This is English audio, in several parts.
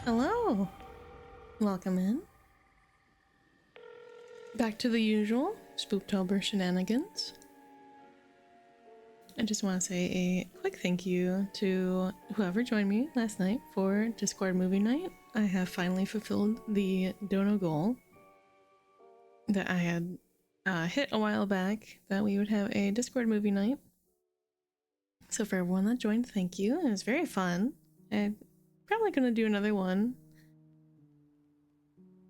Hello! Welcome in. Back to the usual Spooptober shenanigans. I just want to say a quick thank you to whoever joined me last night for Discord movie night. I have finally fulfilled the dono goal that I had hit a while back, that we would have a Discord movie night. So for everyone that joined, thank you. It was very fun. I'm probably going to do another one.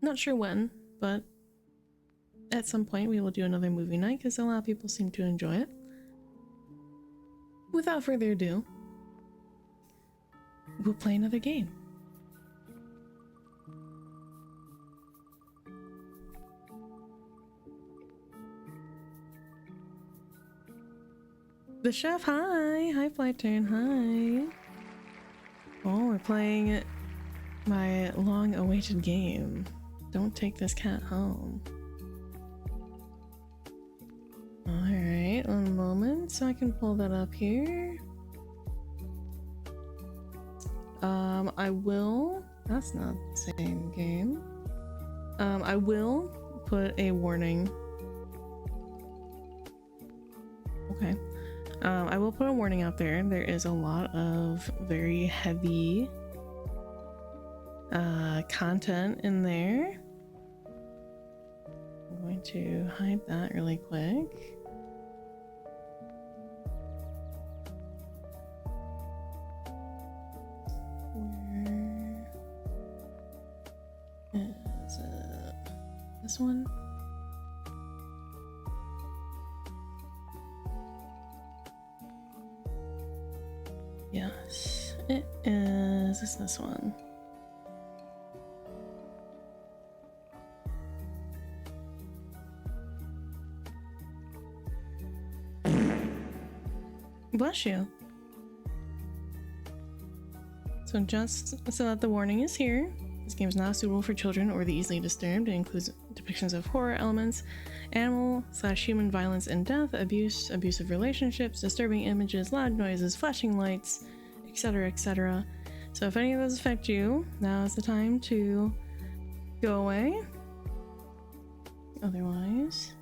Not sure when, but at some point we will do another movie night because a lot of people seem to enjoy it. Without further ado, we'll play another game. The chef, hi! Hi, Flight Turn, hi! Oh, we're playing my long-awaited game. Don't take this cat home. Alright, one moment so I can pull that up here. I will... That's not the same game. I will put a warning. Okay. I will put a warning out there. There is a lot of very heavy content in there. I'm going to hide that really quick. Where is it? This one? Yes, it is. It's this one. Bless you. So just so that the warning is here, this game is not suitable for children or the easily disturbed. It includes depictions of horror elements, animal/human violence and death, abuse, abusive relationships, disturbing images, loud noises, flashing lights, etc., etc. So if any of those affect you, now is the time to go away. Otherwise,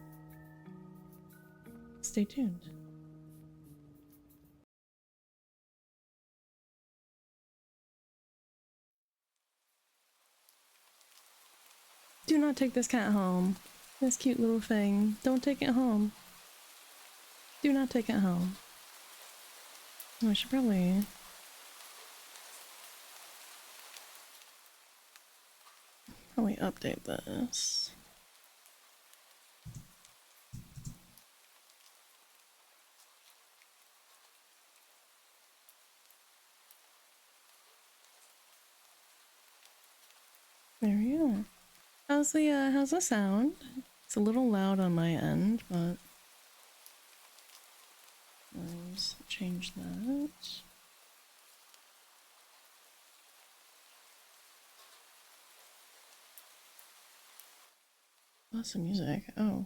stay tuned. Do not take this cat home. This cute little thing. Don't take it home. Do not take it home. Oh, I should probably... update this. There we go. How's the sound? It's a little loud on my end, but let's change that. Lots of music. Oh.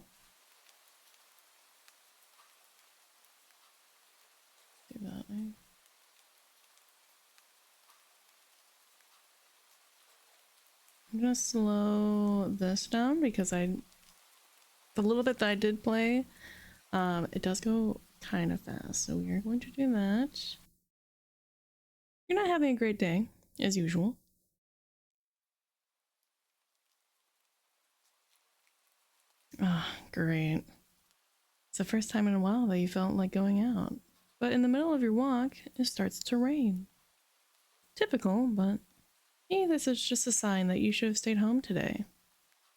Do that. I'm gonna slow this down because the little bit that I did play, it does go kind of fast, so we are going to do that. You're not having a great day, as usual. Ah, great. It's the first time in a while that you felt like going out, but in the middle of your walk, it starts to rain. Typical, but hey, this is just a sign that you should have stayed home today.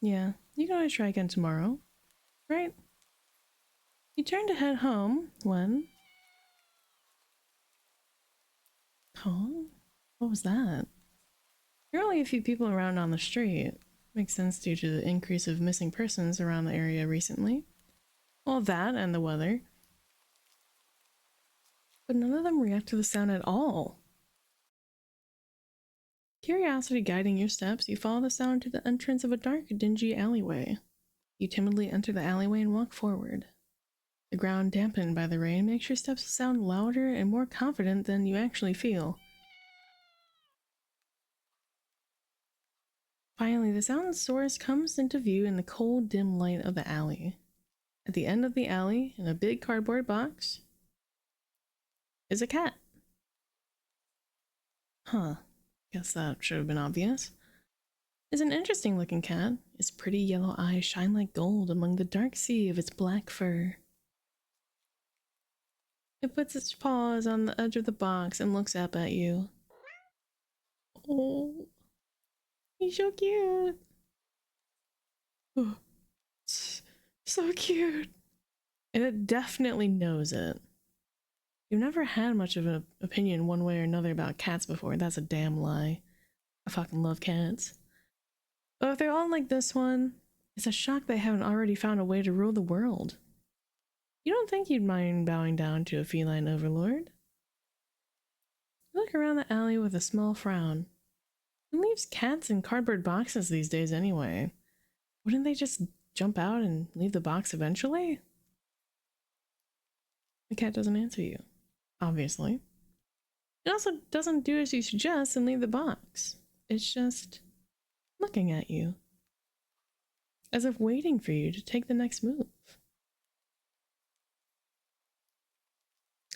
Yeah, you can always try again tomorrow, right? You turned to head home when... Oh, what was that? There are only a few people around on the street. Makes sense due to the increase of missing persons around the area recently. Well, that and the weather. But none of them react to the sound at all. Curiosity guiding your steps, you follow the sound to the entrance of a dark, dingy alleyway. You timidly enter the alleyway and walk forward. The ground dampened by the rain makes your steps sound louder and more confident than you actually feel. Finally, the sound source comes into view in the cold, dim light of the alley. At the end of the alley, in a big cardboard box, is a cat. Huh. Guess that should have been obvious. It's an interesting looking cat. Its pretty yellow eyes shine like gold among the dark sea of its black fur. It puts its paws on the edge of the box and looks up at you. Oh, he's so cute. Oh, so cute. And it definitely knows it. You've never had much of an opinion one way or another about cats before. That's a damn lie. I fucking love cats. But if they're all like this one, it's a shock they haven't already found a way to rule the world. You don't think you'd mind bowing down to a feline overlord? You look around the alley with a small frown. Who leaves cats in cardboard boxes these days anyway? Wouldn't they just jump out and leave the box eventually? The cat doesn't answer you, obviously. It also doesn't do as you suggest and leave the box. It's just looking at you, as if waiting for you to take the next move.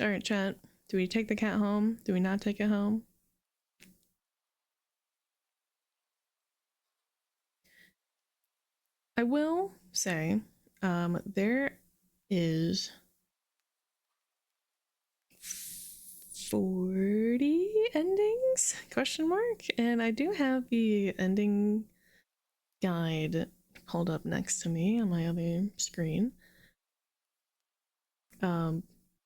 Alright, chat. Do we take the cat home? Do we not take it home? I will say, there is 40 endings? Question mark? And I do have the ending guide pulled up next to me on my other screen.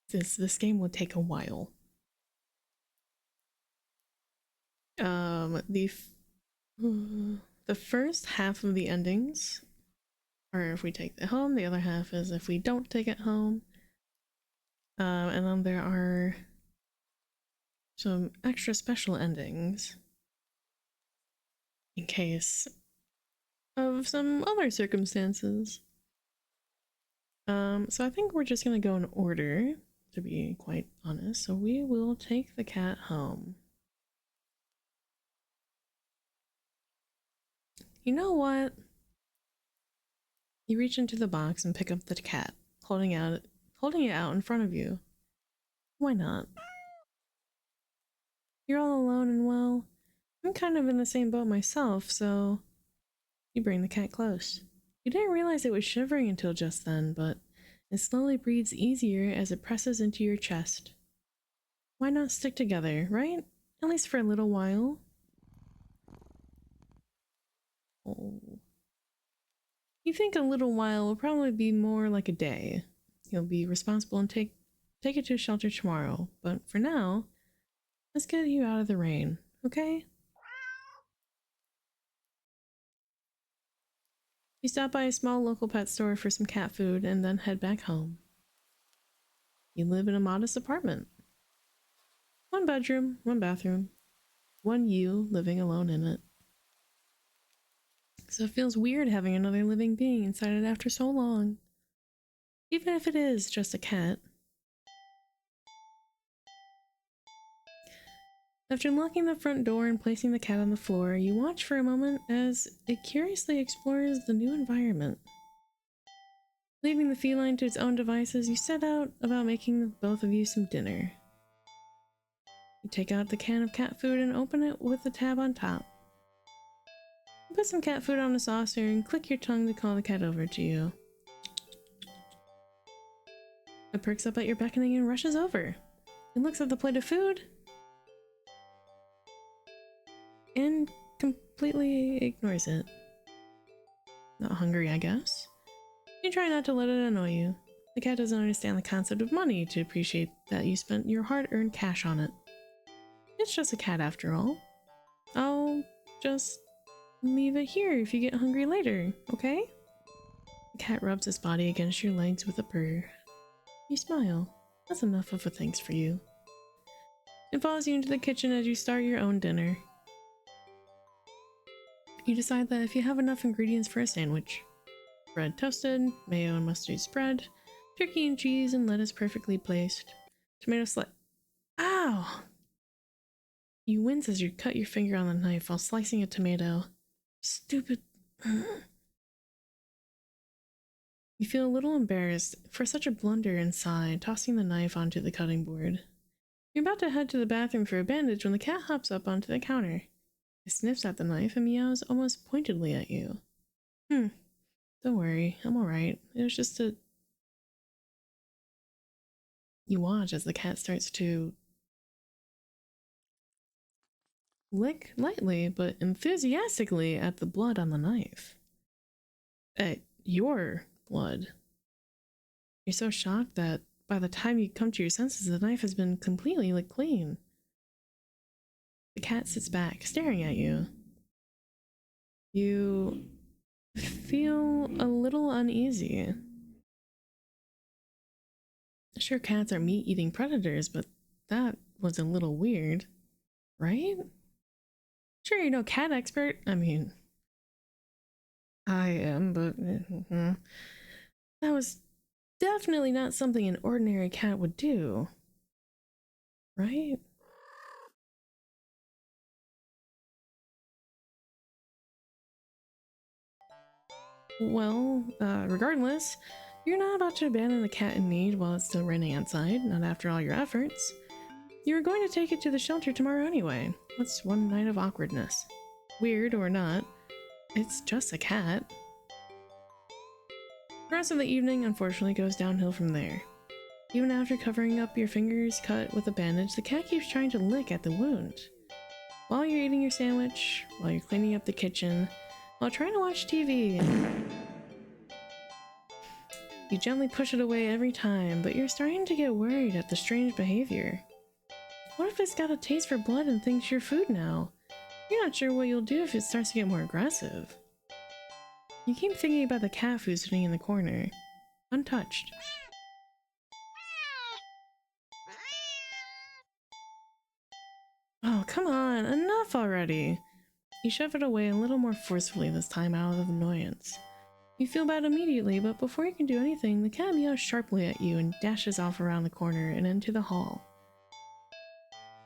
This game will take a while. The first half of the endings are if we take it home, the other half is if we don't take it home. And then there are some extra special endings in case of some other circumstances. So I think we're just gonna go in order, to be quite honest. So we will take the cat home. You know what? You reach into the box and pick up the cat, holding it out in front of you. Why not? You're all alone and well, I'm kind of in the same boat myself, so you bring the cat close. You didn't realize it was shivering until just then, but it slowly breathes easier as it presses into your chest. Why not stick together, right? At least for a little while. Oh. You think a little while will probably be more like a day. You'll be responsible and take it to a shelter tomorrow, but for now, let's get you out of the rain, okay? You stop by a small local pet store for some cat food and then head back home. You live in a modest apartment. 1 bedroom, 1 bathroom, 1 you living alone in it. So it feels weird having another living being inside it after so long. Even if it is just a cat. After locking the front door and placing the cat on the floor, you watch for a moment as it curiously explores the new environment. Leaving the feline to its own devices, you set out about making both of you some dinner. You take out the can of cat food and open it with the tab on top. You put some cat food on a saucer and click your tongue to call the cat over to you. It perks up at your beckoning and rushes over. It looks at the plate of food and completely ignores it. Not hungry, I guess. You try not to let it annoy you. The cat doesn't understand the concept of money to appreciate that you spent your hard-earned cash on it. It's just a cat after all. I'll just leave it here if you get hungry later, okay? The cat rubs its body against your legs with a purr. You smile. That's enough of a thanks for you. It follows you into the kitchen as you start your own dinner. You decide that if you have enough ingredients for a sandwich, bread toasted, mayo and mustard spread, turkey and cheese and lettuce perfectly placed, tomato slice. Ow! You wince as you cut your finger on the knife while slicing a tomato. Stupid. You feel a little embarrassed for such a blunder and sigh, tossing the knife onto the cutting board. You're about to head to the bathroom for a bandage when the cat hops up onto the counter. It sniffs at the knife and meows almost pointedly at you. Don't worry, I'm alright. It was just a... You watch as the cat starts to lick lightly but enthusiastically at the blood on the knife. At your blood. You're so shocked that by the time you come to your senses, the knife has been completely licked clean. The cat sits back, staring at you. You feel a little uneasy. Sure, cats are meat-eating predators, but that was a little weird, right? Sure, you're no cat expert. I mean, I am, but that was definitely not something an ordinary cat would do, right? Well, regardless, you're not about to abandon the cat in need while it's still raining outside, not after all your efforts. You were going to take it to the shelter tomorrow anyway. What's one night of awkwardness? Weird or not, it's just a cat. The rest of the evening, unfortunately, goes downhill from there. Even after covering up your fingers cut with a bandage, the cat keeps trying to lick at the wound. While you're eating your sandwich, while you're cleaning up the kitchen, while trying to watch TV, you gently push it away every time, but you're starting to get worried at the strange behavior. What if it's got a taste for blood and thinks you're food now? You're not sure what you'll do if it starts to get more aggressive. You keep thinking about the cat food sitting in the corner, untouched. Oh, come on, enough already! You shove it away a little more forcefully this time out of annoyance. You feel bad immediately, but before you can do anything, the cat meows sharply at you and dashes off around the corner and into the hall.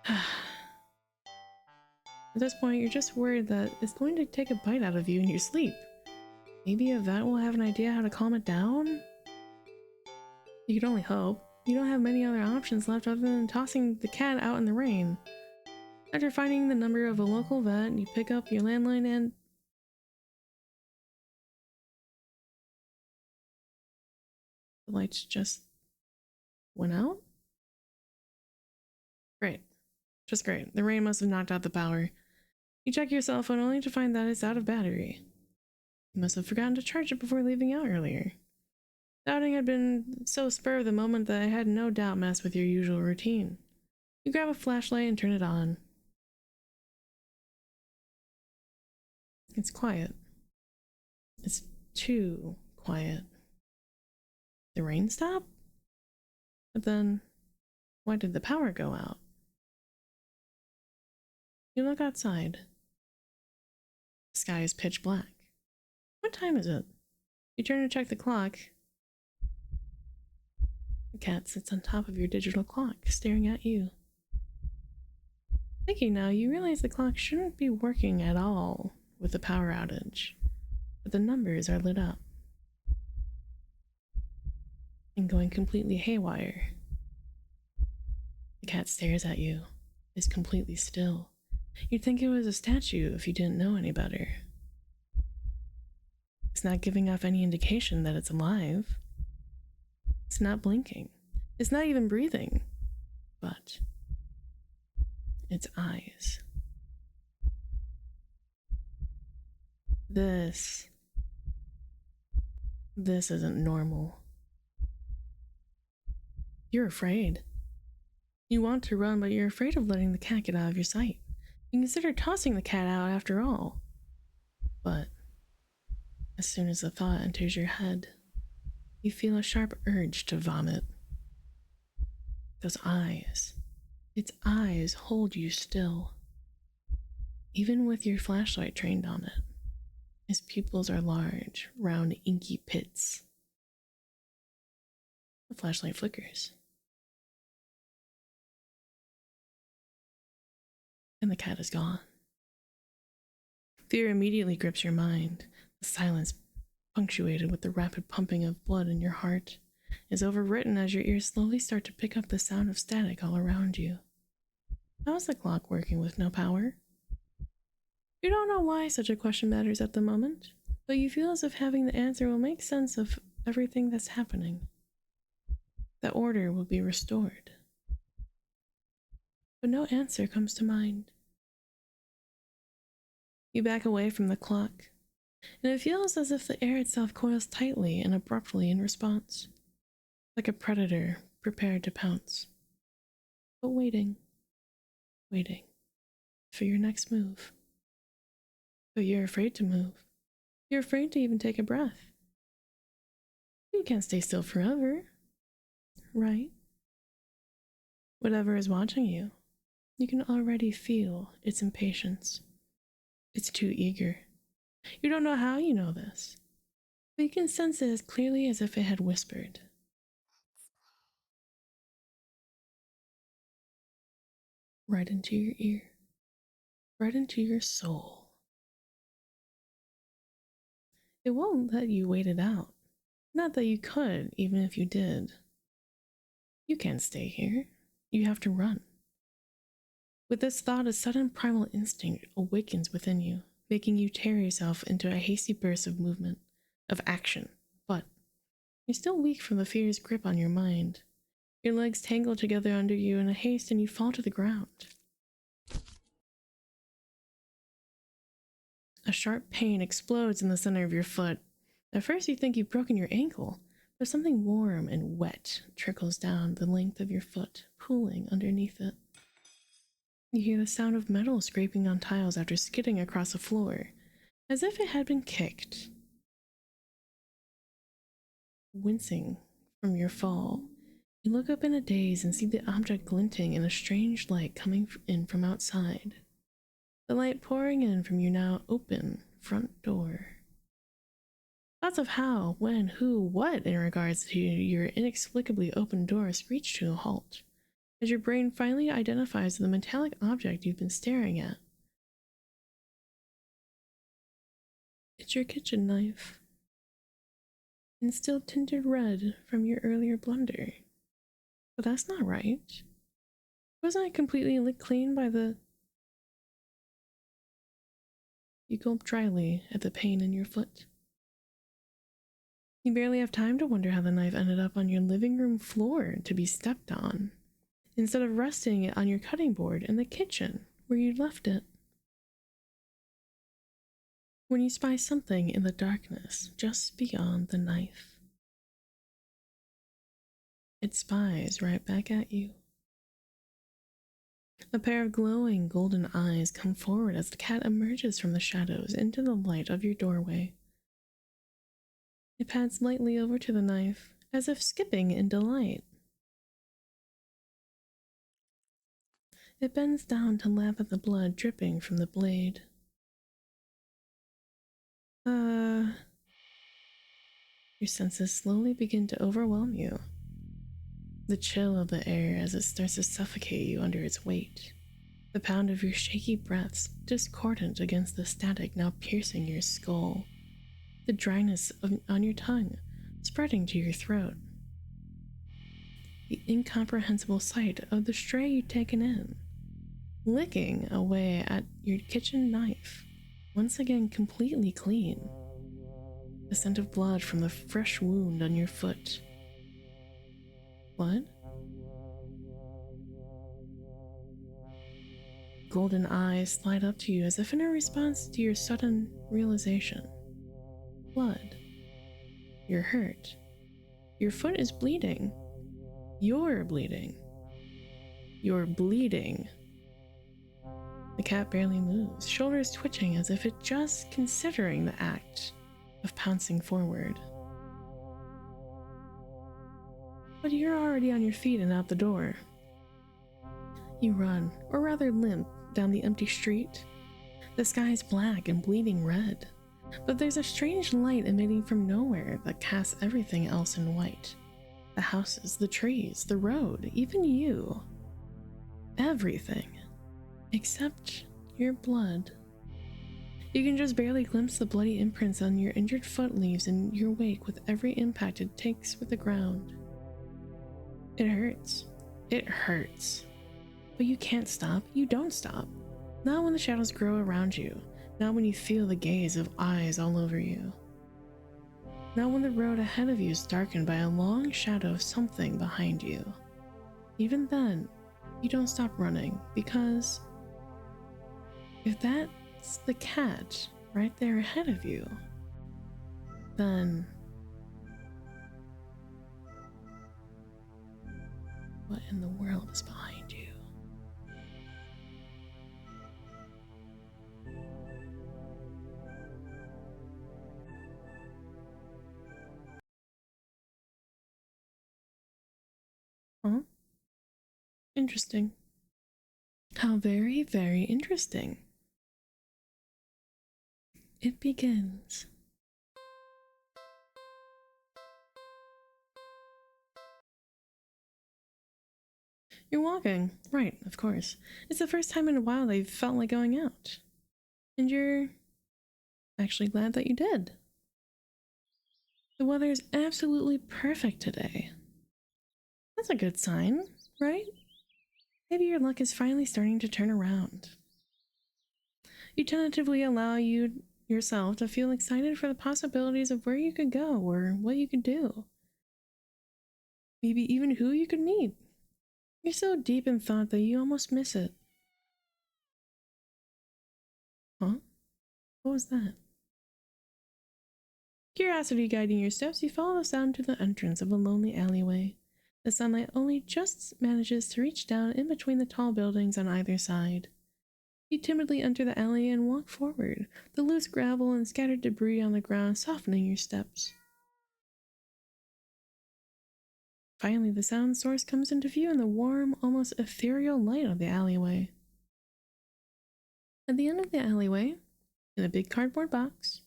At this point, you're just worried that it's going to take a bite out of you in your sleep. Maybe a vet will have an idea how to calm it down? You can only hope. You don't have many other options left other than tossing the cat out in the rain. After finding the number of a local vet, you pick up your landline and... The lights just went out? Great. Just great. The rain must have knocked out the power. You check your cell phone only to find that it's out of battery. You must have forgotten to charge it before leaving out earlier. The outing had been so spur of the moment that I had no doubt messed with your usual routine. You grab a flashlight and turn it on. It's quiet. It's too quiet. The rain stopped? But then, why did the power go out? You look outside. The sky is pitch black. What time is it? You turn to check the clock. The cat sits on top of your digital clock, staring at you. Thinking now, you realize the clock shouldn't be working at all with the power outage, but the numbers are lit up and going completely haywire. The cat stares at you, is completely still. You'd think it was a statue if you didn't know any better. It's not giving off any indication that it's alive. It's not blinking. It's not even breathing. But its eyes. This isn't normal. You're afraid. You want to run, but you're afraid of letting the cat get out of your sight. You consider tossing the cat out after all. But as soon as the thought enters your head, you feel a sharp urge to vomit. Those eyes, its eyes hold you still. Even with your flashlight trained on it, its pupils are large, round, inky pits. The flashlight flickers. And the cat is gone. Fear immediately grips your mind. The silence, punctuated with the rapid pumping of blood in your heart, is overwritten as your ears slowly start to pick up the sound of static all around you. How is the clock working with no power? You don't know why such a question matters at the moment, but you feel as if having the answer will make sense of everything that's happening. That order will be restored. But no answer comes to mind. You back away from the clock, and it feels as if the air itself coils tightly and abruptly in response, like a predator prepared to pounce. But waiting for your next move. But you're afraid to move. You're afraid to even take a breath. You can't stay still forever, right? Whatever is watching you, you can already feel its impatience. It's too eager. You don't know how you know this, but you can sense it as clearly as if it had whispered. Right into your ear, right into your soul. It won't let you wait it out. Not that you could, even if you did. You can't stay here. You have to run. With this thought, a sudden primal instinct awakens within you, making you tear yourself into a hasty burst of movement, of action. But you're still weak from the fear's grip on your mind. Your legs tangle together under you in a haste and you fall to the ground. A sharp pain explodes in the center of your foot. At first you think you've broken your ankle, but something warm and wet trickles down the length of your foot, pooling underneath it. You hear the sound of metal scraping on tiles after skidding across the floor, as if it had been kicked. Wincing from your fall, you look up in a daze and see the object glinting in a strange light coming in from outside. The light pouring in from your now open front door. Thoughts of how, when, who, what in regards to your inexplicably open door screech to a halt, as your brain finally identifies the metallic object you've been staring at. It's your kitchen knife, and still tinted red from your earlier blunder. But that's not right. Wasn't it completely licked clean by the... You gulp dryly at the pain in your foot. You barely have time to wonder how the knife ended up on your living room floor to be stepped on, instead of resting it on your cutting board in the kitchen where you'd left it. When you spy something in the darkness just beyond the knife, it spies right back at you. A pair of glowing golden eyes come forward as the cat emerges from the shadows into the light of your doorway. It pads lightly over to the knife, as if skipping in delight. It bends down to lap at the blood dripping from the blade. Your senses slowly begin to overwhelm you. The chill of the air as it starts to suffocate you under its weight. The pound of your shaky breaths discordant against the static now piercing your skull. The dryness on your tongue spreading to your throat. The incomprehensible sight of the stray you'd taken in, licking away at your kitchen knife, once again completely clean. The scent of blood from the fresh wound on your foot. What? Golden eyes slide up to you as if in a response to your sudden realization. Blood. You're hurt. Your foot is bleeding. You're bleeding. You're bleeding. The cat barely moves, shoulders twitching as if it just considering the act of pouncing forward. But you're already on your feet and out the door. You run, or rather limp, down the empty street. The sky is black and bleeding red, but there's a strange light emitting from nowhere that casts everything else in white. The houses, the trees, the road, even you. Everything. Except your blood. You can just barely glimpse the bloody imprints on your injured foot leaves in your wake with every impact it takes with the ground. It hurts. It hurts. But you can't stop. You don't stop. Not when the shadows grow around you. Not when you feel the gaze of eyes all over you. Not when the road ahead of you is darkened by a long shadow of something behind you. Even then, you don't stop running, because if that's the cat right there ahead of you, then what in the world is behind you? Huh? Interesting. How very, very interesting. It begins. You're walking. Right, of course. It's the first time in a while they've felt like going out. And you're actually glad that you did. The weather is absolutely perfect today. That's a good sign, right? Maybe your luck is finally starting to turn around. You tentatively allow yourself to feel excited for the possibilities of where you could go or what you could do. Maybe even who you could meet. You're so deep in thought that you almost miss it. Huh? What was that? Curiosity guiding your steps, you follow the sound to the entrance of a lonely alleyway. The sunlight only just manages to reach down in between the tall buildings on either side. You timidly enter the alley and walk forward, the loose gravel and scattered debris on the ground softening your steps. Finally, the sound source comes into view in the warm, almost ethereal light of the alleyway. At the end of the alleyway, in a big cardboard box,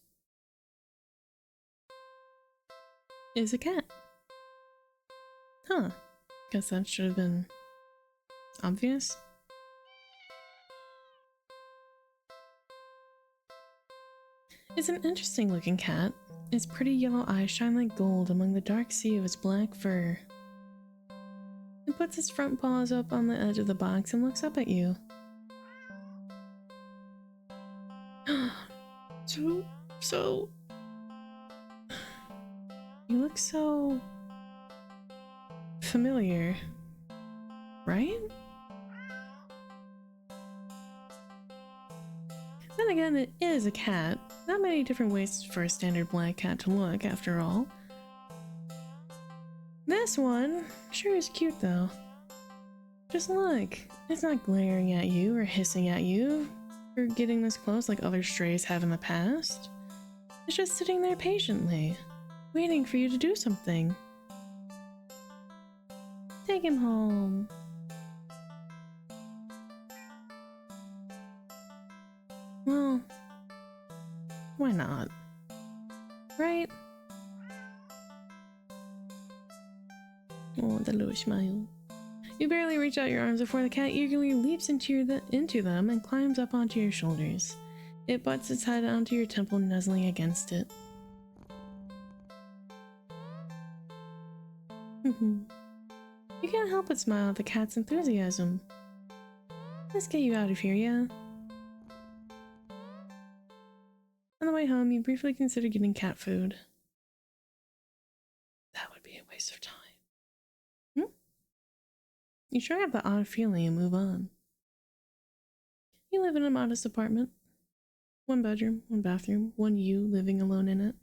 is a cat. Huh. Guess that should have been obvious. It's an interesting looking cat. Its pretty yellow eyes shine like gold among the dark sea of its black fur. It puts its front paws up on the edge of the box and looks up at you. So... You look so... familiar, right? Then again, it is a cat. Not many different ways for a standard black cat to look, after all. This one sure is cute, though. Just look. It's not glaring at you or hissing at you for getting this close like other strays have in the past. It's just sitting there patiently, waiting for you to do something. Take him home. Well, why not? Right? Oh, the little smile. You barely reach out your arms before the cat eagerly leaps into them and climbs up onto your shoulders. It butts its head onto your temple, nuzzling against it. You can't help but smile at the cat's enthusiasm. Let's get you out of here, yeah? On the way home, you briefly consider getting cat food. That would be a waste of time. You shrug up the odd feeling and move on. You live in a modest apartment. 1 bedroom, 1 bathroom, 1 you living alone in it.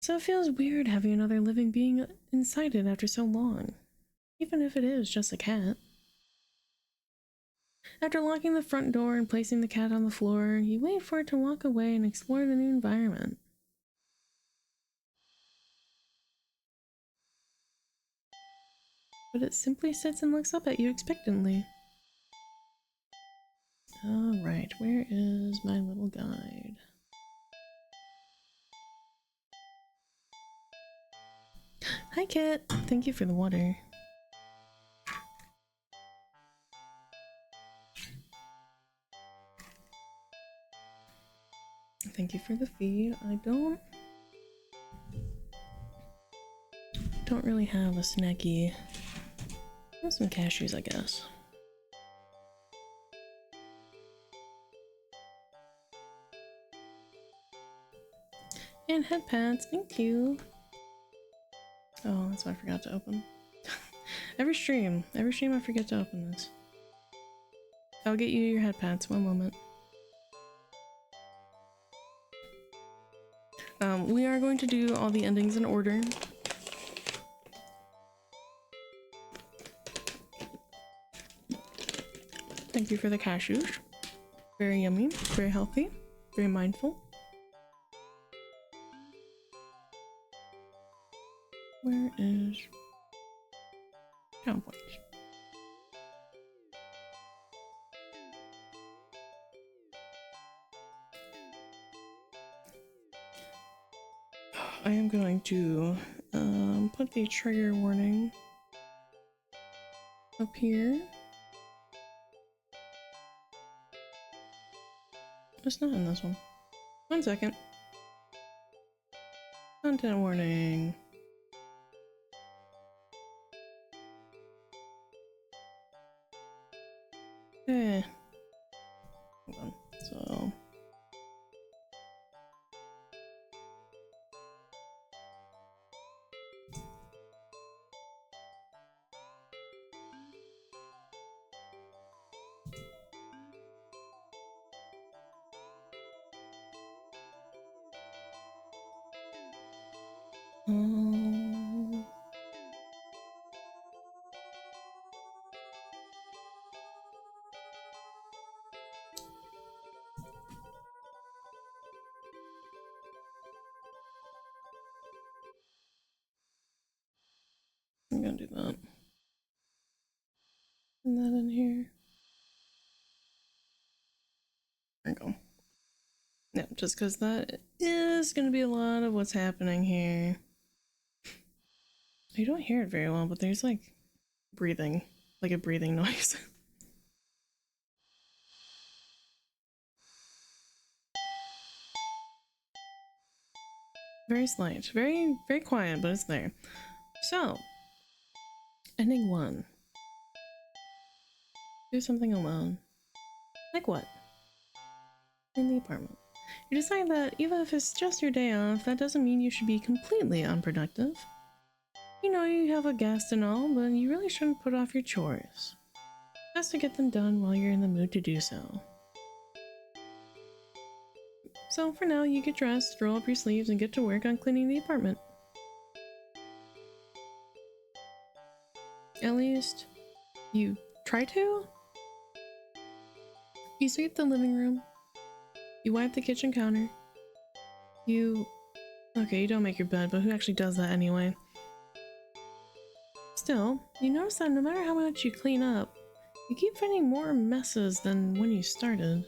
So it feels weird having another living being inside it after so long, even if it is just a cat. After locking the front door and placing the cat on the floor, you wait for it to walk away and explore the new environment. But it simply sits and looks up at you expectantly. Alright, where is my little guide? Hi, Kit. Thank you for the water. Thank you for the feed. I don't really have a snacky. I have some cashews, I guess. And head pads, thank you. Oh, that's what I forgot to open. every stream I forget to open this. I'll get you your head pads, one moment. We are going to do all the endings in order. Thank you for the cashews. Very yummy, very healthy, very mindful. Where is Cowboys? I am going to put the trigger warning up here. It's not in this one. 1 second. Content warning. Okay. Hold on. So. I'm gonna do that. Put that in here. There we go. Yeah, just because that is gonna be a lot of what's happening here. You don't hear it very well, but there's like breathing, like a breathing noise. Very slight, very quiet, but it's there. So, ending 1. Do something alone. Like what? In the apartment. You decide that even if it's just your day off, that doesn't mean you should be completely unproductive. You know you have a guest and all, but you really shouldn't put off your chores. Best to get them done while you're in the mood to do so. So for now, you get dressed, roll up your sleeves, and get to work on cleaning the apartment. At least, you try to? You sweep the living room. You wipe the kitchen counter. Okay, you don't make your bed, but who actually does that anyway? Still, you notice that no matter how much you clean up, you keep finding more messes than when you started.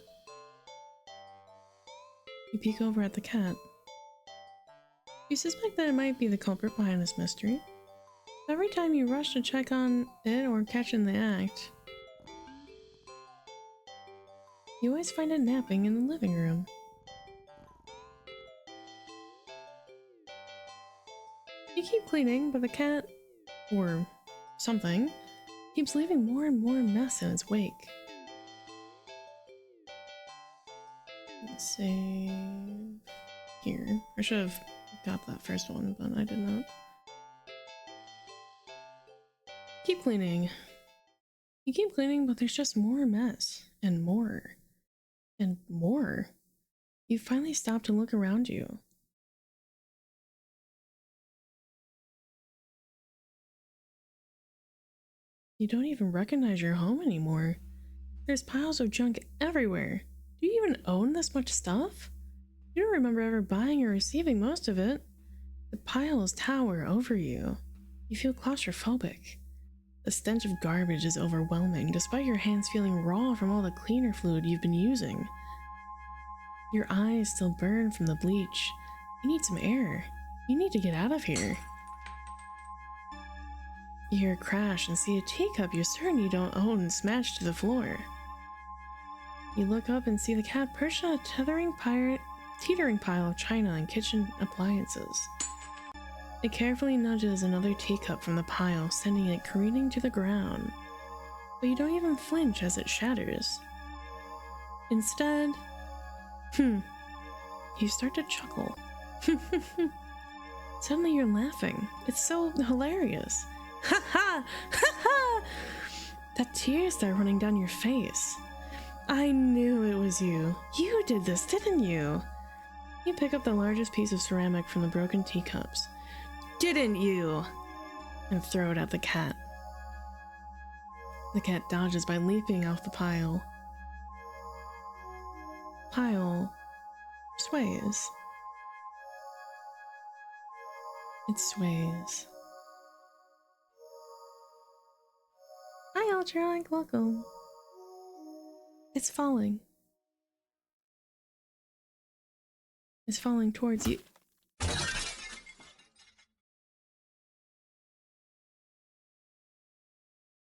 You peek over at the cat. You suspect that it might be the culprit behind this mystery. Every time you rush to check on it or catch in the act, you always find it napping in the living room. You keep cleaning, but the cat, or something, keeps leaving more and more mess in its wake. Let's save here. I should have got that first one, but I did not. Keep cleaning. You keep cleaning, but there's just more mess, and more, and more. You finally stop to look around you. You don't even recognize your home anymore. There's piles of junk everywhere. Do you even own this much stuff? You don't remember ever buying or receiving most of it. The piles tower over you. You feel claustrophobic. The stench of garbage is overwhelming, despite your hands feeling raw from all the cleaner fluid you've been using. Your eyes still burn from the bleach. You need some air. You need to get out of here. You hear a crash and see a teacup you're certain you don't own smashed to the floor. You look up and see the cat perched on a teetering pile of china and kitchen appliances. It carefully nudges another teacup from the pile, sending it careening to the ground. But you don't even flinch as it shatters. Instead, you start to chuckle. Suddenly you're laughing. It's so hilarious. Ha ha! Ha ha! That tears start running down your face. I knew it was you. You did this, didn't you? You pick up the largest piece of ceramic from the broken teacups. Didn't you? And throw it at the cat. The cat dodges by leaping off the pile. Pile sways. It sways. Hi, Ultralight, welcome. It's falling. It's falling towards you.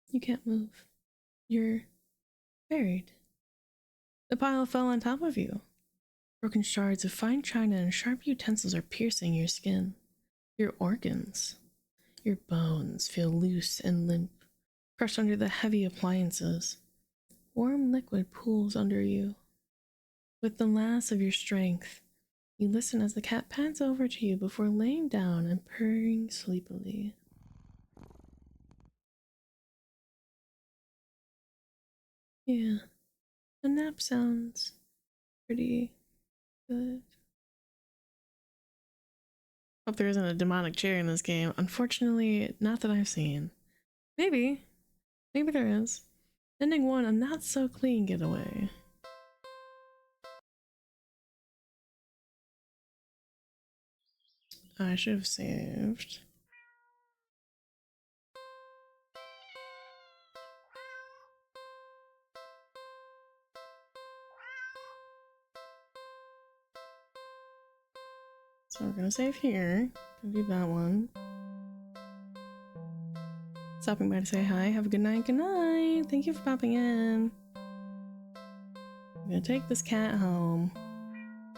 You can't move. You're buried. The pile fell on top of you. Broken shards of fine china and sharp utensils are piercing your skin. Your organs. Your bones feel loose and limp, crushed under the heavy appliances. Warm liquid pools under you. With the last of your strength, you listen as the cat pants over to you before laying down and purring sleepily. Yeah, a nap sounds pretty good. Hope there isn't a demonic chair in this game. Unfortunately, not that I've seen. Maybe there is. Ending 1, a not so clean getaway. I should have saved. So we're gonna save here. Gonna do that one. Stopping by to say hi. Have a good night. Good night. Thank you for popping in. I'm gonna take this cat home.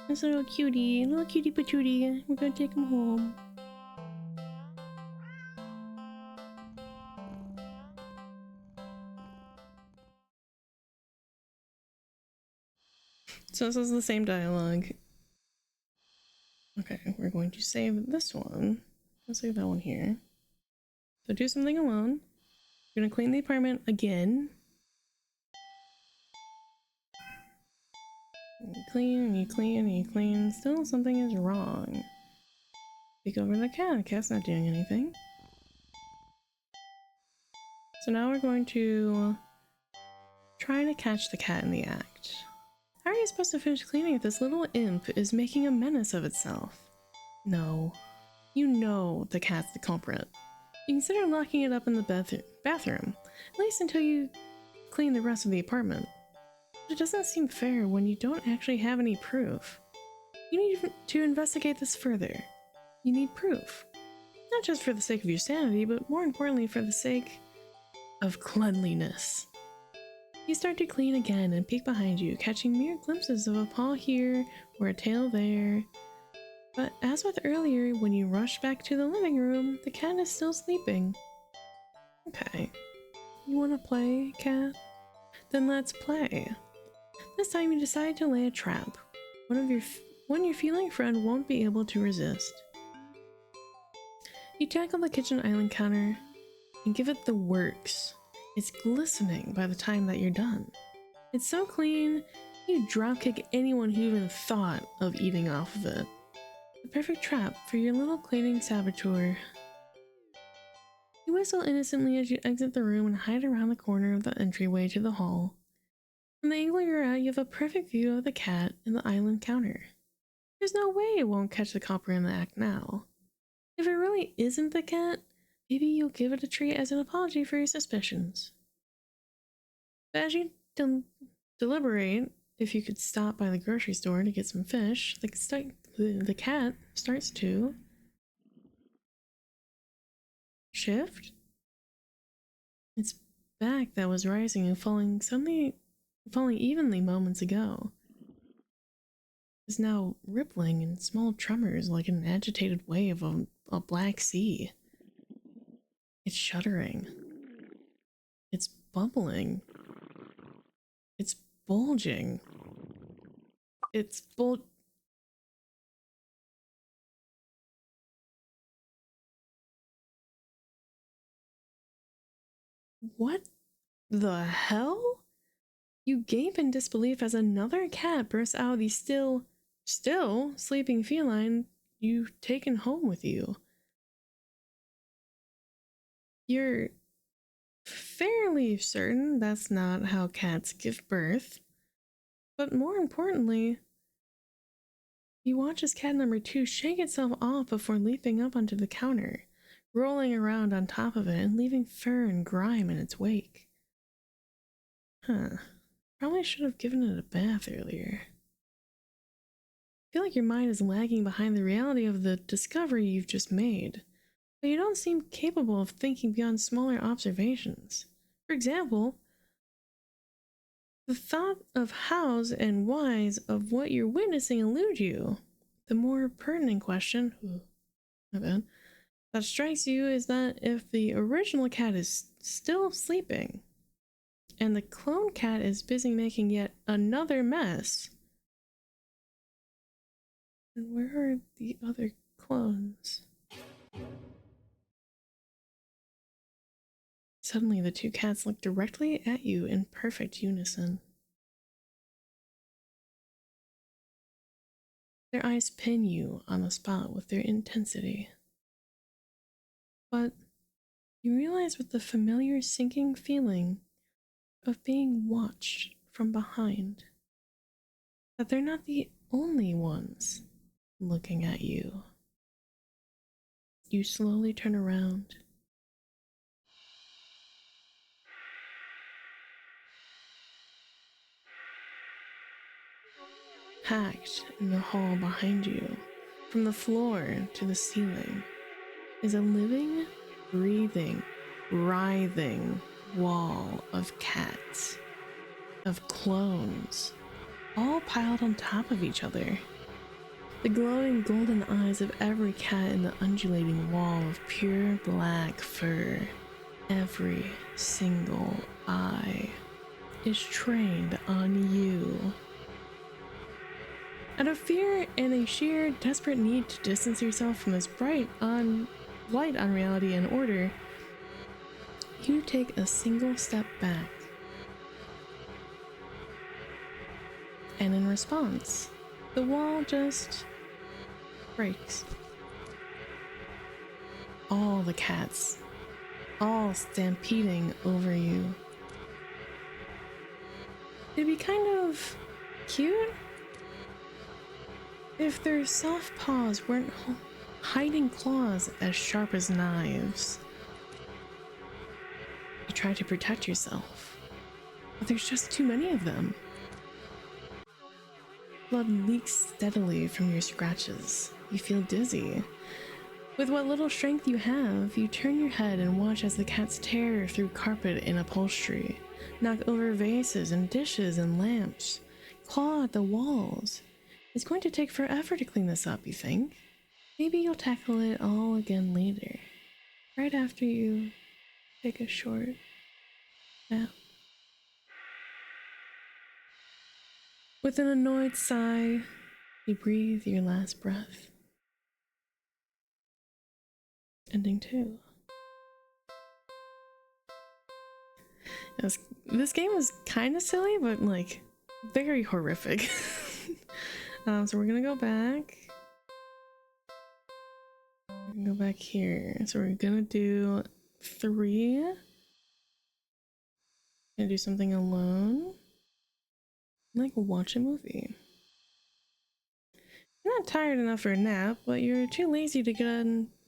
This little cutie patootie. We're gonna take him home. So this is the same dialogue. Okay, we're going to save this one. I'll save that one here. So do something alone. We're gonna clean the apartment again. And you clean and you clean and you clean. Still something is wrong. Peek over the cat. The cat's not doing anything. So now we're going to try to catch the cat in the act. How are you supposed to finish cleaning if this little imp is making a menace of itself? No. You know the cat's the culprit. You consider locking it up in the bathroom, at least until you clean the rest of the apartment. But it doesn't seem fair when you don't actually have any proof. You need to investigate this further. You need proof. Not just for the sake of your sanity, but more importantly for the sake of cleanliness. You start to clean again and peek behind you, catching mere glimpses of a paw here or a tail there. But as with earlier, when you rush back to the living room, the cat is still sleeping. Okay. You want to play, cat? Then let's play. This time you decide to lay a trap. One your feline friend won't be able to resist. You tackle the kitchen island counter and give it the works. It's glistening by the time that you're done. It's so clean, you dropkick anyone who even thought of eating off of it. The perfect trap for your little cleaning saboteur. You whistle innocently as you exit the room and hide around the corner of the entryway to the hall. From the angle you're at, you have a perfect view of the cat and the island counter. There's no way it won't catch the culprit in the act now. If it really isn't the cat, maybe you'll give it a treat as an apology for your suspicions. But as you deliberate if you could stop by the grocery store to get some fish, the cat starts to shift. Its back that was rising and falling evenly moments ago is now rippling in small tremors like an agitated wave of a black sea. It's shuddering. It's bubbling. It's bulging. It's What the hell? You gape in disbelief as another cat bursts out of the still sleeping feline you've taken home with you. You're fairly certain that's not how cats give birth, but more importantly, you watch as cat number 2 shake itself off before leaping up onto the counter, rolling around on top of it and leaving fur and grime in its wake. Huh. Probably should have given it a bath earlier. I feel like your mind is lagging behind the reality of the discovery you've just made, but you don't seem capable of thinking beyond smaller observations. For example, the thought of hows and whys of what you're witnessing elude you. The more pertinent question, my bad, that strikes you is that if the original cat is still sleeping, and the clone cat is busy making yet another mess, then where are the other clones? Suddenly, the two cats look directly at you in perfect unison. Their eyes pin you on the spot with their intensity. But you realize with the familiar sinking feeling of being watched from behind that they're not the only ones looking at you. You slowly turn around. Packed in the hall behind you, from the floor to the ceiling, is a living, breathing, writhing wall of cats, of clones, all piled on top of each other. The glowing golden eyes of every cat in the undulating wall of pure black fur, every single eye, is trained on you. Out of fear and a sheer desperate need to distance yourself from this light on reality and order, you take a single step back. And in response, the wall just breaks. All the cats, all stampeding over you. It'd be kind of cute if their soft paws weren't hiding claws as sharp as knives. You try to protect yourself, but there's just too many of them. Blood leaks steadily from your scratches. You feel dizzy. With what little strength you have, you turn your head and watch as the cats tear through carpet and upholstery, knock over vases and dishes and lamps, claw at the walls. It's going to take forever to clean this up, you think? Maybe you'll tackle it all again later, right after you take a short nap. With an annoyed sigh, you breathe your last breath. Ending 2. This game is kind of silly, but like very horrific. So we're gonna go back. We're gonna go back here. So we're gonna do 3. Gonna do something alone. Like watch a movie. You're not tired enough for a nap, but you're too lazy to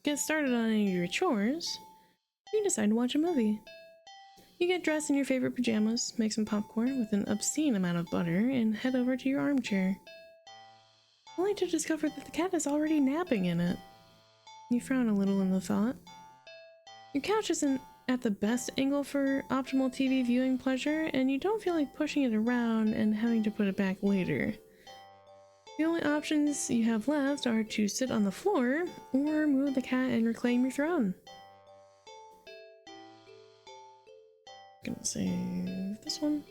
get started on any of your chores. You decide to watch a movie. You get dressed in your favorite pajamas, make some popcorn with an obscene amount of butter, and head over to your armchair. Only to discover that the cat is already napping in it. You frown a little in the thought. Your couch isn't at the best angle for optimal TV viewing pleasure, and you don't feel like pushing it around and having to put it back later. The only options you have left are to sit on the floor or move the cat and reclaim your throne. Gonna save this one.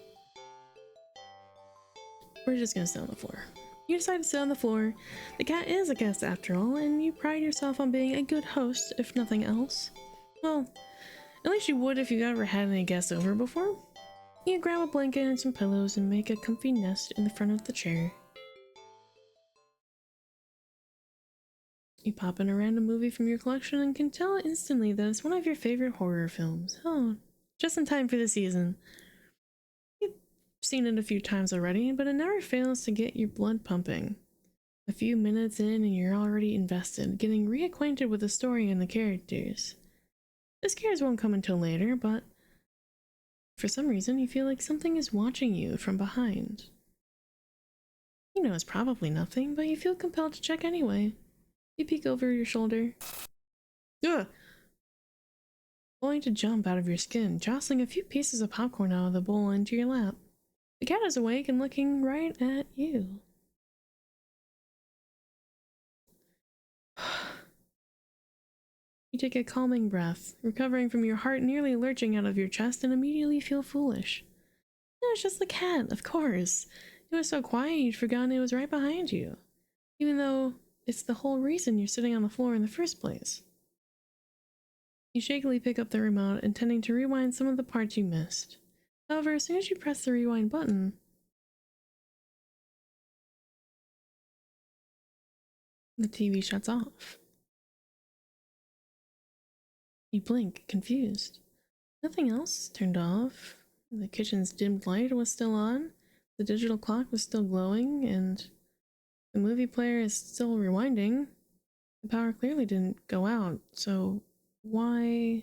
We're just gonna sit on the floor. You decide to sit on the floor. The cat is a guest after all, and you pride yourself on being a good host, if nothing else. Well, at least you would if you've ever had any guests over before. You grab a blanket and some pillows and make a comfy nest in the front of the chair. You pop in a random movie from your collection and can tell instantly that it's one of your favorite horror films. Oh, just in time for the season. You've seen it a few times already, but it never fails to get your blood pumping. A few minutes in and you're already invested, getting reacquainted with the story and the characters. The scares won't come until later, but for some reason you feel like something is watching you from behind. You know it's probably nothing, but you feel compelled to check anyway. You peek over your shoulder. Ugh! Going to jump out of your skin, jostling a few pieces of popcorn out of the bowl into your lap. The cat is awake and looking right at you. You take a calming breath, recovering from your heart nearly lurching out of your chest, and immediately feel foolish. It was just the cat, of course. It was so quiet you'd forgotten it was right behind you. Even though it's the whole reason you're sitting on the floor in the first place. You shakily pick up the remote, intending to rewind some of the parts you missed. However, as soon as you press the rewind button, the TV shuts off. You blink, confused. Nothing else turned off. The kitchen's dimmed light was still on, the digital clock was still glowing, and the movie player is still rewinding. The power clearly didn't go out, so why?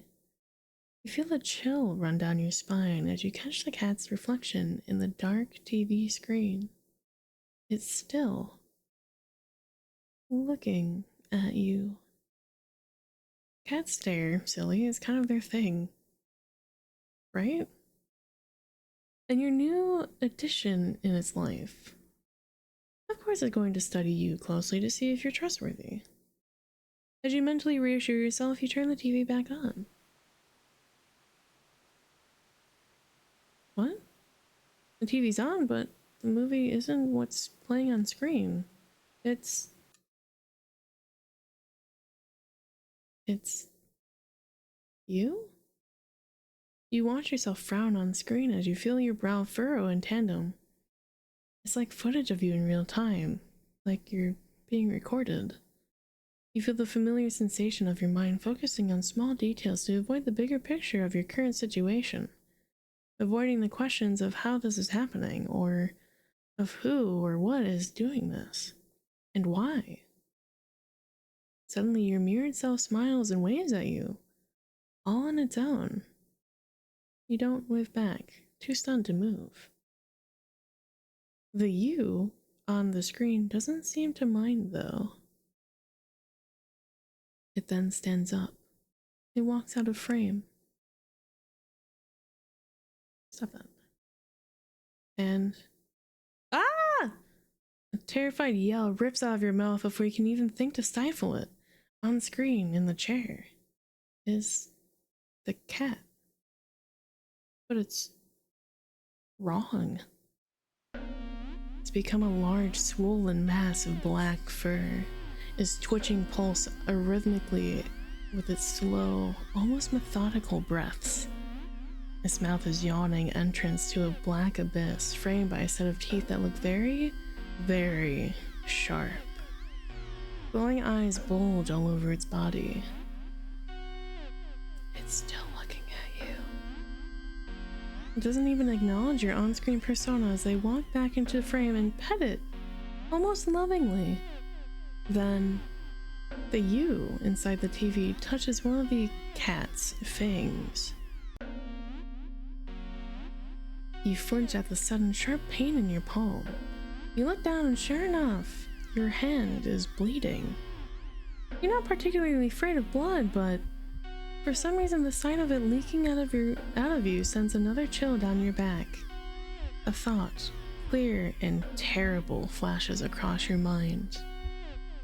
You feel a chill run down your spine as you catch the cat's reflection in the dark TV screen. It's still looking at you. Cat stare, silly, is kind of their thing, right? And your new addition in its life, of course, it's going to study you closely to see if you're trustworthy. As you mentally reassure yourself, you turn the TV back on. What? The TV's on, but the movie isn't what's playing on screen. It's you? You watch yourself frown on screen as you feel your brow furrow in tandem. It's like footage of you in real time, like you're being recorded. You feel the familiar sensation of your mind focusing on small details to avoid the bigger picture of your current situation, avoiding the questions of how this is happening, or of who or what is doing this, and why. Suddenly your mirrored self smiles and waves at you, all on its own. You don't wave back, too stunned to move. The you on the screen doesn't seem to mind, though. It then stands up. It walks out of frame. Stop that. And... ah! A terrified yell rips out of your mouth before you can even think to stifle it. On screen, in the chair, is the cat. But it's wrong. It's become a large, swollen mass of black fur. Its twitching pulse arrhythmically with its slow, almost methodical breaths. Its mouth is yawning entrance to a black abyss framed by a set of teeth that look very, very sharp. Glowing eyes bulge all over its body. It's still looking at you. It doesn't even acknowledge your on-screen persona as they walk back into the frame and pet it, almost lovingly. Then, the you inside the TV touches one of the cat's fangs. You flinch at the sudden sharp pain in your palm. You look down and sure enough, your hand is bleeding. You're not particularly afraid of blood, but for some reason the sight of it leaking out of you sends another chill down your back. A thought clear and terrible flashes across your mind.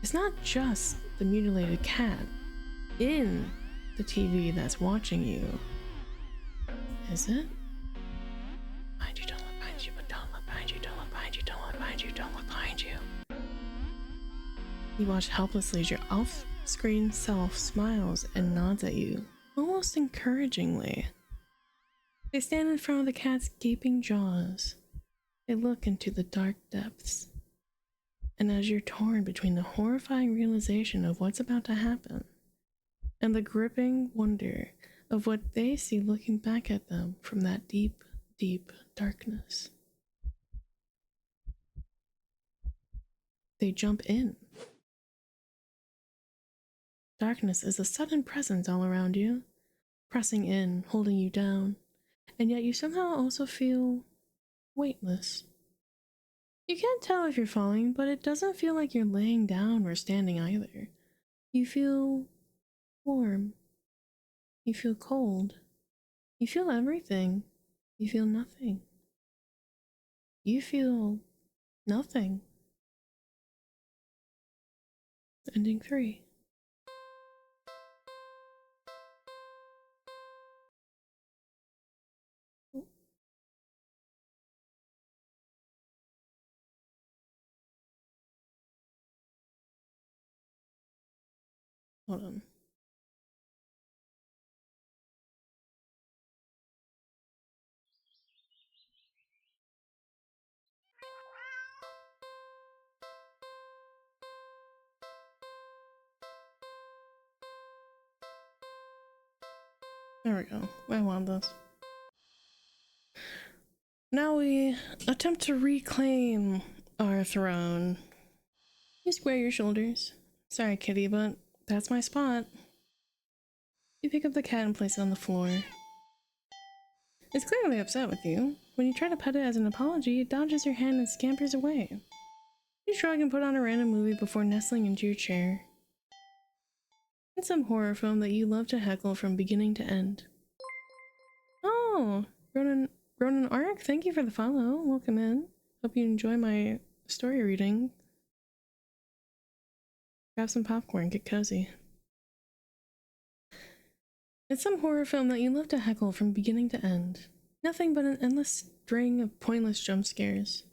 It's not just the mutilated cat in the TV that's watching you, is it? Behind you, don't look behind you, but don't look behind you, don't look behind you, don't look behind you, don't look behind you. You watch helplessly as your off-screen self smiles and nods at you, almost encouragingly. They stand in front of the cat's gaping jaws. They look into the dark depths. And as you're torn between the horrifying realization of what's about to happen and the gripping wonder of what they see looking back at them from that deep, deep darkness, they jump in. Darkness is a sudden presence all around you, pressing in, holding you down, and yet you somehow also feel weightless. You can't tell if you're falling, but it doesn't feel like you're laying down or standing either. You feel warm. You feel cold. You feel everything. You feel nothing. You feel nothing. Ending 3. Hold on. There we go. I want this. Now we attempt to reclaim our throne. You square your shoulders. Sorry, kitty, but that's my spot. You pick up the cat and place it on the floor. It's clearly upset with you. When you try to pet it as an apology, it dodges your hand and scampers away. You shrug and put on a random movie before nestling into your chair. It's some horror film that you love to heckle from beginning to end. Oh, Ronan Ark, thank you for the follow. Welcome in. Hope you enjoy my story reading. Grab some popcorn, get cozy. It's some horror film that you love to heckle from beginning to end. Nothing but an endless string of pointless jump scares.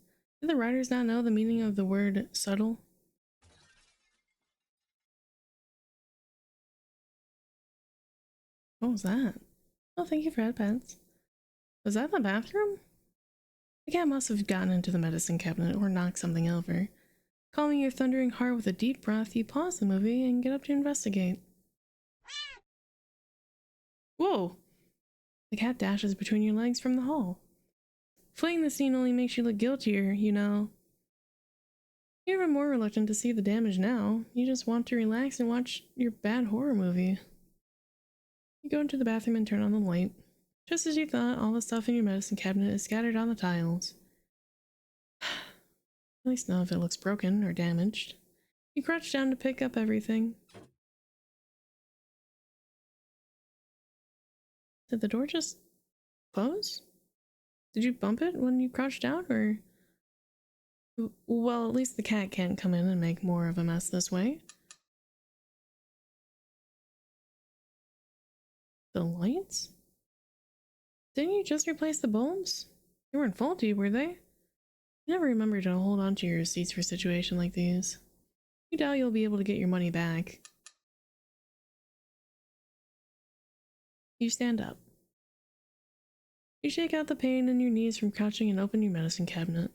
Do the writers not know the meaning of the word subtle? What was that? Oh, thank you for headpants. Was that the bathroom? The cat must have gotten into the medicine cabinet or knocked something over. Calming your thundering heart with a deep breath, you pause the movie and get up to investigate. Whoa! The cat dashes between your legs from the hall. Fleeing the scene only makes you look guiltier, you know. You're even more reluctant to see the damage now. You just want to relax and watch your bad horror movie. You go into the bathroom and turn on the light. Just as you thought, all the stuff in your medicine cabinet is scattered on the tiles. At least none of it looks broken or damaged. You crouch down to pick up everything. Did the door just close? Did you bump it when you crouched down, or... Well, at least the cat can't come in and make more of a mess this way. The lights? Didn't you just replace the bulbs? They weren't faulty, were they? You never remember to hold on to your receipts for a situation like these. You doubt you'll be able to get your money back. You stand up. You shake out the pain in your knees from crouching and open your medicine cabinet.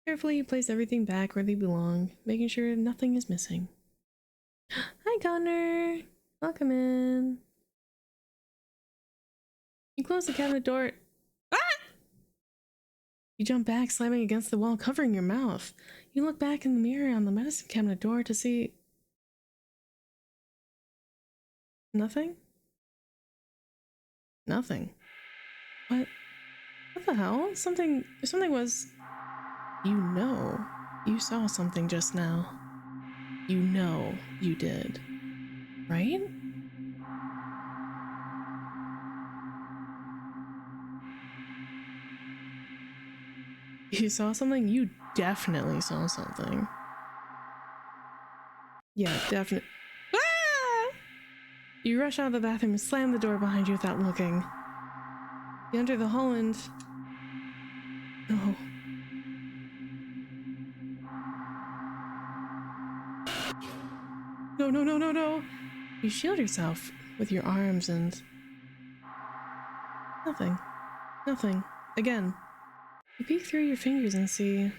Carefully, you place everything back where they belong, making sure nothing is missing. Hi, Connor! Welcome in. You close the cabinet door. Ah! You jump back, slamming against the wall, covering your mouth. You look back in the mirror on the medicine cabinet door to see... Nothing? Nothing. What? What the hell? Something was... You know. You saw something just now. You know you did. Right? You saw something? You definitely saw something. Yeah, definitely. Ah! You rush out of the bathroom and slam the door behind you without looking. You enter the hall and... No. No, no, no, no, no! You shield yourself with your arms and... Nothing. Nothing. Again. You peek through your fingers and see...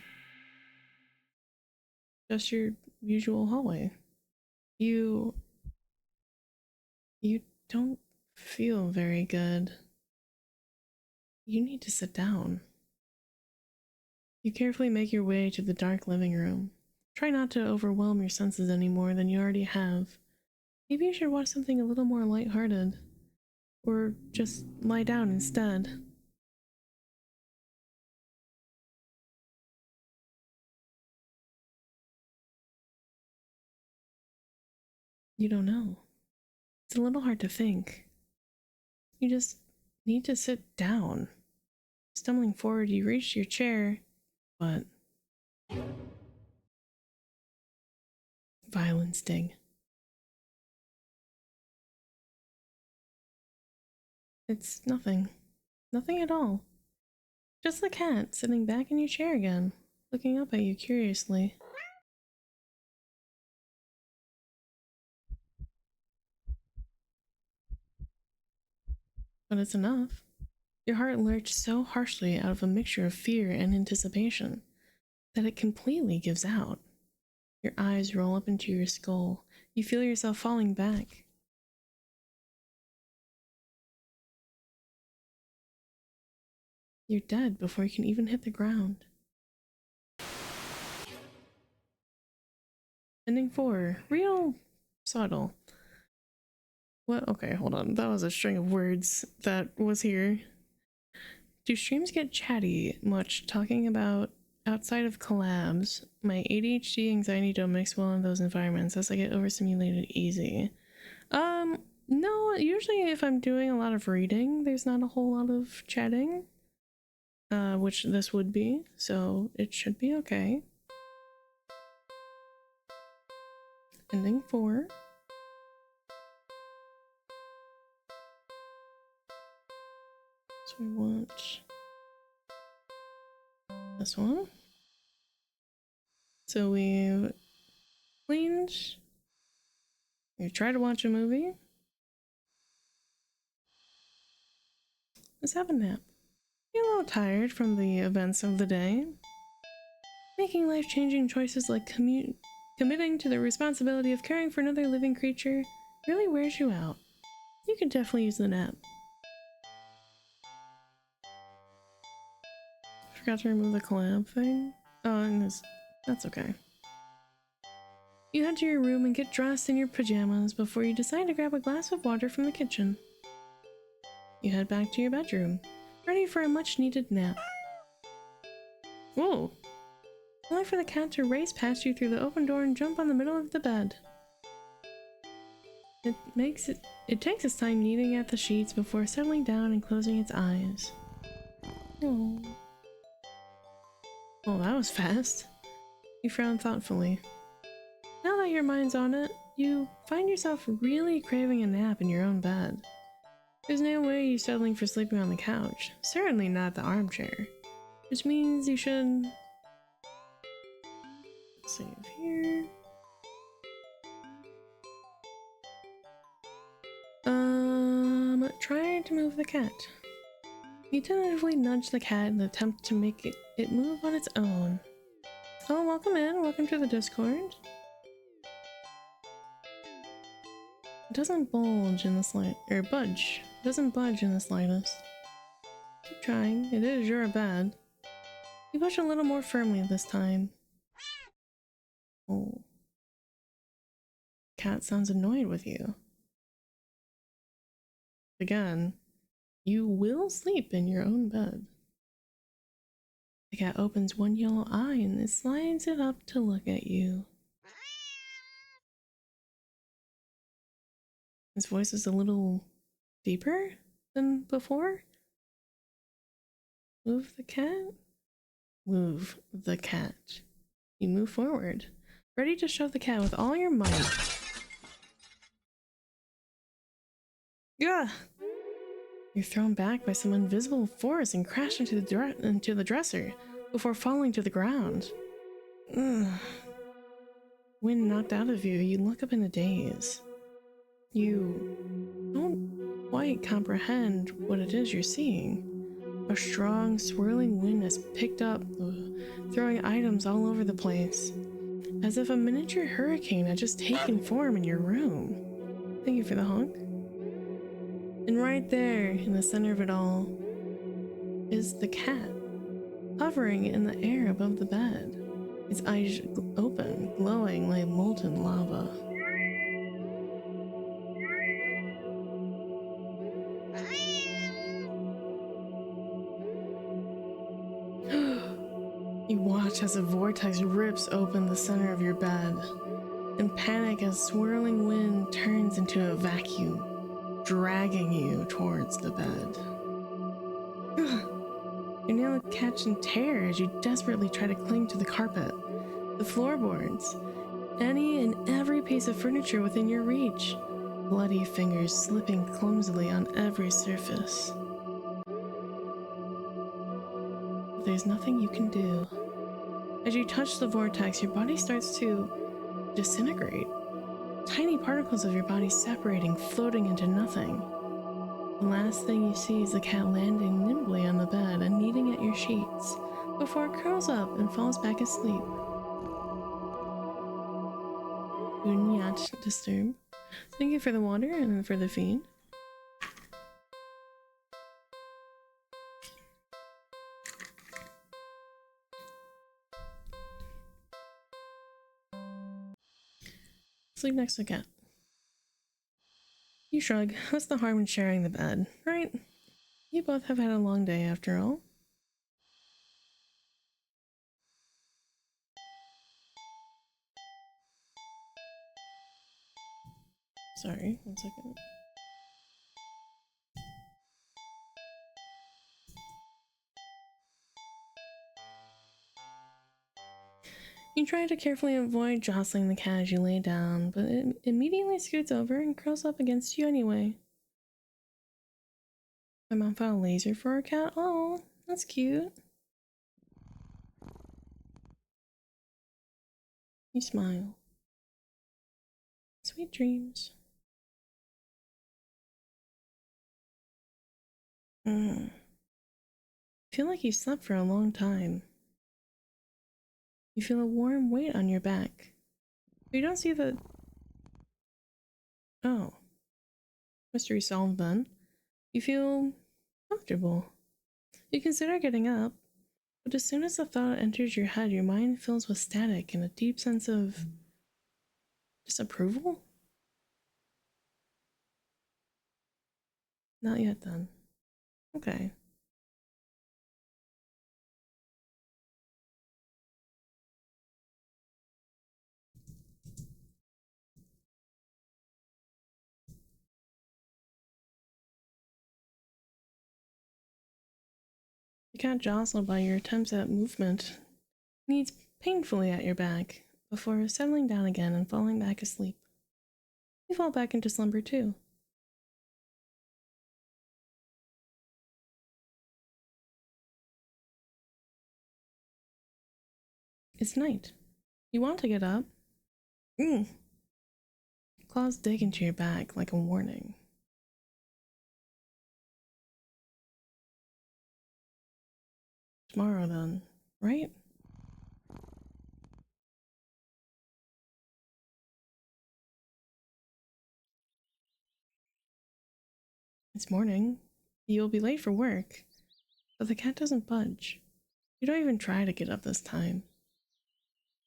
just your usual hallway. You don't feel very good. You need to sit down. You carefully make your way to the dark living room. Try not to overwhelm your senses any more than you already have. Maybe you should watch something a little more lighthearted. Or just lie down instead. You don't know. It's a little hard to think. You just need to sit down. Stumbling forward, you reach your chair, but... Violent sting. It's nothing. Nothing at all. Just the cat sitting back in your chair again, looking up at you curiously. But it's enough. Your heart lurched so harshly out of a mixture of fear and anticipation that it completely gives out. Your eyes roll up into your skull. You feel yourself falling back. You're dead before you can even hit the ground. Ending 4. Real subtle. What? Okay, hold on. That was a string of words that was here. Do streams get chatty much talking about outside of collabs? My ADHD anxiety don't mix well in those environments as I get overstimulated easy. No, usually if I'm doing a lot of reading, there's not a whole lot of chatting. Which this would be, so it should be okay. Ending 4. So we want this one. So we've cleaned. We try to watch a movie. Let's have a nap. You're a little tired from the events of the day. Making life-changing choices like committing to the responsibility of caring for another living creature really wears you out. You could definitely use the nap. Forgot to remove the collab thing. Oh, and this, that's okay. You head to your room and get dressed in your pajamas before you decide to grab a glass of water from the kitchen. You head back to your bedroom, ready for a much-needed nap. Whoa! Only for the cat to race past you through the open door and jump on the middle of the bed. It takes its time kneading at the sheets before settling down and closing its eyes. Oh. Well, that was fast. You frown thoughtfully. Now that your mind's on it, you find yourself really craving a nap in your own bed. There's no way you're settling for sleeping on the couch, certainly not the armchair, which means you should... Save here. Try to move the cat. You tentatively nudge the cat in an attempt to make it move on its own. Oh, welcome in. Welcome to the Discord. It doesn't bulge in the budge. It doesn't budge in the slightest. Keep trying. It is your bed. You push a little more firmly this time. Oh. Cat sounds annoyed with you. Again, you will sleep in your own bed. The cat opens one yellow eye and it slides it up to look at you. His voice is a little deeper than before. Move the cat. move the cat. You move forward, ready to shove the cat with all your might. Yeah. You're thrown back by some invisible force and crash into the dresser before falling to the ground. Ugh. Wind knocked out of you, you look up in a daze. You don't quite comprehend what it is you're seeing. A strong, swirling wind has picked up, throwing items all over the place, as if a miniature hurricane had just taken form in your room. Thank you for the honk. And right there, in the center of it all, is the cat, hovering in the air above the bed, its eyes open, glowing like molten lava. You watch as a vortex rips open the center of your bed, and panic as swirling wind turns into a vacuum, dragging you towards the bed. Your nail catching tear as you desperately try to cling to the carpet, the floorboards, any and every piece of furniture within your reach, bloody fingers slipping clumsily on every surface. But there's nothing you can do. As you touch the vortex, your body starts to disintegrate. Tiny particles of your body separating, floating into nothing. The last thing you see is the cat landing nimbly on the bed and kneading at your sheets before it curls up and falls back asleep. Do not disturb. Thank you for the water and for the feed. Sleep next to the cat. You shrug. What's the harm in sharing the bed, right? You both have had a long day after all. Sorry, 1 second. You try to carefully avoid jostling the cat as you lay down, but it immediately scoots over and curls up against you anyway. My mom found a laser for our cat. Oh, that's cute. You smile. Sweet dreams. I feel like you slept for a long time. You feel a warm weight on your back. You don't see the... Oh. Mystery solved then. You feel comfortable. You consider getting up, but as soon as the thought enters your head, your mind fills with static and a deep sense of disapproval? Not yet then. Okay. The cat, jostled by your attempts at movement, kneads painfully at your back before settling down again and falling back asleep. You fall back into slumber too. It's night. You want to get up. Claws dig into your back like a warning. Tomorrow then, right? It's morning. You'll be late for work. But the cat doesn't budge. You don't even try to get up this time.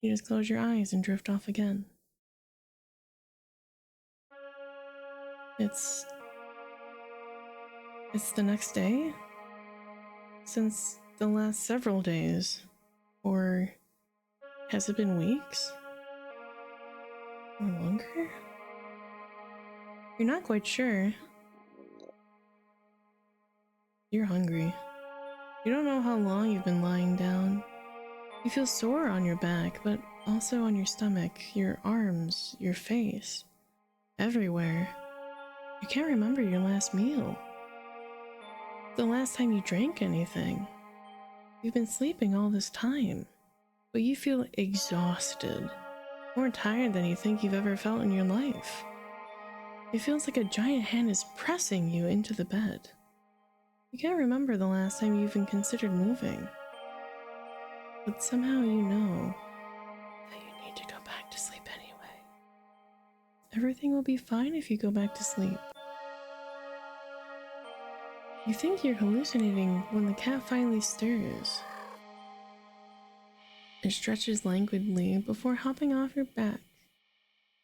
You just close your eyes and drift off again. It's the next day? Since the last several days. Or has it been weeks? Or longer? You're not quite sure. You're hungry. You don't know how long you've been lying down. You feel sore on your back, but also on your stomach, your arms, your face, everywhere. You can't remember your last meal, the last time you drank anything. You've been sleeping all this time, but you feel exhausted, more tired than you think you've ever felt in your life. It feels like a giant hand is pressing you into the bed. You can't remember the last time you even considered moving, but somehow you know that you need to go back to sleep anyway. Everything will be fine if you go back to sleep. You think you're hallucinating when the cat finally stirs. It stretches languidly before hopping off your back.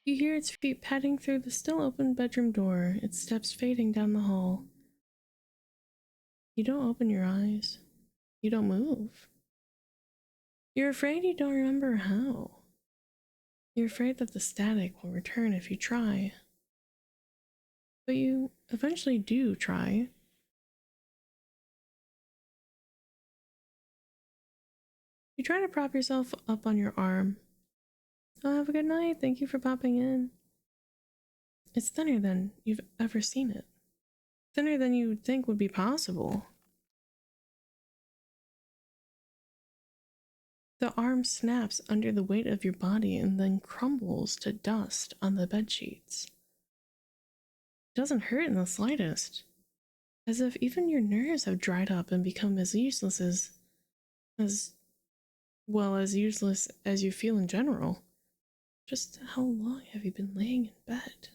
You hear its feet padding through the still open bedroom door, its steps fading down the hall. You don't open your eyes. You don't move. You're afraid you don't remember how. You're afraid that the static will return if you try. But you eventually do try. You try to prop yourself up on your arm. Oh, have a good night. Thank you for popping in. It's thinner than you've ever seen it. Thinner than you would think would be possible. The arm snaps under the weight of your body and then crumbles to dust on the bedsheets. It doesn't hurt in the slightest, as if even your nerves have dried up and become as useless as useless as you feel in general. Just how long have you been laying in bed?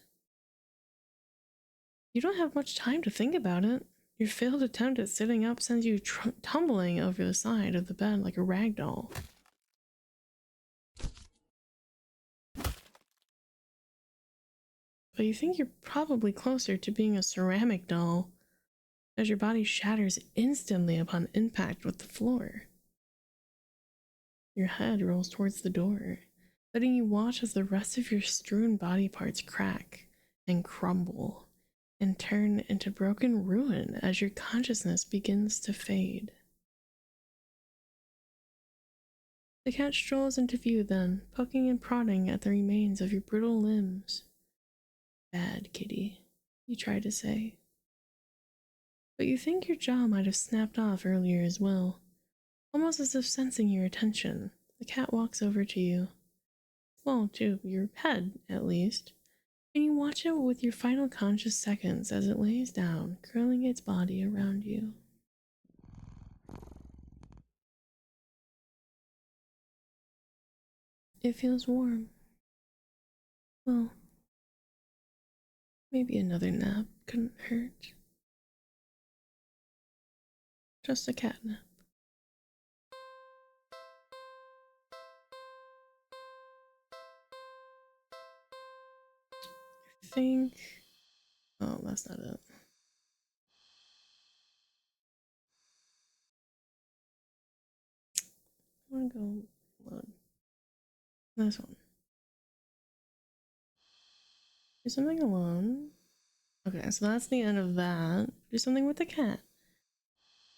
You don't have much time to think about it. Your failed attempt at sitting up sends you tumbling over the side of the bed like a rag doll. But you think you're probably closer to being a ceramic doll, as your body shatters instantly upon impact with the floor. Your head rolls towards the door, letting you watch as the rest of your strewn body parts crack and crumble and turn into broken ruin as your consciousness begins to fade. The cat strolls into view then, poking and prodding at the remains of your brittle limbs. Bad kitty, you try to say. But you think your jaw might have snapped off earlier as well. Almost as if sensing your attention, the cat walks over to you. Well, to your head, at least. And you watch it with your final conscious seconds as it lays down, curling its body around you. It feels warm. Well, maybe another nap couldn't hurt. Just a cat nap. I think... Oh, that's not it. I want to go load. This one. Do something alone. Okay, so that's the end of that. Do something with the cat.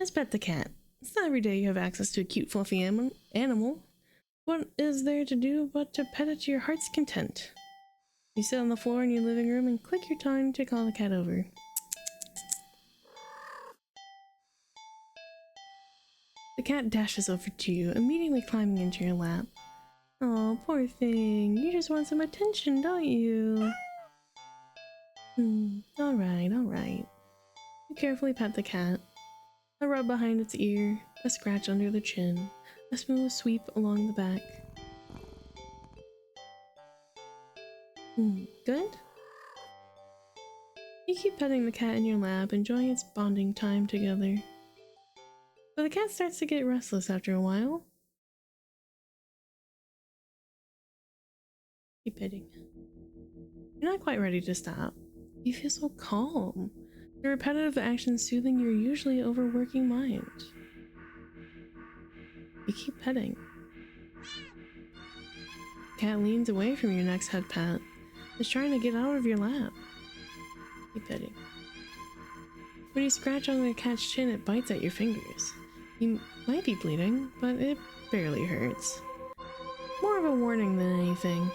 Let's pet the cat. It's not every day you have access to a cute, fluffy animal. What is there to do but to pet it to your heart's content? You sit on the floor in your living room and click your tongue to call the cat over. The cat dashes over to you, immediately climbing into your lap. Oh, poor thing. You just want some attention, don't you? Alright, alright. You carefully pet the cat. A rub behind its ear, a scratch under the chin, a smooth sweep along the back. Good? You keep petting the cat in your lap, enjoying its bonding time together. But the cat starts to get restless after a while. Keep petting. You're not quite ready to stop. You feel so calm. The repetitive action soothing your usually overworking mind. You keep petting. The cat leans away from your next head pat. It's trying to get out of your lap. Keep petting. When you scratch on the cat's chin, it bites at your fingers. You Might be bleeding, but it barely hurts. More of a warning than anything.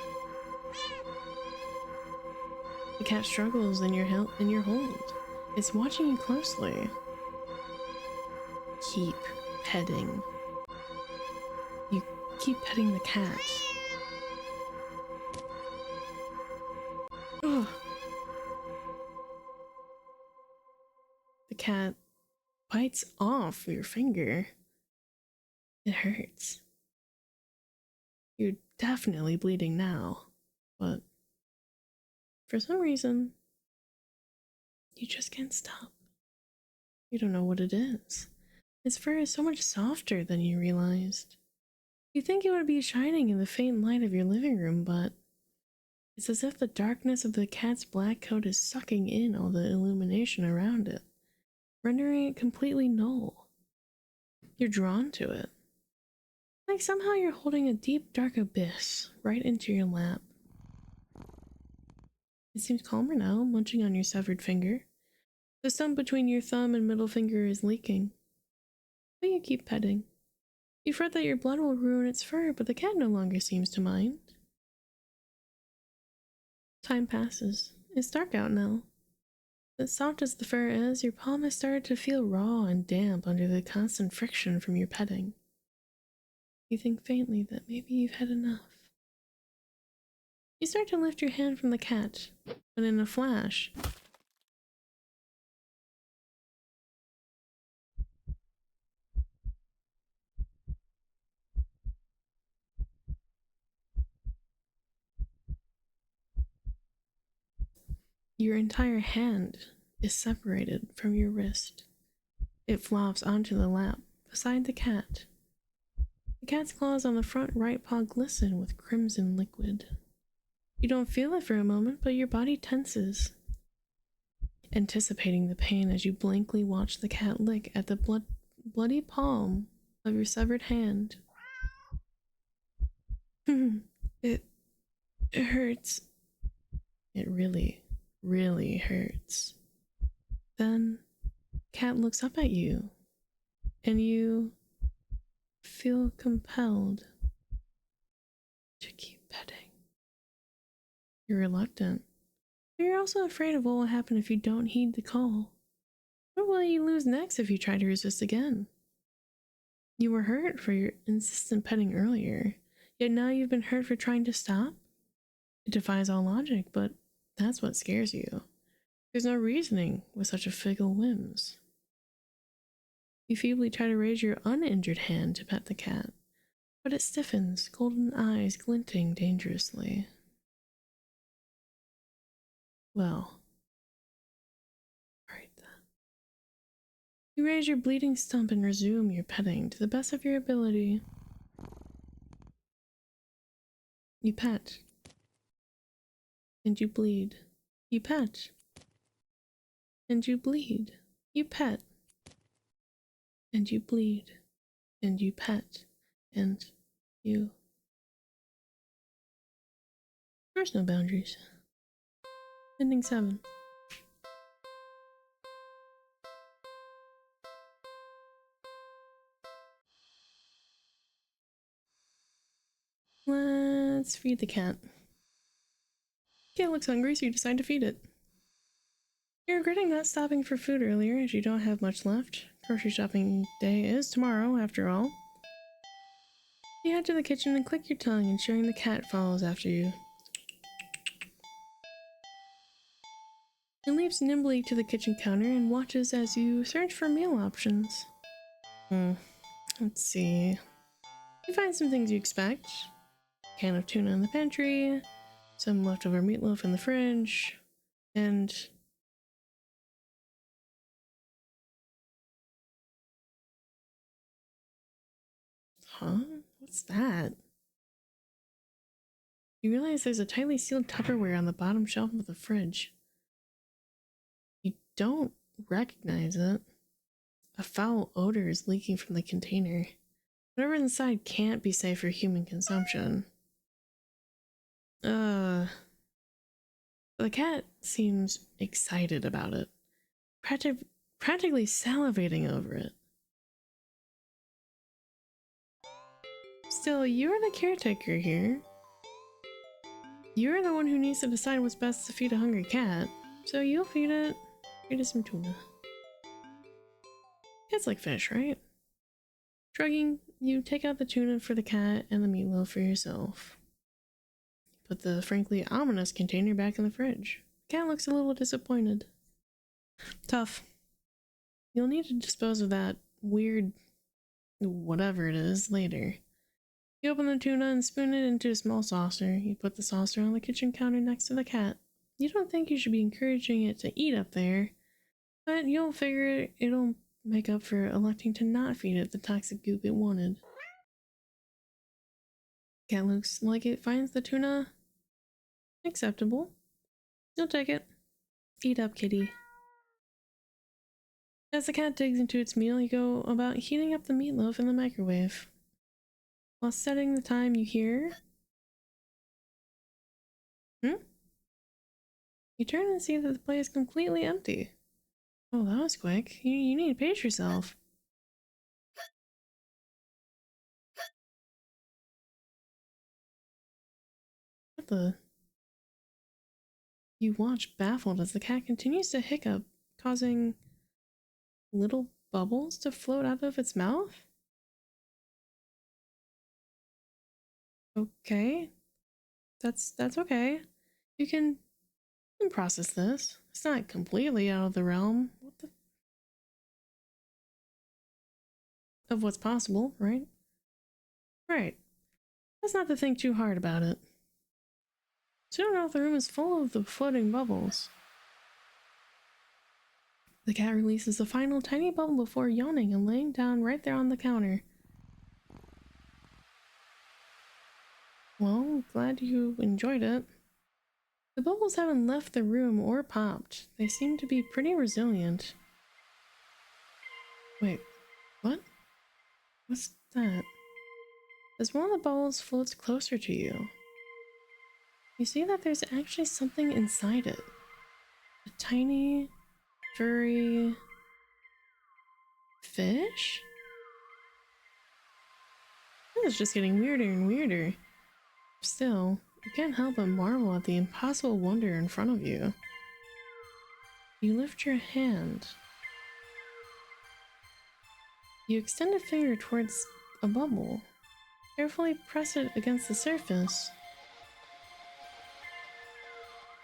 The cat struggles in your hold. It's watching you closely. Keep petting. You keep petting the cat. Ugh. The cat bites off your finger. It hurts. You're definitely bleeding now, but for some reason, you just can't stop. You don't know what it is. Its fur is so much softer than you realized. You think it would be shining in the faint light of your living room, but it's as if the darkness of the cat's black coat is sucking in all the illumination around it, rendering it completely null. You're drawn to it. Like somehow you're holding a deep, dark abyss right into your lap. It seems calmer now, munching on your severed finger. The stump between your thumb and middle finger is leaking. But you keep petting. You fret that your blood will ruin its fur, but the cat no longer seems to mind. Time passes. It's dark out now. As soft as the fur is, your palm has started to feel raw and damp under the constant friction from your petting. You think faintly that maybe you've had enough. You start to lift your hand from the cat, but in a flash, your entire hand is separated from your wrist. It flops onto the lap beside the cat. The cat's claws on the front right paw glisten with crimson liquid. You don't feel it for a moment, but your body tenses, anticipating the pain as you blankly watch the cat lick at the bloody palm of your severed hand. It hurts. It really, really hurts. Then, cat looks up at you, and you feel compelled to keep petting. You're reluctant, but you're also afraid of what will happen if you don't heed the call. What will you lose next if you try to resist again? You were hurt for your insistent petting earlier, yet now you've been hurt for trying to stop? It defies all logic, but that's what scares you. There's no reasoning with such a fickle whims. You feebly try to raise your uninjured hand to pet the cat, but it stiffens, golden eyes glinting dangerously. Well, alright then. You raise your bleeding stump and resume your petting to the best of your ability. You pet. And you bleed. You pet. And you bleed. You pet. And you bleed. And you pet. And you... There's no boundaries. Ending 7. Let's feed the cat. Cat looks hungry, so you decide to feed it. You're regretting not stopping for food earlier, as you don't have much left. Grocery shopping day is tomorrow, after all. You head to the kitchen and click your tongue, ensuring the cat follows after you. It leaps nimbly to the kitchen counter and watches as you search for meal options. Let's see. You find some things you expect. Can of tuna in the pantry, some leftover meatloaf in the fridge, and... Huh? What's that? You realize there's a tightly sealed Tupperware on the bottom shelf of the fridge. You don't recognize it. A foul odor is leaking from the container. Whatever inside can't be safe for human consumption. The cat seems excited about it. Practically salivating over it. Still, you're the caretaker here. You're the one who needs to decide what's best to feed a hungry cat, so you'll feed it some tuna. Cats like fish, right? Shrugging, you take out the tuna for the cat and the meatloaf for yourself. Put the frankly ominous container back in the fridge. The cat looks a little disappointed. Tough. You'll need to dispose of that weird whatever it is later. You open the tuna and spoon it into a small saucer. You put the saucer on the kitchen counter next to the cat. You don't think you should be encouraging it to eat up there, but you'll figure it'll make up for electing to not feed it the toxic goop it wanted. Cat looks like it finds the tuna acceptable. You'll take it. Eat up, kitty. As the cat digs into its meal, you go about heating up the meatloaf in the microwave. While setting the time, you hear... You turn and see that the plate is completely empty. Oh, that was quick. You need to pace yourself. What the... You watch baffled as the cat continues to hiccup, causing little bubbles to float out of its mouth? Okay. That's okay. You can process this. It's not completely out of the realm of what's possible, right? Right. That's not to think too hard about it. Soon enough, the room is full of the floating bubbles. The cat releases the final tiny bubble before yawning and laying down right there on the counter. Well, glad you enjoyed it. The bubbles haven't left the room or popped. They seem to be pretty resilient. Wait, what? What's that? As one of the bubbles floats closer to you, you see that there's actually something inside it. A tiny, furry fish? This is just getting weirder and weirder. Still, you can't help but marvel at the impossible wonder in front of you. You lift your hand. You extend a finger towards a bubble. Carefully press it against the surface.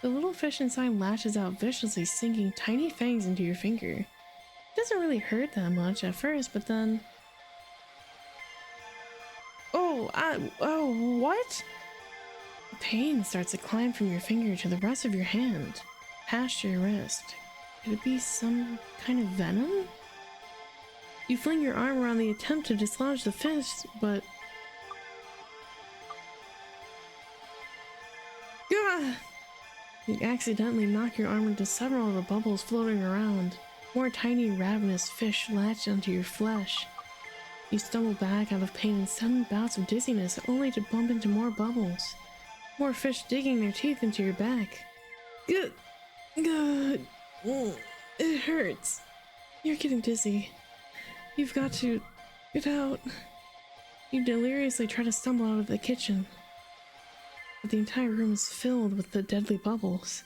The little fish inside lashes out viciously, sinking tiny fangs into your finger. It doesn't really hurt that much at first, but then... Oh, what? Pain starts to climb from your finger to the rest of your hand, past your wrist. Could it be some kind of venom? You fling your arm around the attempt to dislodge the fish, but... Gah! You accidentally knock your arm into several of the bubbles floating around. More tiny ravenous fish latch onto your flesh. You stumble back out of pain in sudden bouts of dizziness, only to bump into more bubbles. More fish digging their teeth into your back. Good. It hurts. You're getting dizzy. You've got to get out. You deliriously try to stumble out of the kitchen, but the entire room is filled with the deadly bubbles.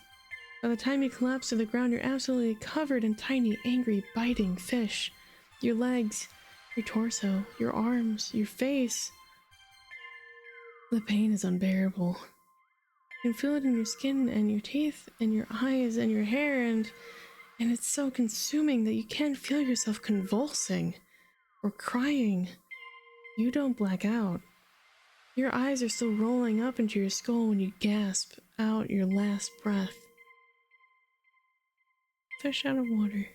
By the time you collapse to the ground, you're absolutely covered in tiny, angry, biting fish. Your legs, your torso, your arms, your face. The pain is unbearable. You can feel it in your skin and your teeth and your eyes and your hair, and it's so consuming that you can't feel yourself convulsing or crying. You don't black out. Your eyes are still rolling up into your skull when you gasp out your last breath. Fish out of water.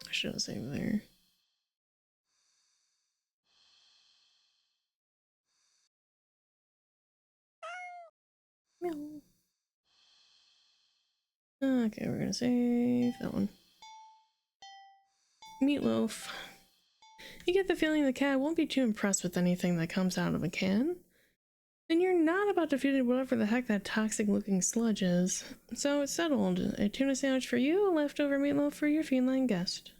I should have saved there. Meow. Okay, we're gonna save that one. Meatloaf. You get the feeling the cat won't be too impressed with anything that comes out of a can. And you're not about to feed it whatever the heck that toxic looking sludge is. So it's settled. A tuna sandwich for you, a leftover meatloaf for your feline guest.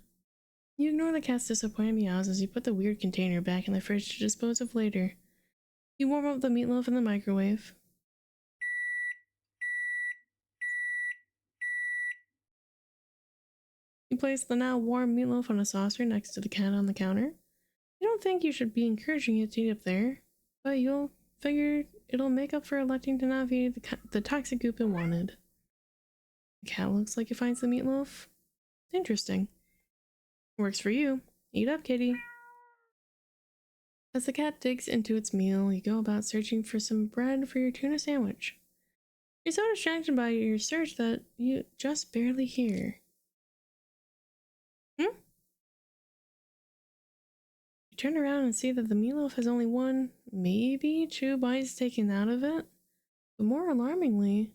You ignore the cat's disappointed meows as you put the weird container back in the fridge to dispose of later. You warm up the meatloaf in the microwave. You place the now warm meatloaf on a saucer next to the cat on the counter. You don't think you should be encouraging it to eat up there, but you'll figure it'll make up for electing to not feed the toxic goop it wanted. The cat looks like it finds the meatloaf interesting. Works for you. Eat up, kitty. As the cat digs into its meal, you go about searching for some bread for your tuna sandwich. You're so distracted by your search that you just barely hear. You turn around and see that the meatloaf has only one, maybe two bites taken out of it. But more alarmingly,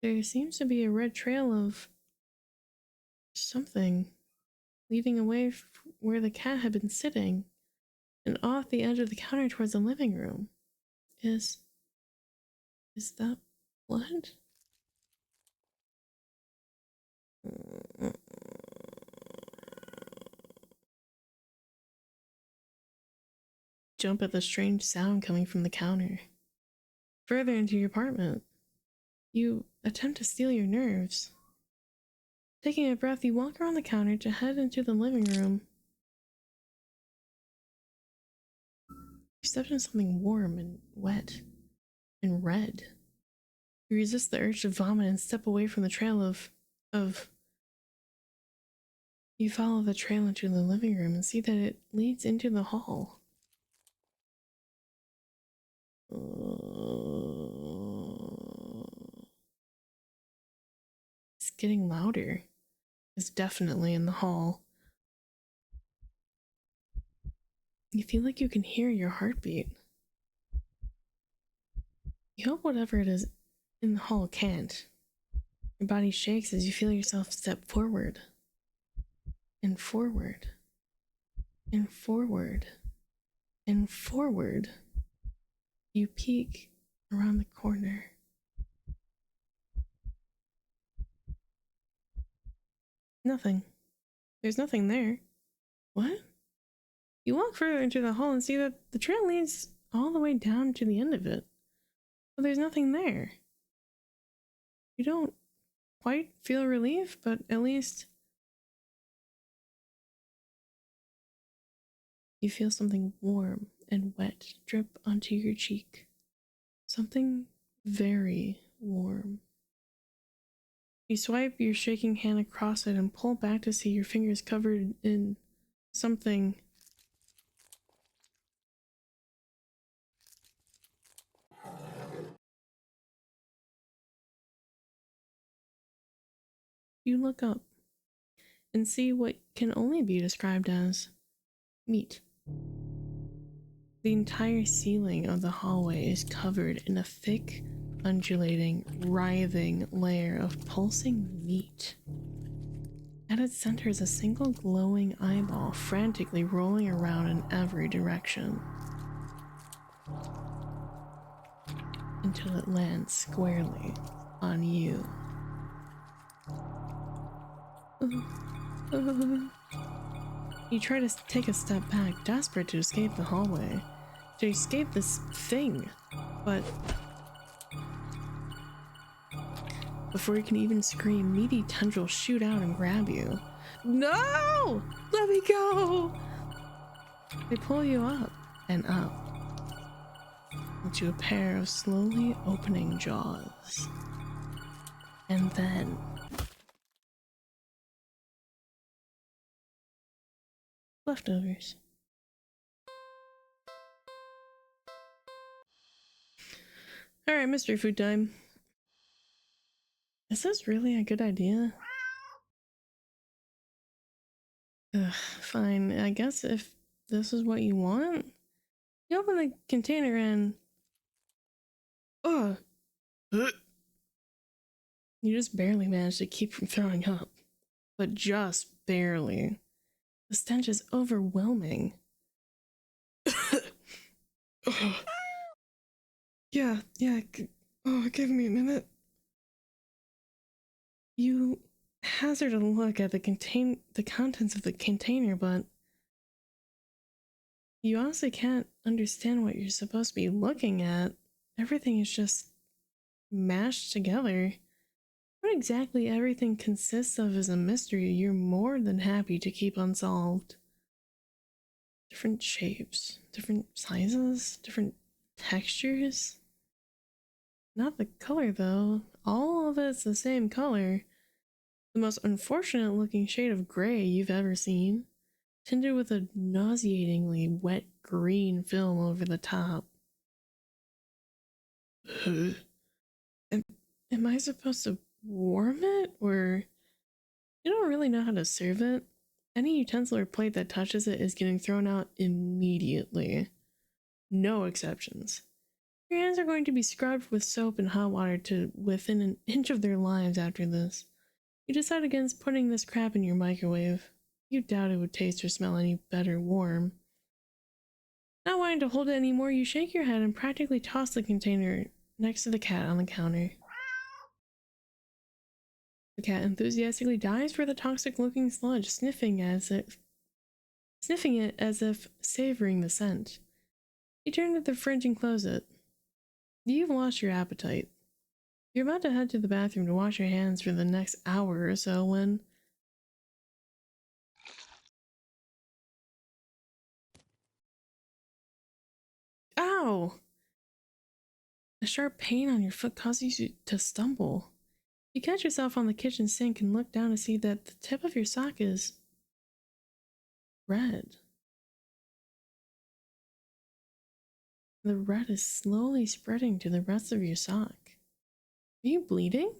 there seems to be a red trail of something leading away where the cat had been sitting and off the edge of the counter towards the living room. Is that blood? Jump at the strange sound coming from the counter. Further into your apartment, you attempt to steel your nerves. Taking a breath, you walk around the counter to head into the living room. You step into something warm and wet and red. You resist the urge to vomit and step away from the trail of... You follow the trail into the living room and see that it leads into the hall. It's getting louder. It's definitely in the hall. You feel like you can hear your heartbeat. You hope whatever it is in the hall can't. Your body shakes as you feel yourself step forward. And forward. And forward. And forward. You peek around the corner. Nothing. There's nothing there. What? You walk further into the hall and see that the trail leads all the way down to the end of it. But there's nothing there. You don't quite feel relief, but at least you feel something warm and wet drip onto your cheek. Something very warm. You swipe your shaking hand across it and pull back to see your fingers covered in something. You look up and see what can only be described as meat. The entire ceiling of the hallway is covered in a thick, undulating, writhing layer of pulsing meat. At its center is a single glowing eyeball frantically rolling around in every direction until it lands squarely on you. You try to take a step back, desperate to escape the hallway, to escape this thing, but before you can even scream, meaty tendrils shoot out and grab you. No! Let me go! They pull you up and up into a pair of slowly opening jaws. And then leftovers. Alright, mystery food time. Is this really a good idea? Ugh, fine. I guess if this is what you want, you open the container and... Ugh! You just barely manage to keep from throwing up. But just barely. The stench is overwhelming. Yeah, give me a minute. You hazard a look at the contents of the container, but you honestly can't understand what you're supposed to be looking at. Everything is just mashed together. What exactly everything consists of is a mystery you're more than happy to keep unsolved. Different shapes, different sizes, different textures. Not the color though. All of it's the same color. The most unfortunate looking shade of gray you've ever seen, tinted with a nauseatingly wet green film over the top. Am I supposed to warm it, or you don't really know how to serve it? Any utensil or plate that touches it is getting thrown out immediately. No exceptions. Your hands are going to be scrubbed with soap and hot water to within an inch of their lives after this. You decide against putting this crap in your microwave. You doubt it would taste or smell any better warm. Not wanting to hold it anymore, you shake your head and practically toss the container next to the cat on the counter. The cat enthusiastically dives for the toxic-looking sludge, sniffing it as if savoring the scent. You turn to the fridge and close it. You've lost your appetite. You're about to head to the bathroom to wash your hands for the next hour or so when... Ow! A sharp pain on your foot causes you to stumble. You catch yourself on the kitchen sink and look down to see that the tip of your sock is red. The red is slowly spreading to the rest of your sock. Are you bleeding?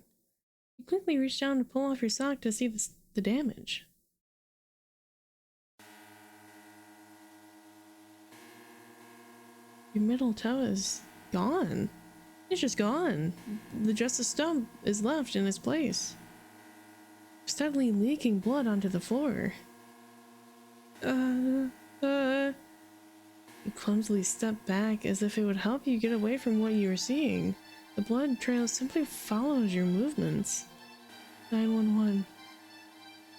You quickly reach down to pull off your sock to see the damage. Your middle toe is gone. It's just gone. Just a stump is left in its place, steadily leaking blood onto the floor. You clumsily step back as if it would help you get away from what you were seeing. The blood trail simply follows your movements. 911.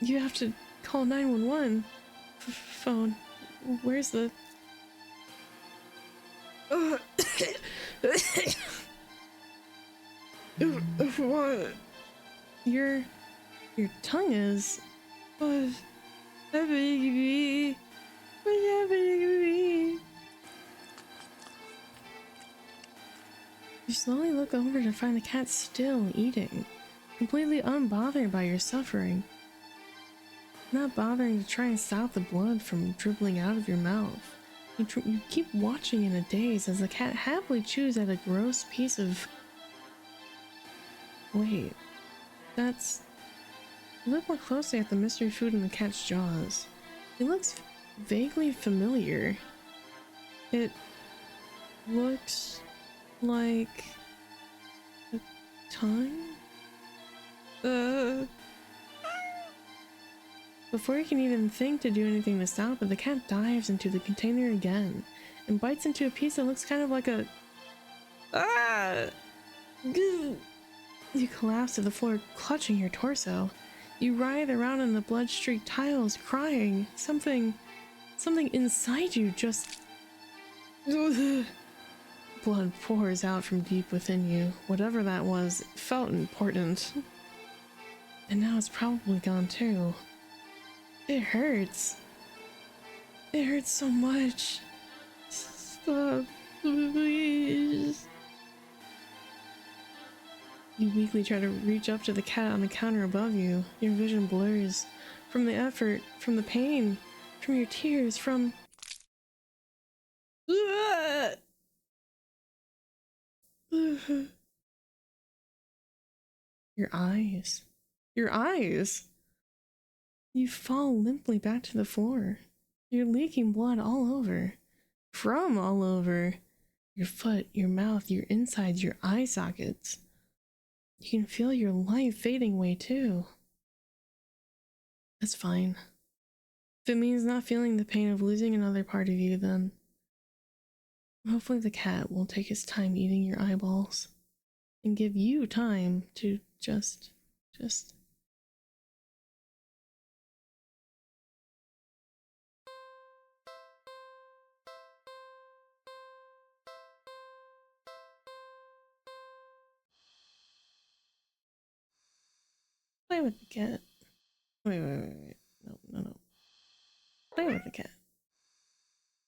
You have to call 911. Phone. Where's the... What? Your tongue is... What's happening to me? What's happening to me? You slowly look over to find the cat still eating, completely unbothered by your suffering. Not bothering to try and stop the blood from dribbling out of your mouth. You keep watching in a daze as the cat happily chews at a gross piece of... Wait, that's... Look more closely at the mystery food in the cat's jaws. It looks vaguely familiar. It looks like a tongue? Before you can even think to do anything to stop it, the cat dives into the container again and bites into a piece that looks kind of like a... You collapse to the floor, clutching your torso. You writhe around in the blood-streaked tiles, crying. Something inside you just... Blood pours out from deep within you. Whatever that was, it felt important. And now it's probably gone too. It hurts. It hurts so much. Stop, please. You weakly try to reach up to the cat on the counter above you. Your vision blurs. From the effort, from the pain, from your tears, from... Your eyes. Your eyes! You fall limply back to the floor. You're leaking blood all over. From all over. Your foot, your mouth, your insides, your eye sockets. You can feel your life fading away too. That's fine. If it means not feeling the pain of losing another part of you, then hopefully the cat will take its time eating your eyeballs and give you time to just Play with the cat. Wait. No. Play with the cat.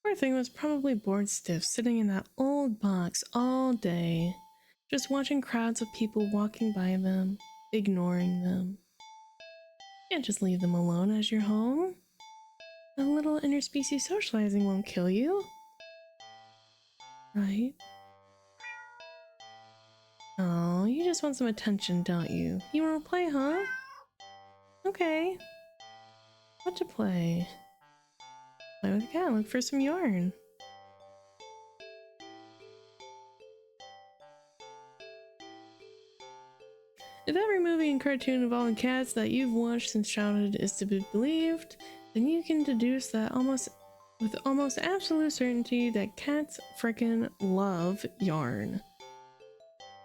Poor thing was probably bored stiff, sitting in that old box all day, just watching crowds of people walking by them, ignoring them. Can't just leave them alone as your home. A little interspecies socializing won't kill you. Right? Oh, you just want some attention, don't you? You want to play, huh? Okay. What to play? Play with the cat, look for some yarn. If every movie and cartoon involving cats that you've watched since childhood is to be believed, then you can deduce that with almost absolute certainty that cats frickin' love yarn.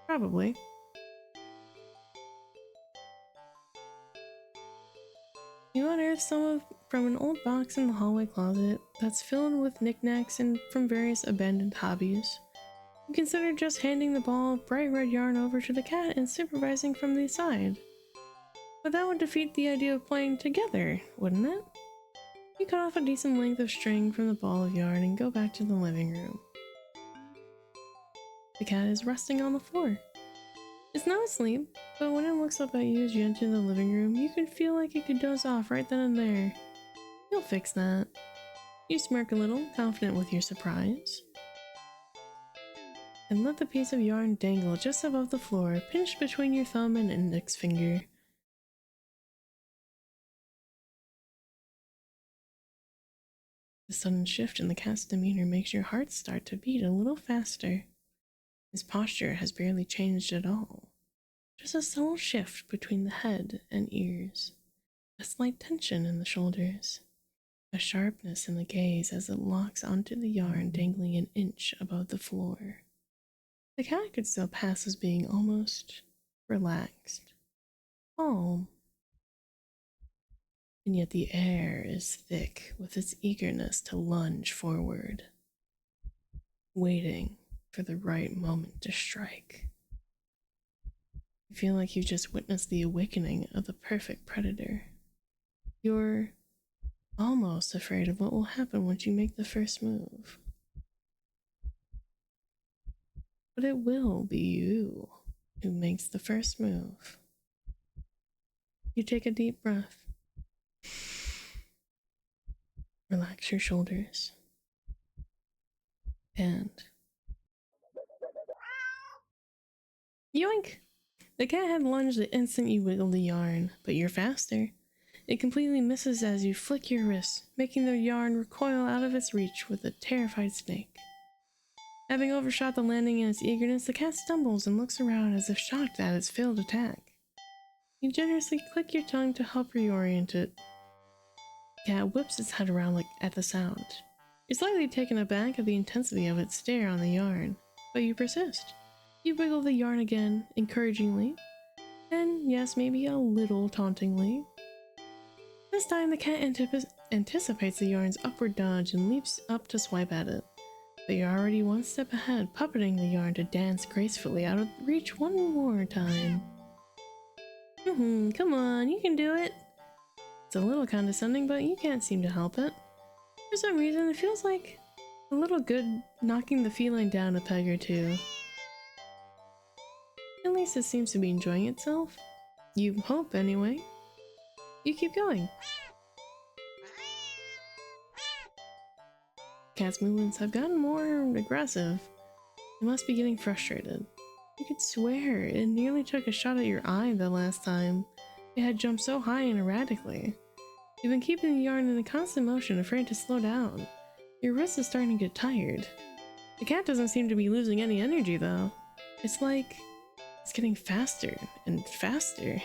Probably. You unearth from an old box in the hallway closet that's filled with knickknacks and from various abandoned hobbies. You consider just handing the ball of bright red yarn over to the cat and supervising from the side. But that would defeat the idea of playing together, wouldn't it? You cut off a decent length of string from the ball of yarn and go back to the living room. The cat is resting on the floor. It's not asleep, but when it looks up at you as you enter the living room, you can feel like it could doze off right then and there. You'll fix that. You smirk a little, confident with your surprise, and let the piece of yarn dangle just above the floor, pinched between your thumb and index finger. The sudden shift in the cat's demeanor makes your heart start to beat a little faster. His posture has barely changed at all. Just a subtle shift between the head and ears. A slight tension in the shoulders. A sharpness in the gaze as it locks onto the yarn dangling an inch above the floor. The cat could still pass as being almost relaxed, calm. And yet the air is thick with its eagerness to lunge forward, waiting for the right moment to strike. You feel like you've just witnessed the awakening of the perfect predator. You're almost afraid of what will happen once you make the first move. But it will be you who makes the first move. You take a deep breath. Relax your shoulders. And yoink! The cat had lunged the instant you wiggled the yarn, but you're faster. It completely misses as you flick your wrist, making the yarn recoil out of its reach with a terrified snake. Having overshot the landing in its eagerness, the cat stumbles and looks around as if shocked at its failed attack. You generously click your tongue to help reorient it. The cat whips its head around at the sound. You're slightly taken aback at the intensity of its stare on the yarn, but you persist. You wiggle the yarn again, encouragingly, and yes, maybe a little tauntingly. This time the cat anticipates the yarn's upward dodge and leaps up to swipe at it. But you're already one step ahead, puppeting the yarn to dance gracefully out of reach one more time. Come on, you can do it! It's a little condescending, but you can't seem to help it. For some reason, it feels like a little good knocking the feline down a peg or two. At least it seems to be enjoying itself. You hope, anyway. You keep going. Cat's movements have gotten more aggressive. It must be getting frustrated. You could swear it nearly took a shot at your eye the last time. It had jumped so high and erratically. You've been keeping the yarn in a constant motion, afraid to slow down. Your wrist is starting to get tired. The cat doesn't seem to be losing any energy, though. It's like it's getting faster and faster.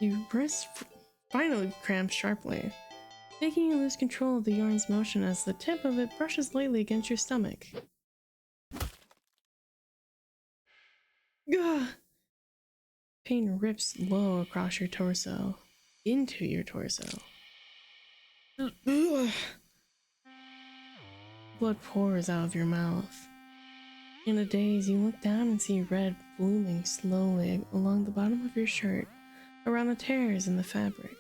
Your wrist finally cramps sharply, making you lose control of the yarn's motion as the tip of it brushes lightly against your stomach. Gah! Pain rips low across your torso, into your torso. Blood pours out of your mouth. In a daze, you look down and see red blooming slowly along the bottom of your shirt, around the tears in the fabric.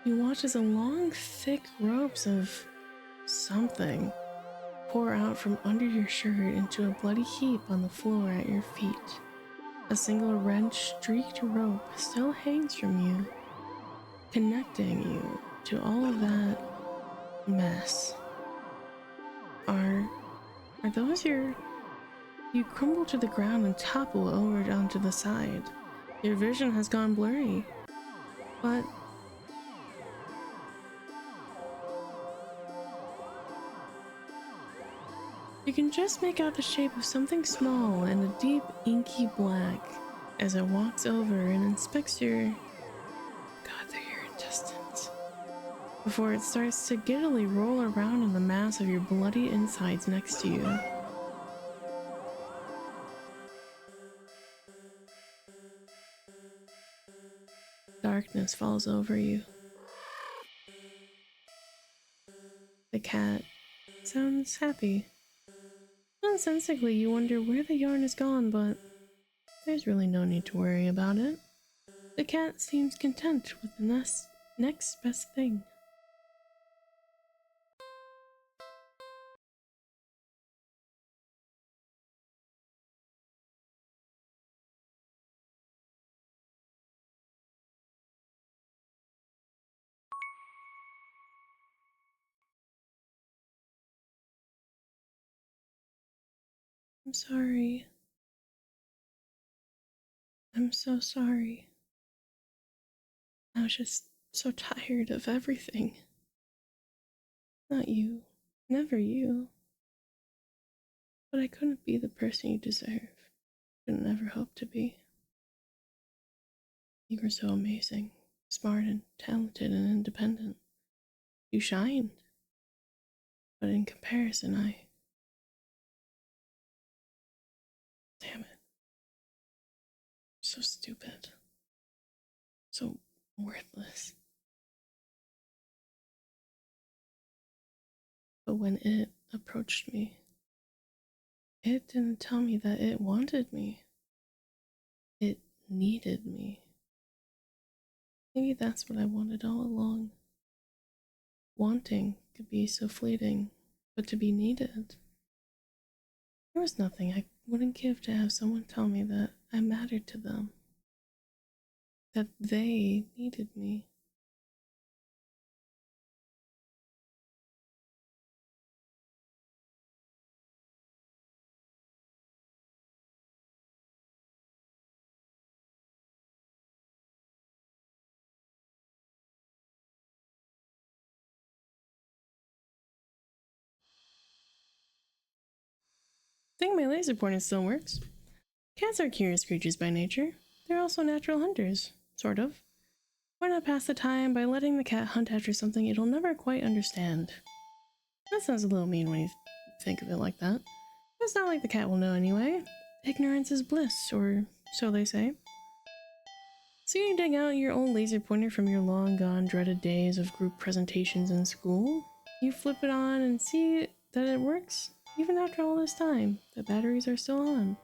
You watch as a long, thick ropes of something pour out from under your shirt into a bloody heap on the floor at your feet. A single red-streaked rope still hangs from you, connecting you to all of that mess. Are those your... You crumble to the ground and topple over onto the side. Your vision has gone blurry, but you can just make out the shape of something small and a deep, inky black as it walks over and inspects your... God, they're your intestines. Before it starts to giddily roll around in the mass of your bloody insides next to you. Darkness falls over you. The cat sounds happy. Nonsensically, you wonder where the yarn is gone, but there's really no need to worry about it. The cat seems content with the next best thing. I'm sorry. I'm so sorry. I was just so tired of everything. Not you. Never you. But I couldn't be the person you deserve. Couldn't ever hope to be. You were so amazing, smart and talented and independent. You shined. But in comparison, damn it. So stupid. So worthless. But when it approached me, it didn't tell me that it wanted me. It needed me. Maybe that's what I wanted all along. Wanting could be so fleeting, but to be needed. There was nothing I wouldn't give to have someone tell me that I mattered to them. That they needed me. I think my laser pointer still works. Cats are curious creatures by nature. They're also natural hunters, sort of. Why not pass the time by letting the cat hunt after something it'll never quite understand? That sounds a little mean when you think of it like that. But it's not like the cat will know anyway. Ignorance is bliss, or so they say. So you dig out your old laser pointer from your long-gone dreaded days of group presentations in school. You flip it on and see that it works. Even after all this time, the batteries are still on.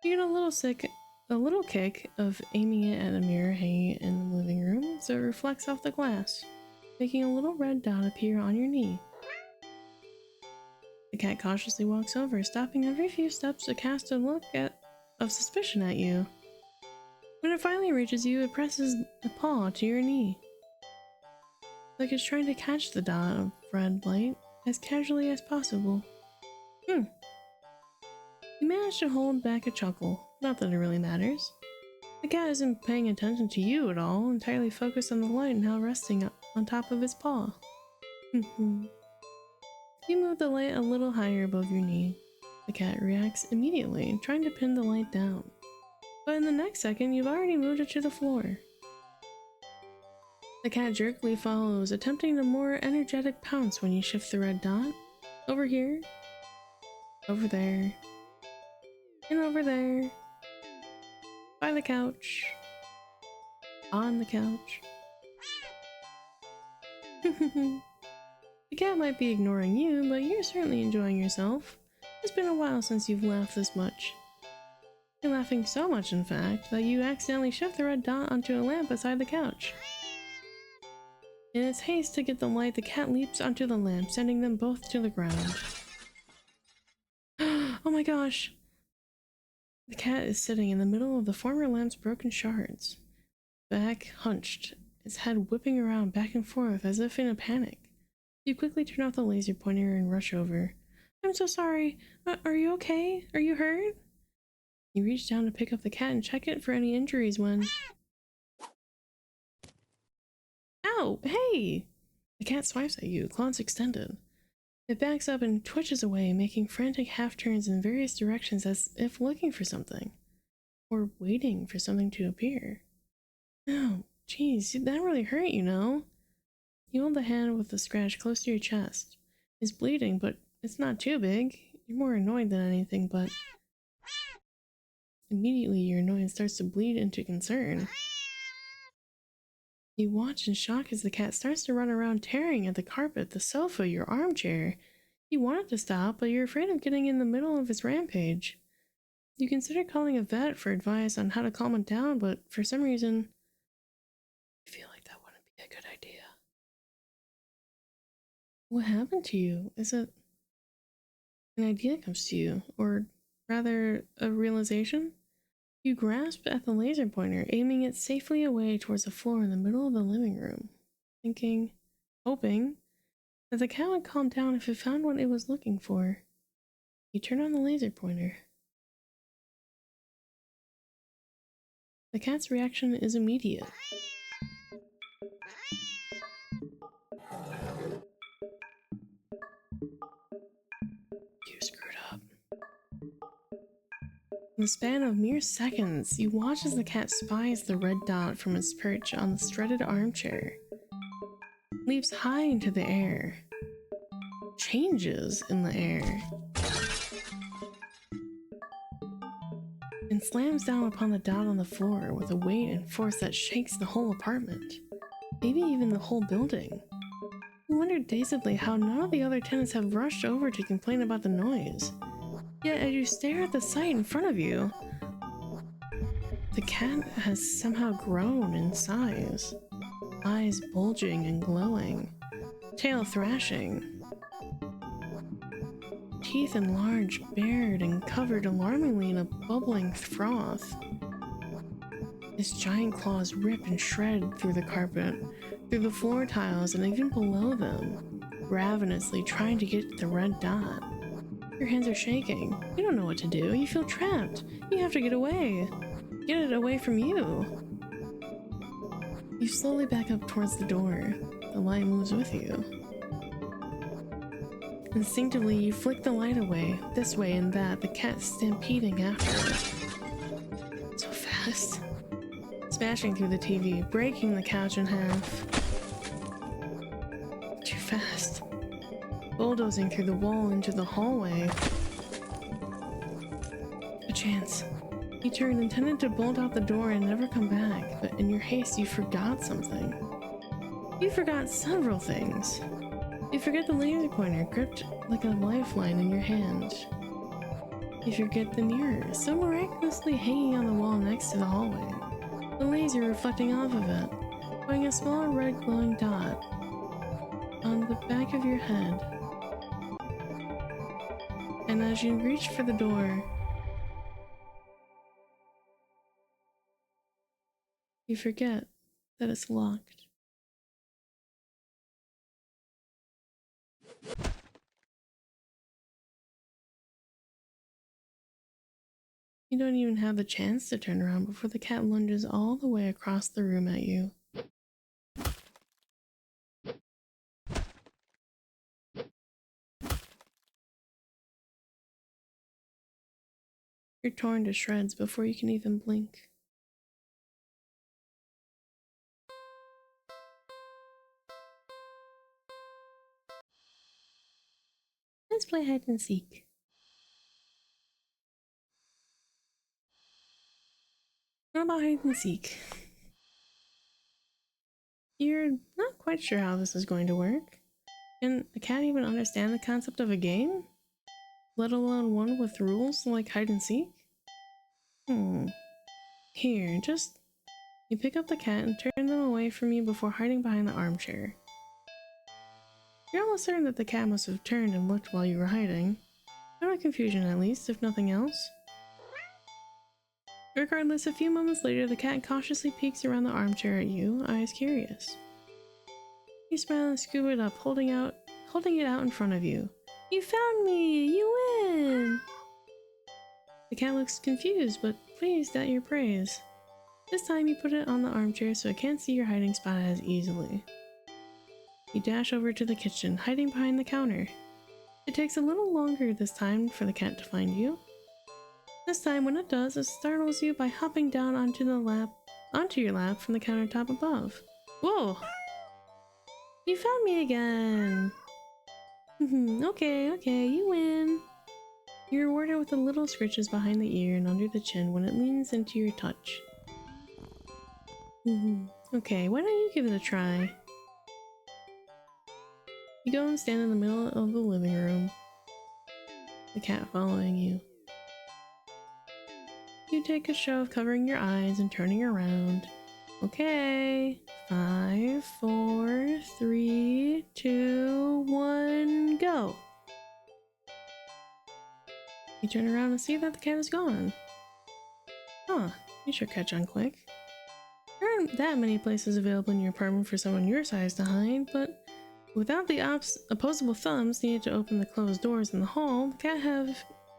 You get a little kick of aiming it at a mirror hanging in the living room, so it reflects off the glass, making a little red dot appear on your knee. The cat cautiously walks over, stopping every few steps to cast a look of suspicion at you. When it finally reaches you, it presses a paw to your knee, like it's trying to catch the dot of red light as casually as possible. You manage to hold back a chuckle, not that it really matters. The cat isn't paying attention to you at all, entirely focused on the light now resting on top of its paw. You move the light a little higher above your knee. The cat reacts immediately, trying to pin the light down. But in the next second, you've already moved it to the floor. The cat jerkily follows, attempting a more energetic pounce when you shift the red dot. Over here, over there, and over there. By the couch. On the couch. The cat might be ignoring you, but you're certainly enjoying yourself. It's been a while since you've laughed this much. You're laughing so much, in fact, that you accidentally shift the red dot onto a lamp beside the couch. In its haste to get the light, the cat leaps onto the lamp, sending them both to the ground. Oh my gosh! The cat is sitting in the middle of the former lamp's broken shards, back hunched, its head whipping around back and forth as if in a panic. You quickly turn off the laser pointer and rush over. I'm so sorry. Are you okay? Are you hurt? You reach down to pick up the cat and check it for any injuries when... Ow! Hey! The cat swipes at you, claws extended. It backs up and twitches away, making frantic half-turns in various directions as if looking for something. Or waiting for something to appear. Oh, geez, that really hurt, you know? You hold the hand with the scratch close to your chest. It's bleeding, but it's not too big. You're more annoyed than anything, but... Immediately, your annoyance starts to bleed into concern. You watch in shock as the cat starts to run around tearing at the carpet, the sofa, your armchair. You want it to stop, but you're afraid of getting in the middle of its rampage. You consider calling a vet for advice on how to calm it down, but for some reason, you feel like that wouldn't be a good idea. What happened to you? Is it an idea comes to you, or rather, a realization? You grasp at the laser pointer, aiming it safely away towards the floor in the middle of the living room, thinking, hoping, that the cat would calm down if it found what it was looking for. You turn on the laser pointer. The cat's reaction is immediate. You screwed up. In the span of mere seconds, you watch as the cat spies the red dot from its perch on the strutted armchair, leaps high into the air, changes in the air, and slams down upon the dot on the floor with a weight and force that shakes the whole apartment, maybe even the whole building. You wonder dazedly how none of the other tenants have rushed over to complain about the noise. Yet as you stare at the sight in front of you, the cat has somehow grown in size, eyes bulging and glowing, tail thrashing, teeth enlarged, bared, and covered alarmingly in a bubbling froth. Its giant claws rip and shred through the carpet, through the floor tiles, and even below them, ravenously trying to get the red dot. Your hands are shaking. You don't know what to do. You feel trapped. You have to get away. Get it away from you. You slowly back up towards the door. The light moves with you. Instinctively, you flick the light away, this way and that, the cat stampeding after it. So fast. Smashing through the TV, breaking the couch in half. Too fast. Bulldozing through the wall into the hallway. A chance. You turned, intended to bolt out the door and never come back, but in your haste you forgot something. You forgot several things. You forget the laser pointer gripped like a lifeline in your hand. You forget the mirror, so miraculously hanging on the wall next to the hallway. The laser reflecting off of it, showing a small red glowing dot on the back of your head. And as you reach for the door, you forget that it's locked. You don't even have the chance to turn around before the cat lunges all the way across the room at you. You're torn to shreds before you can even blink. Let's play hide and seek. What about hide and seek? You're not quite sure how this is going to work. Can a cat even understand the concept of a game? Let alone one with rules like hide and seek? Here, just... You pick up the cat and turn them away from you before hiding behind the armchair. You're almost certain that the cat must have turned and looked while you were hiding. Out of confusion at least, if nothing else. Regardless, a few moments later, the cat cautiously peeks around the armchair at you, eyes curious. You smile and scoop it up, holding it out in front of you. You found me! You win! The cat looks confused, but pleased at your praise. This time you put it on the armchair so it can't see your hiding spot as easily. You dash over to the kitchen, hiding behind the counter. It takes a little longer this time for the cat to find you. This time, when it does, it startles you by hopping down onto your lap from the countertop above. Whoa! You found me again! Okay, you win! You're rewarded with a little scratches behind the ear and under the chin when it leans into your touch. Okay, why don't you give it a try? You go and stand in the middle of the living room, the cat following you. You take a show of covering your eyes and turning around. Okay, 5, 4, 3, 2, 1, go! You turn around and see that the cat is gone. Huh, you should catch on quick. There aren't that many places available in your apartment for someone your size to hide, but without the opposable thumbs needed to open the closed doors in the hall, the cat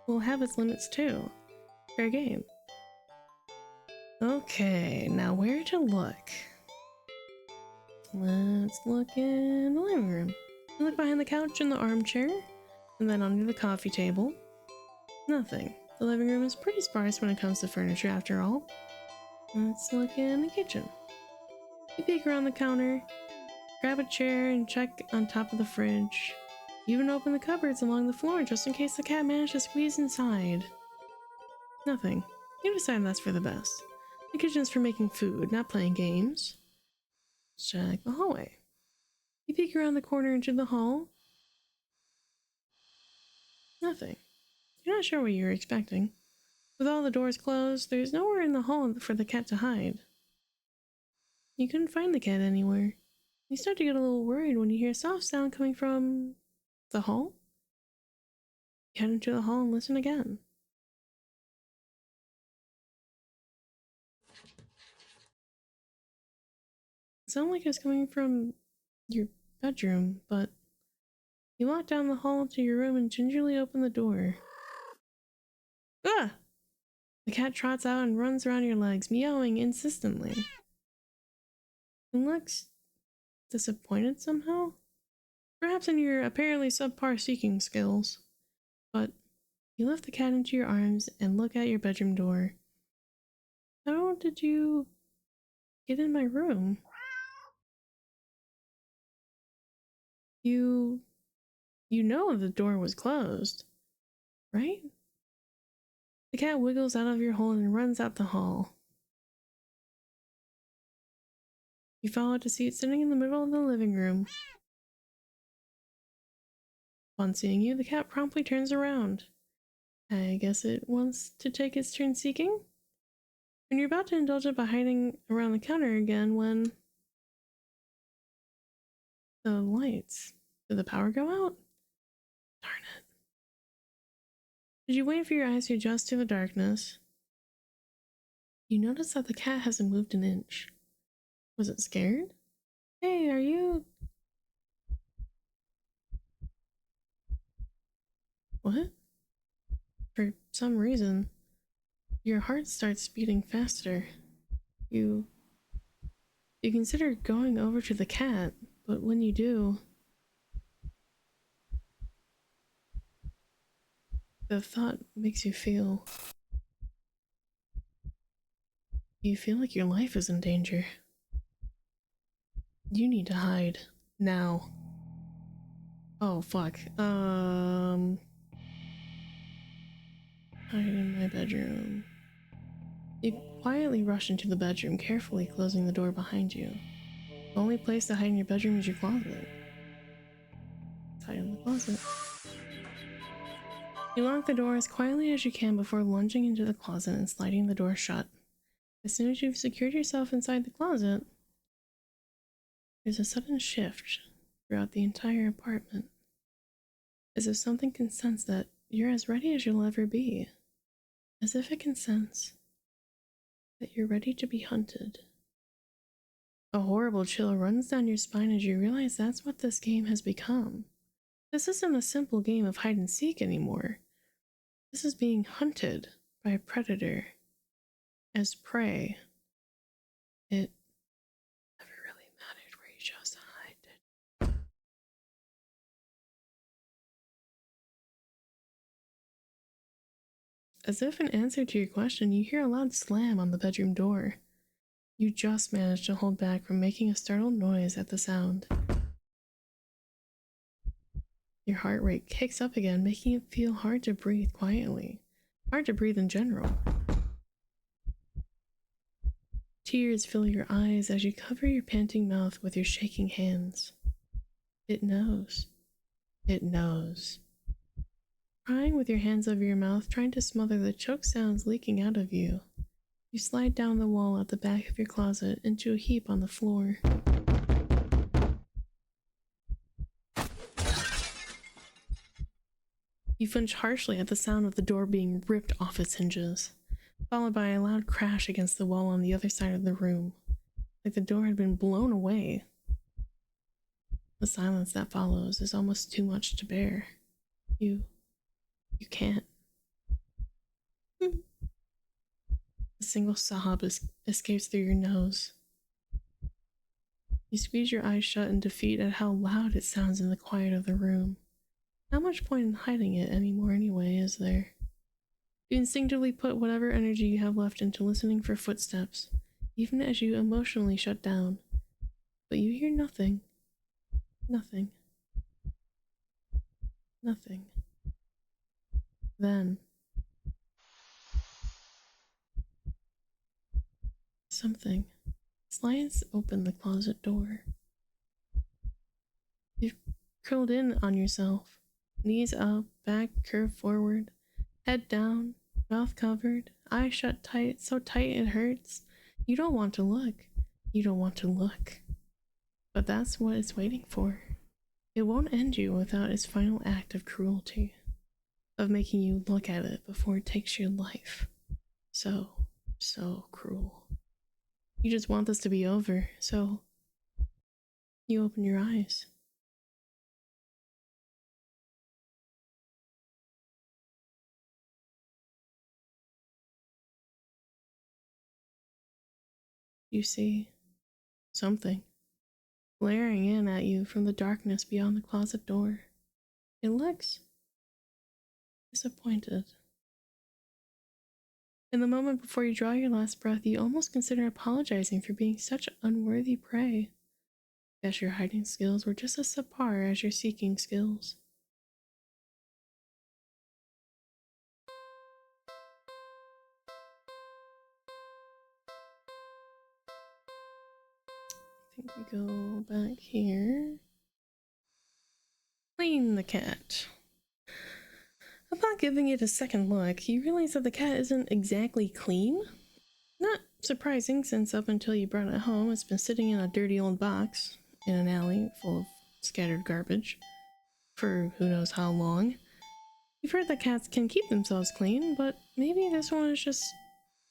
will have its limits too. Fair game. Okay, now where to look? Let's look in the living room. You look behind the couch and the armchair, and then under the coffee table. Nothing. The living room is pretty sparse when it comes to furniture after all. Let's look in the kitchen. You peek around the counter, grab a chair and check on top of the fridge. You even open the cupboards along the floor just in case the cat managed to squeeze inside. Nothing. You decide that's for the best. The kitchen's for making food, not playing games. Check the hallway. You peek around the corner into the hall. Nothing. You're not sure what you were expecting. With all the doors closed, there's nowhere in the hall for the cat to hide. You couldn't find the cat anywhere. You start to get a little worried when you hear a soft sound coming from the hall. You head into the hall and listen again. It sounded like it was coming from your bedroom, but you walk down the hall to your room and gingerly open the door. Ah! The cat trots out and runs around your legs, meowing insistently. It looks disappointed somehow. Perhaps in your apparently subpar seeking skills. But you lift the cat into your arms and look at your bedroom door. How did you get in my room? You know the door was closed, right? The cat wiggles out of your hole and runs out the hall. You follow it to see it sitting in the middle of the living room. Upon seeing you, the cat promptly turns around. I guess it wants to take its turn seeking? And you're about to indulge it by hiding around the counter again when... The lights. Did the power go out? Darn it. Did you wait for your eyes to adjust to the darkness? You notice that the cat hasn't moved an inch. Was it scared? Hey, are you... What? For some reason, your heart starts beating faster. You consider going over to the cat, but when you do, the thought makes you feel... You feel like your life is in danger. You need to hide. Now. Oh, fuck. Hide in my bedroom. You quietly rush into the bedroom, carefully closing the door behind you. The only place to hide in your bedroom is your closet. Let's hide in the closet. You lock the door as quietly as you can before lunging into the closet and sliding the door shut. As soon as you've secured yourself inside the closet, there's a sudden shift throughout the entire apartment, as if something can sense that you're as ready as you'll ever be, as if it can sense that you're ready to be hunted. A horrible chill runs down your spine as you realize that's what this game has become. This isn't a simple game of hide and seek anymore. This is being hunted by a predator as prey. It never really mattered where you chose to hide. As if in answer to your question, you hear a loud slam on the bedroom door. You just managed to hold back from making a startled noise at the sound. Your heart rate kicks up again, making it feel hard to breathe quietly. Hard to breathe in general. Tears fill your eyes as you cover your panting mouth with your shaking hands. It knows. It knows. Crying with your hands over your mouth, trying to smother the choke sounds leaking out of you, you slide down the wall at the back of your closet into a heap on the floor. You flinch harshly at the sound of the door being ripped off its hinges, followed by a loud crash against the wall on the other side of the room, like the door had been blown away. The silence that follows is almost too much to bear. You can't. A single sob escapes through your nose. You squeeze your eyes shut in defeat at how loud it sounds in the quiet of the room. Not much point in hiding it anymore anyway, is there? You instinctively put whatever energy you have left into listening for footsteps, even as you emotionally shut down. But you hear nothing. Nothing. Nothing. Then something slides open the closet door. You've curled in on yourself, knees up, back curved forward, head down, mouth covered, eyes shut tight, so tight it hurts. You don't want to look. You don't want to look. But that's what it's waiting for. It won't end you without its final act of cruelty, of making you look at it before it takes your life. So cruel. You just want this to be over, so you open your eyes. You see something glaring in at you from the darkness beyond the closet door. It looks disappointed. In the moment before you draw your last breath, you almost consider apologizing for being such unworthy prey. Guess your hiding skills were just as subpar as your seeking skills. I think we go back here. Clean the cat. Upon giving it a second look, you realize that the cat isn't exactly clean. Not surprising, since up until you brought it home, it's been sitting in a dirty old box in an alley full of scattered garbage for who knows how long. You've heard that cats can keep themselves clean, but maybe this one is just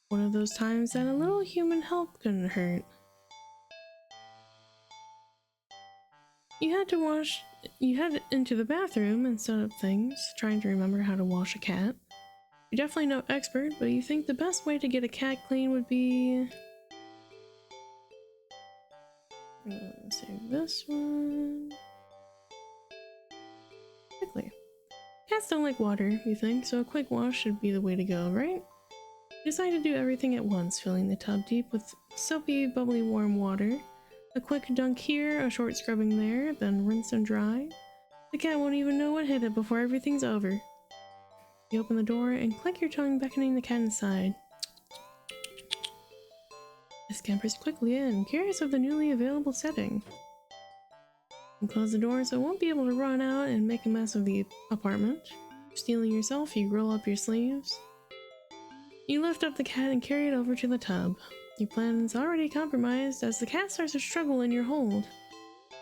one of those times that a little human help couldn't hurt. You head into the bathroom and set up things, trying to remember how to wash a cat. You're definitely no expert, but you think the best way to get a cat clean would be... Save this one. Quickly. Cats don't like water, you think, so a quick wash should be the way to go, right? You decide to do everything at once, filling the tub deep with soapy, bubbly warm water. A quick dunk here, a short scrubbing there, then rinse and dry. The cat won't even know what hit it before everything's over. You open the door and click your tongue, beckoning the cat inside. This scampers quickly in, curious of the newly available setting. You close the door so it won't be able to run out and make a mess of the apartment. Stealing yourself, you roll up your sleeves. You lift up the cat and carry it over to the tub. Your plan's already compromised as the cat starts to struggle in your hold.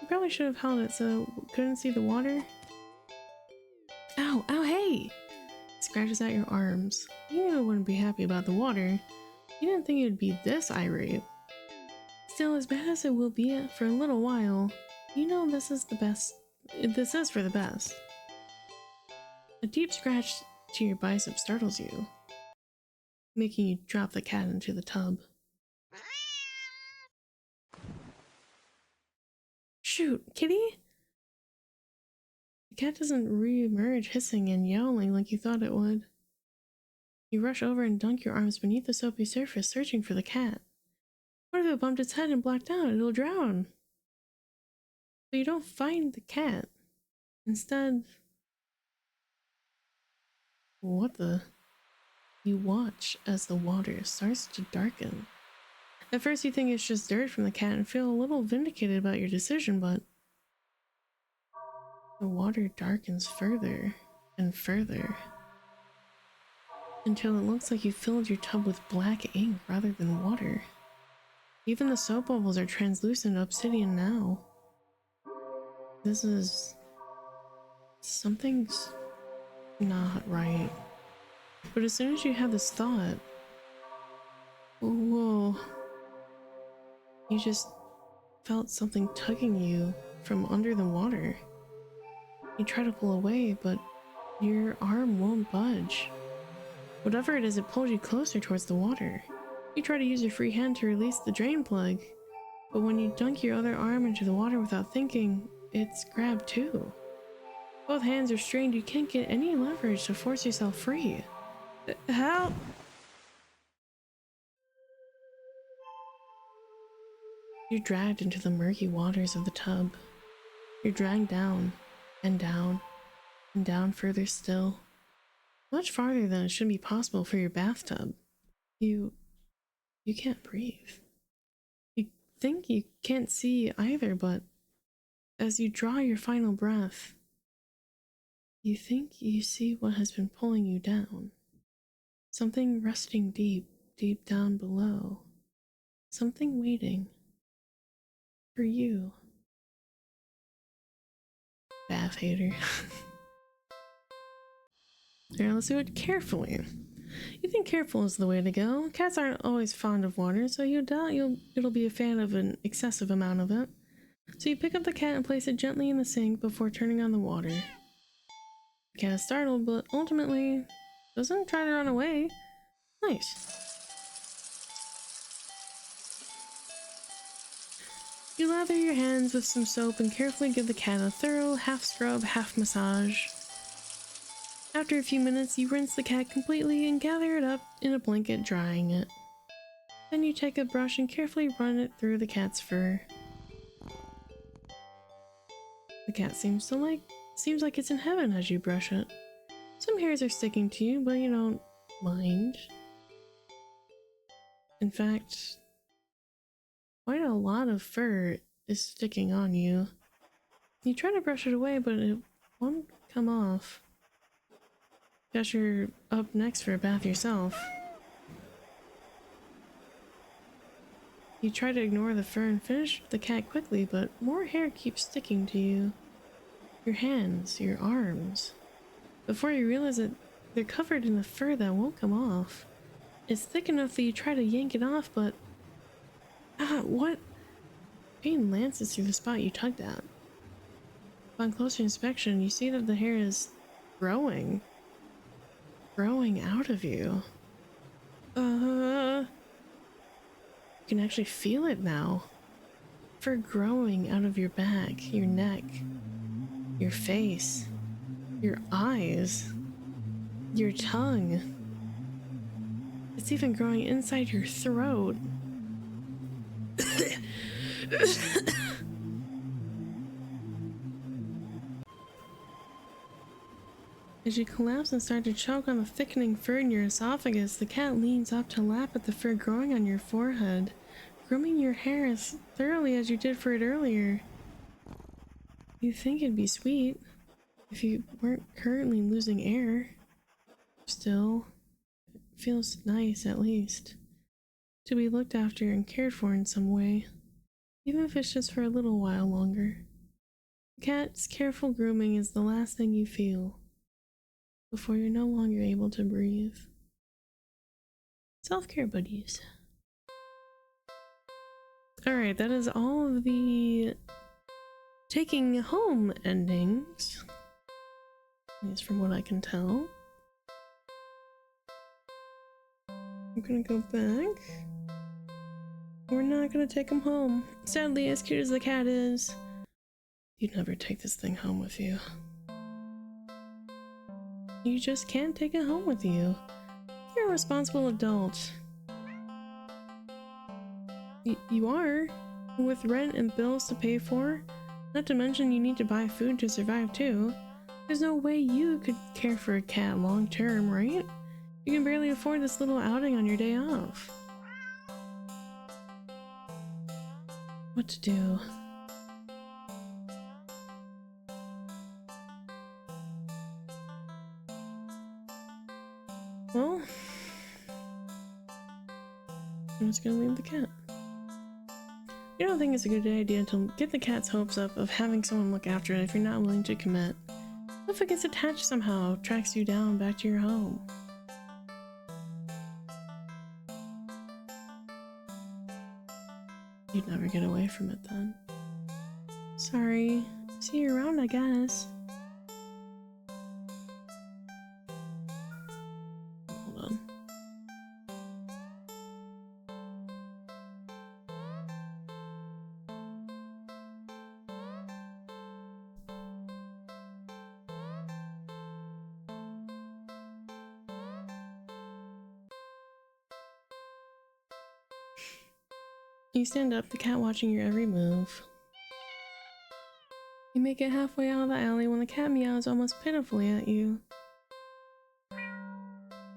You probably should have held it so it couldn't see the water. Ow, ow, hey! It scratches at your arms. You knew it wouldn't be happy about the water. You didn't think it would be this irate. Still, as bad as it will be for a little while, you know this is the best. This is for the best. A deep scratch to your bicep startles you, making you drop the cat into the tub. Shoot, kitty? The cat doesn't re-emerge hissing and yowling like you thought it would. You rush over and dunk your arms beneath the soapy surface, searching for the cat. What if it bumped its head and blacked out? It'll drown. But you don't find the cat. Instead, what the? You watch as the water starts to darken. At first you think it's just dirt from the cat and feel a little vindicated about your decision, but the water darkens further and further until it looks like you filled your tub with black ink rather than water. Even the soap bubbles are translucent obsidian now. This is... something's not right. But as soon as you have this thought, whoa, you just felt something tugging you from under the water. You try to pull away, but your arm won't budge. Whatever it is, it pulls you closer towards the water. You try to use your free hand to release the drain plug, but when you dunk your other arm into the water without thinking, it's grabbed too. Both hands are strained, you can't get any leverage to force yourself free. Help! You're dragged into the murky waters of the tub. You're dragged down, and down, and down further still. Much farther than it should be possible for your bathtub. You can't breathe. You think you can't see either, but as you draw your final breath, you think you see what has been pulling you down. Something resting deep, deep down below. Something waiting for you. Bath hater. Now let's do it carefully. You think careful is the way to go. Cats aren't always fond of water, so you doubt it'll be a fan of an excessive amount of it. So you pick up the cat and place it gently in the sink before turning on the water. The cat is startled, but ultimately doesn't try to run away. Nice. You lather your hands with some soap and carefully give the cat a thorough half scrub, half massage. After a few minutes, you rinse the cat completely and gather it up in a blanket, drying it. Then you take a brush and carefully run it through the cat's fur. The cat seems like it's in heaven as you brush it. Some hairs are sticking to you, but you don't mind. In fact, quite a lot of fur is sticking on you. You try to brush it away, but it won't come off. Guess you're up next for a bath yourself. You try to ignore the fur and finish the cat quickly, but more hair keeps sticking to you. Your hands, your arms. Before you realize it, they're covered in the fur that won't come off. It's thick enough that you try to yank it off, but... what? Pain lances through the spot you tugged at. Upon closer inspection, you see that the hair is growing out of you. You can actually feel it now. Fur growing out of your back, your neck, your face, your eyes, your tongue. It's even growing inside your throat. As you collapse and start to choke on the thickening fur in your esophagus, the cat leans up to lap at the fur growing on your forehead, grooming your hair as thoroughly as you did for it earlier. You'd think it'd be sweet if you weren't currently losing air. Still, it feels nice at least to be looked after and cared for in some way, even if it's just for a little while longer. The cat's careful grooming is the last thing you feel before you're no longer able to breathe. Self-care buddies. Alright, that is all of the taking home endings, at least from what I can tell. I'm gonna go back. We're not gonna take him home. Sadly, as cute as the cat is, you'd never take this thing home with you. You just can't take it home with you. You're a responsible adult. You are, with rent and bills to pay for. Not to mention you need to buy food to survive too. There's no way you could care for a cat long term, right? You can barely afford this little outing on your day off. What to do? Well, I'm just gonna leave the cat. You don't think it's a good idea to get the cat's hopes up of having someone look after it if you're not willing to commit. What if it gets attached somehow, tracks you down back to your home? You'd never get away from it then. Sorry. See you around, I guess. Hold on. You stand up, the cat watching your every move. You make it halfway out of the alley when the cat meows almost pitifully at you.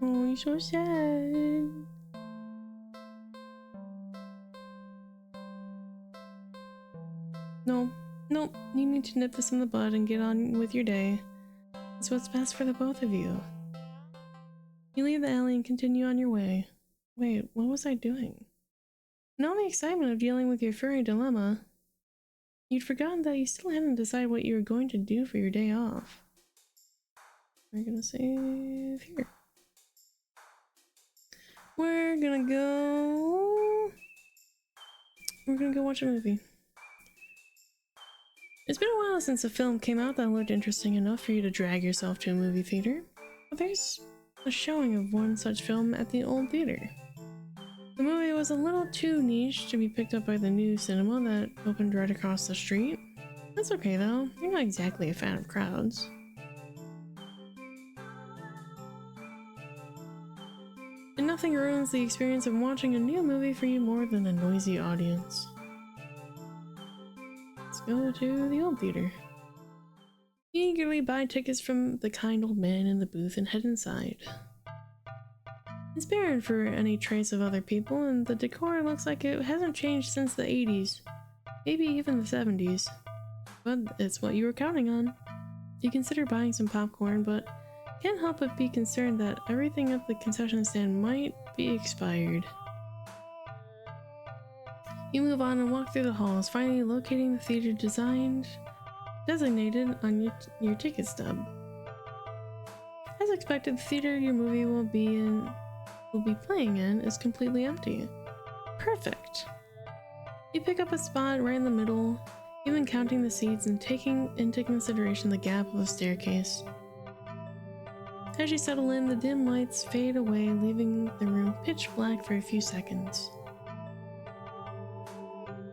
Oh, you're so sad. No, nope, you need to nip this in the bud and get on with your day. It's what's best for the both of you. You leave the alley and continue on your way. Wait, what was I doing? In all the excitement of dealing with your furry dilemma, you'd forgotten that you still hadn't decided what you were going to do for your day off. We're gonna save here. We're gonna go watch a movie. It's been a while since a film came out that looked interesting enough for you to drag yourself to a movie theater, but there's a showing of one such film at the old theater. The movie was a little too niche to be picked up by the new cinema that opened right across the street. That's okay though, you're not exactly a fan of crowds. And nothing ruins the experience of watching a new movie for you more than a noisy audience. Let's go to the old theater. You eagerly buy tickets from the kind old man in the booth and head inside. It's barren for any trace of other people, and the decor looks like it hasn't changed since the 80s, maybe even the 70s. But it's what you were counting on. You consider buying some popcorn, but can't help but be concerned that everything at the concession stand might be expired. You move on and walk through the halls, finally locating the theater designated on your ticket stub. As expected, the theater your movie will be playing in is completely empty. Perfect! You pick up a spot right in the middle, even counting the seats and taking into consideration the gap of a staircase. As you settle in, the dim lights fade away, leaving the room pitch black for a few seconds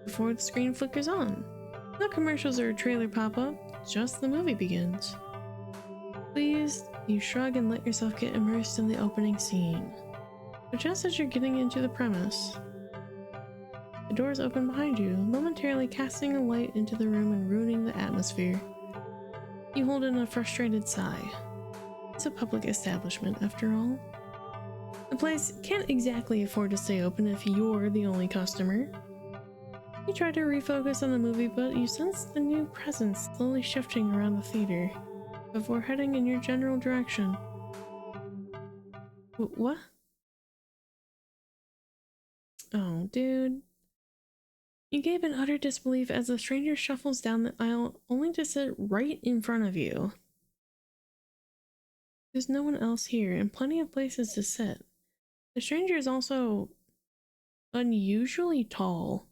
before the screen flickers on. No commercials or a trailer pop up, just the movie begins. Pleased, you shrug and let yourself get immersed in the opening scene. But just as you're getting into the premise, the doors open behind you, momentarily casting a light into the room and ruining the atmosphere. You hold in a frustrated sigh. It's a public establishment, after all. The place can't exactly afford to stay open if you're the only customer. You try to refocus on the movie, but you sense the new presence slowly shifting around the theater before heading in your general direction. What? Oh, dude. You gape in utter disbelief as the stranger shuffles down the aisle, only to sit right in front of you. There's no one else here, and plenty of places to sit. The stranger is also unusually tall.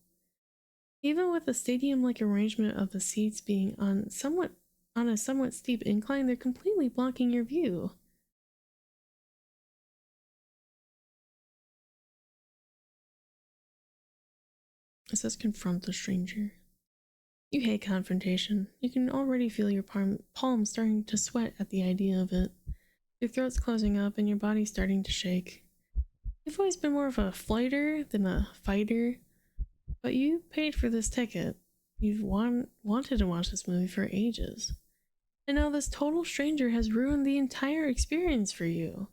Even with the stadium-like arrangement of the seats being on a somewhat steep incline, they're completely blocking your view. It says confront the stranger. You hate confrontation. You can already feel your palms starting to sweat at the idea of it. Your throat's closing up and your body's starting to shake. You've always been more of a flighter than a fighter, but you paid for this ticket. You've wanted to watch this movie for ages. And now this total stranger has ruined the entire experience for you.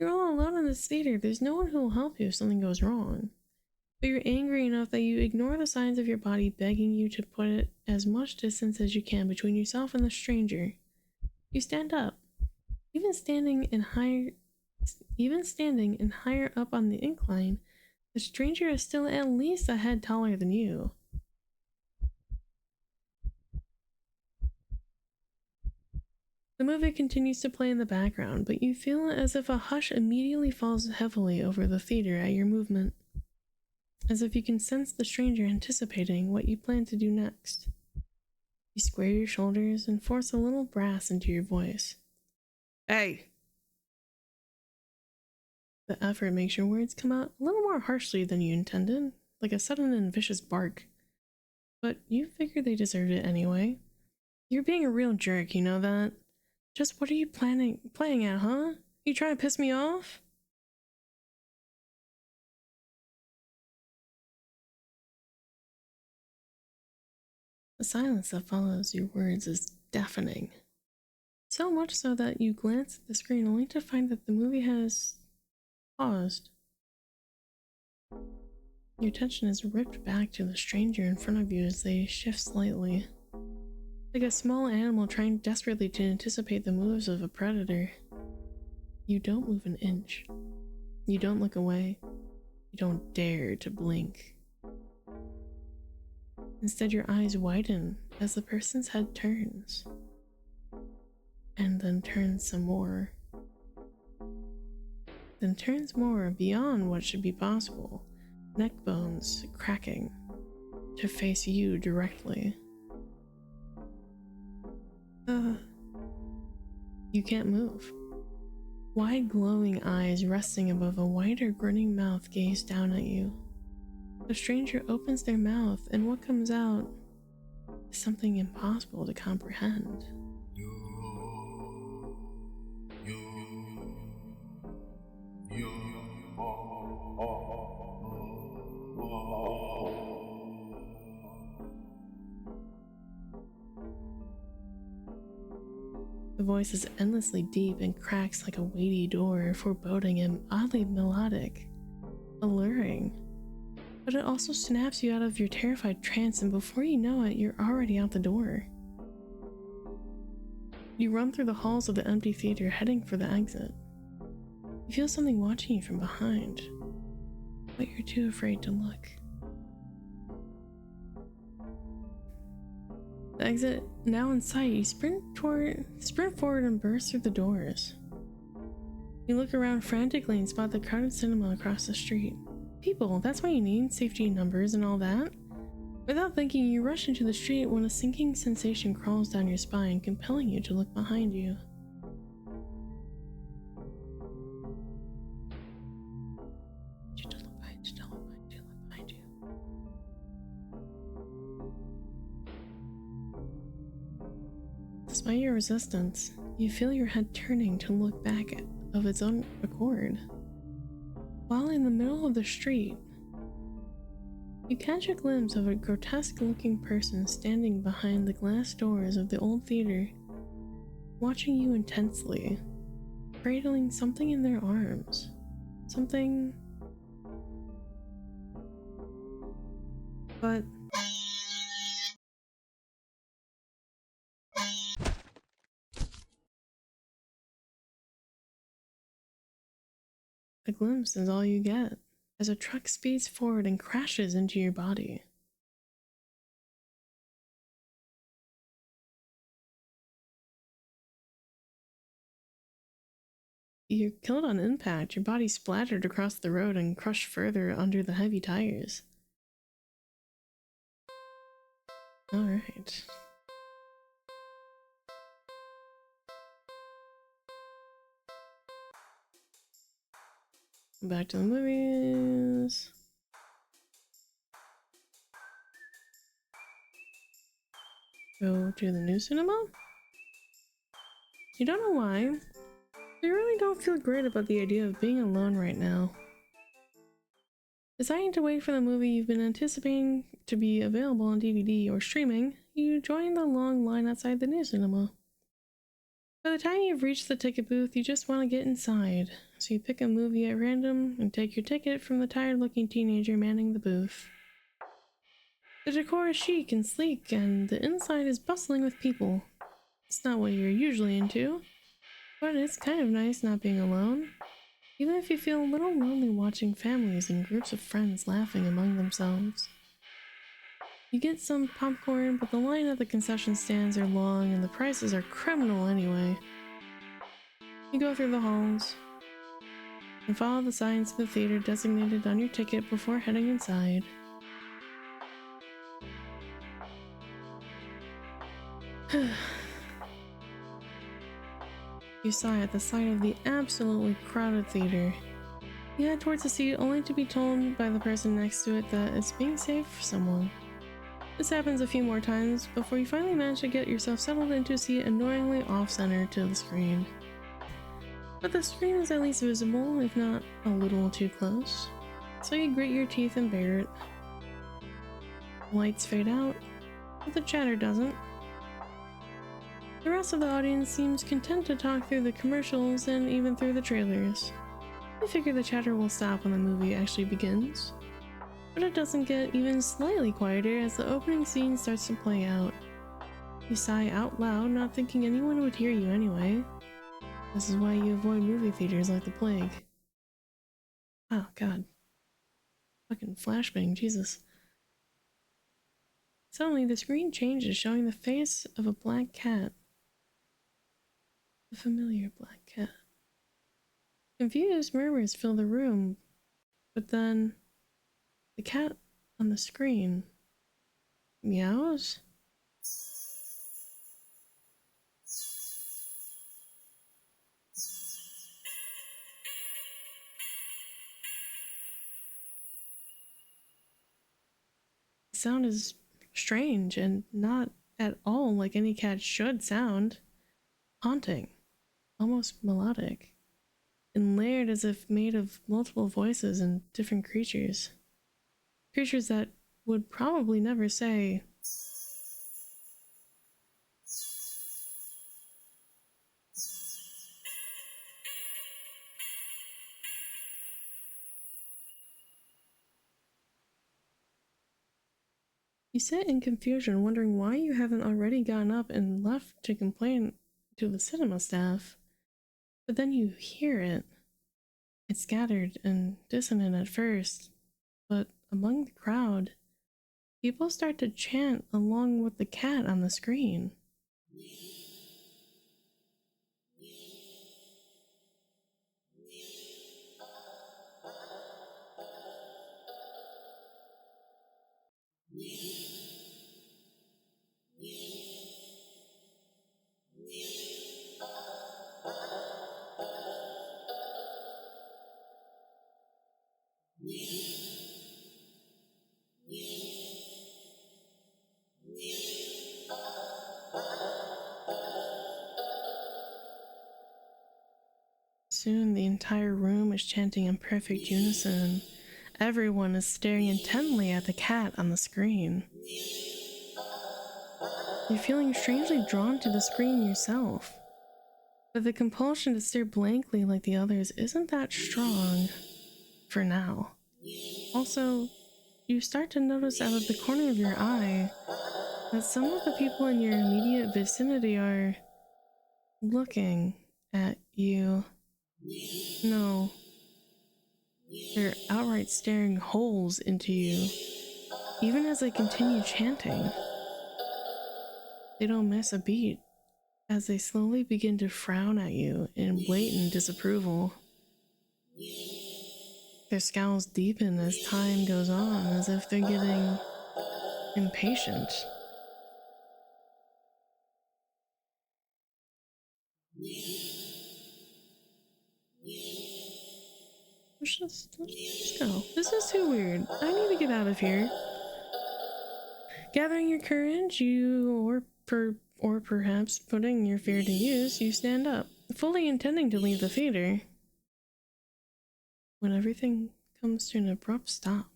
You're all alone in this theater. There's no one who will help you if something goes wrong. But you're angry enough that you ignore the signs of your body begging you to put as much distance as you can between yourself and the stranger. You stand up. Even standing and higher up on the incline, the stranger is still at least a head taller than you. The movie continues to play in the background, but you feel as if a hush immediately falls heavily over the theater at your movement. As if you can sense the stranger anticipating what you plan to do next. You square your shoulders and force a little brass into your voice. Hey! The effort makes your words come out a little more harshly than you intended, like a sudden and vicious bark. But you figure they deserved it anyway. You're being a real jerk, you know that? Just what are you playing at, huh? You trying to piss me off? The silence that follows your words is deafening. So much so that you glance at the screen only to find that the movie has paused. Your attention is ripped back to the stranger in front of you as they shift slightly. Like a small animal trying desperately to anticipate the moves of a predator. You don't move an inch. You don't look away. You don't dare to blink. Instead, your eyes widen as the person's head turns. And then turns some more. Then turns more beyond what should be possible, neck bones cracking, to face you directly. You can't move. Wide glowing eyes resting above a wider grinning mouth gaze down at you. The stranger opens their mouth, and what comes out is something impossible to comprehend. The voice is endlessly deep and cracks like a weighty door, foreboding and oddly melodic, alluring. But it also snaps you out of your terrified trance, and before you know it, you're already out the door. You run through the halls of the empty theater, heading for the exit. You feel something watching you from behind, but you're too afraid to look. The exit now in sight, you sprint forward and burst through the doors. You look around frantically and spot the crowded cinema across the street. People, that's what you need, safety numbers and all that. Without thinking, you rush into the street when a sinking sensation crawls down your spine, compelling you to look behind you. Look behind you. Despite your resistance, you feel your head turning to look back of its own accord. While in the middle of the street, you catch a glimpse of a grotesque-looking person standing behind the glass doors of the old theater, watching you intensely, cradling something in their arms. Something but a glimpse is all you get as a truck speeds forward and crashes into your body. You're killed on impact, your body splattered across the road and crushed further under the heavy tires. Alright. Back to the movies. Go to the new cinema? You don't know why? I really don't feel great about the idea of being alone right now. Deciding to wait for the movie you've been anticipating to be available on DVD or streaming, you join the long line outside the new cinema. By the time you've reached the ticket booth, you just want to get inside, so you pick a movie at random and take your ticket from the tired-looking teenager manning the booth. The decor is chic and sleek, and the inside is bustling with people. It's not what you're usually into, but it's kind of nice not being alone, even if you feel a little lonely watching families and groups of friends laughing among themselves. You get some popcorn, but the line at the concession stands are long and the prices are criminal anyway. You go through the halls and follow the signs of the theater designated on your ticket before heading inside. You sigh at the sight of the absolutely crowded theater. You head towards the seat only to be told by the person next to it that it's being saved for someone. This happens a few more times before you finally manage to get yourself settled into a seat annoyingly off-center to the screen. But the screen is at least visible, if not a little too close, so you grit your teeth and bear it. The lights fade out, but the chatter doesn't. The rest of the audience seems content to talk through the commercials and even through the trailers. You figure the chatter will stop when the movie actually begins, but it doesn't get even slightly quieter as the opening scene starts to play out. You sigh out loud, not thinking anyone would hear you anyway. This is why you avoid movie theaters like the plague. Oh god. Fucking flashbang, Jesus. Suddenly the screen changes, showing the face of a black cat. A familiar black cat. Confused murmurs fill the room, but then the cat on the screen meows. The sound is strange and not at all like any cat should sound. Haunting, almost melodic, and layered as if made of multiple voices and different creatures. Creatures that would probably never say, you sit in confusion, wondering why you haven't already gotten up and left to complain to the cinema staff. But then you hear it. It's scattered and dissonant at first, but among the crowd, people start to chant along with the cat on the screen. Soon the entire room is chanting in perfect unison. Everyone is staring intently at the cat on the screen. You're feeling strangely drawn to the screen yourself, but the compulsion to stare blankly like the others isn't that strong for now. Also, you start to notice out of the corner of your eye that some of the people in your immediate vicinity are looking at you. No, they're outright staring holes into you, even as they continue chanting. They don't miss a beat as they slowly begin to frown at you in blatant disapproval. Their scowls deepen as time goes on, as if they're getting impatient. Let's just go. This is too weird. I need to get out of here. Gathering your courage, or perhaps putting your fear to use, you stand up, fully intending to leave the theater. When everything comes to an abrupt stop,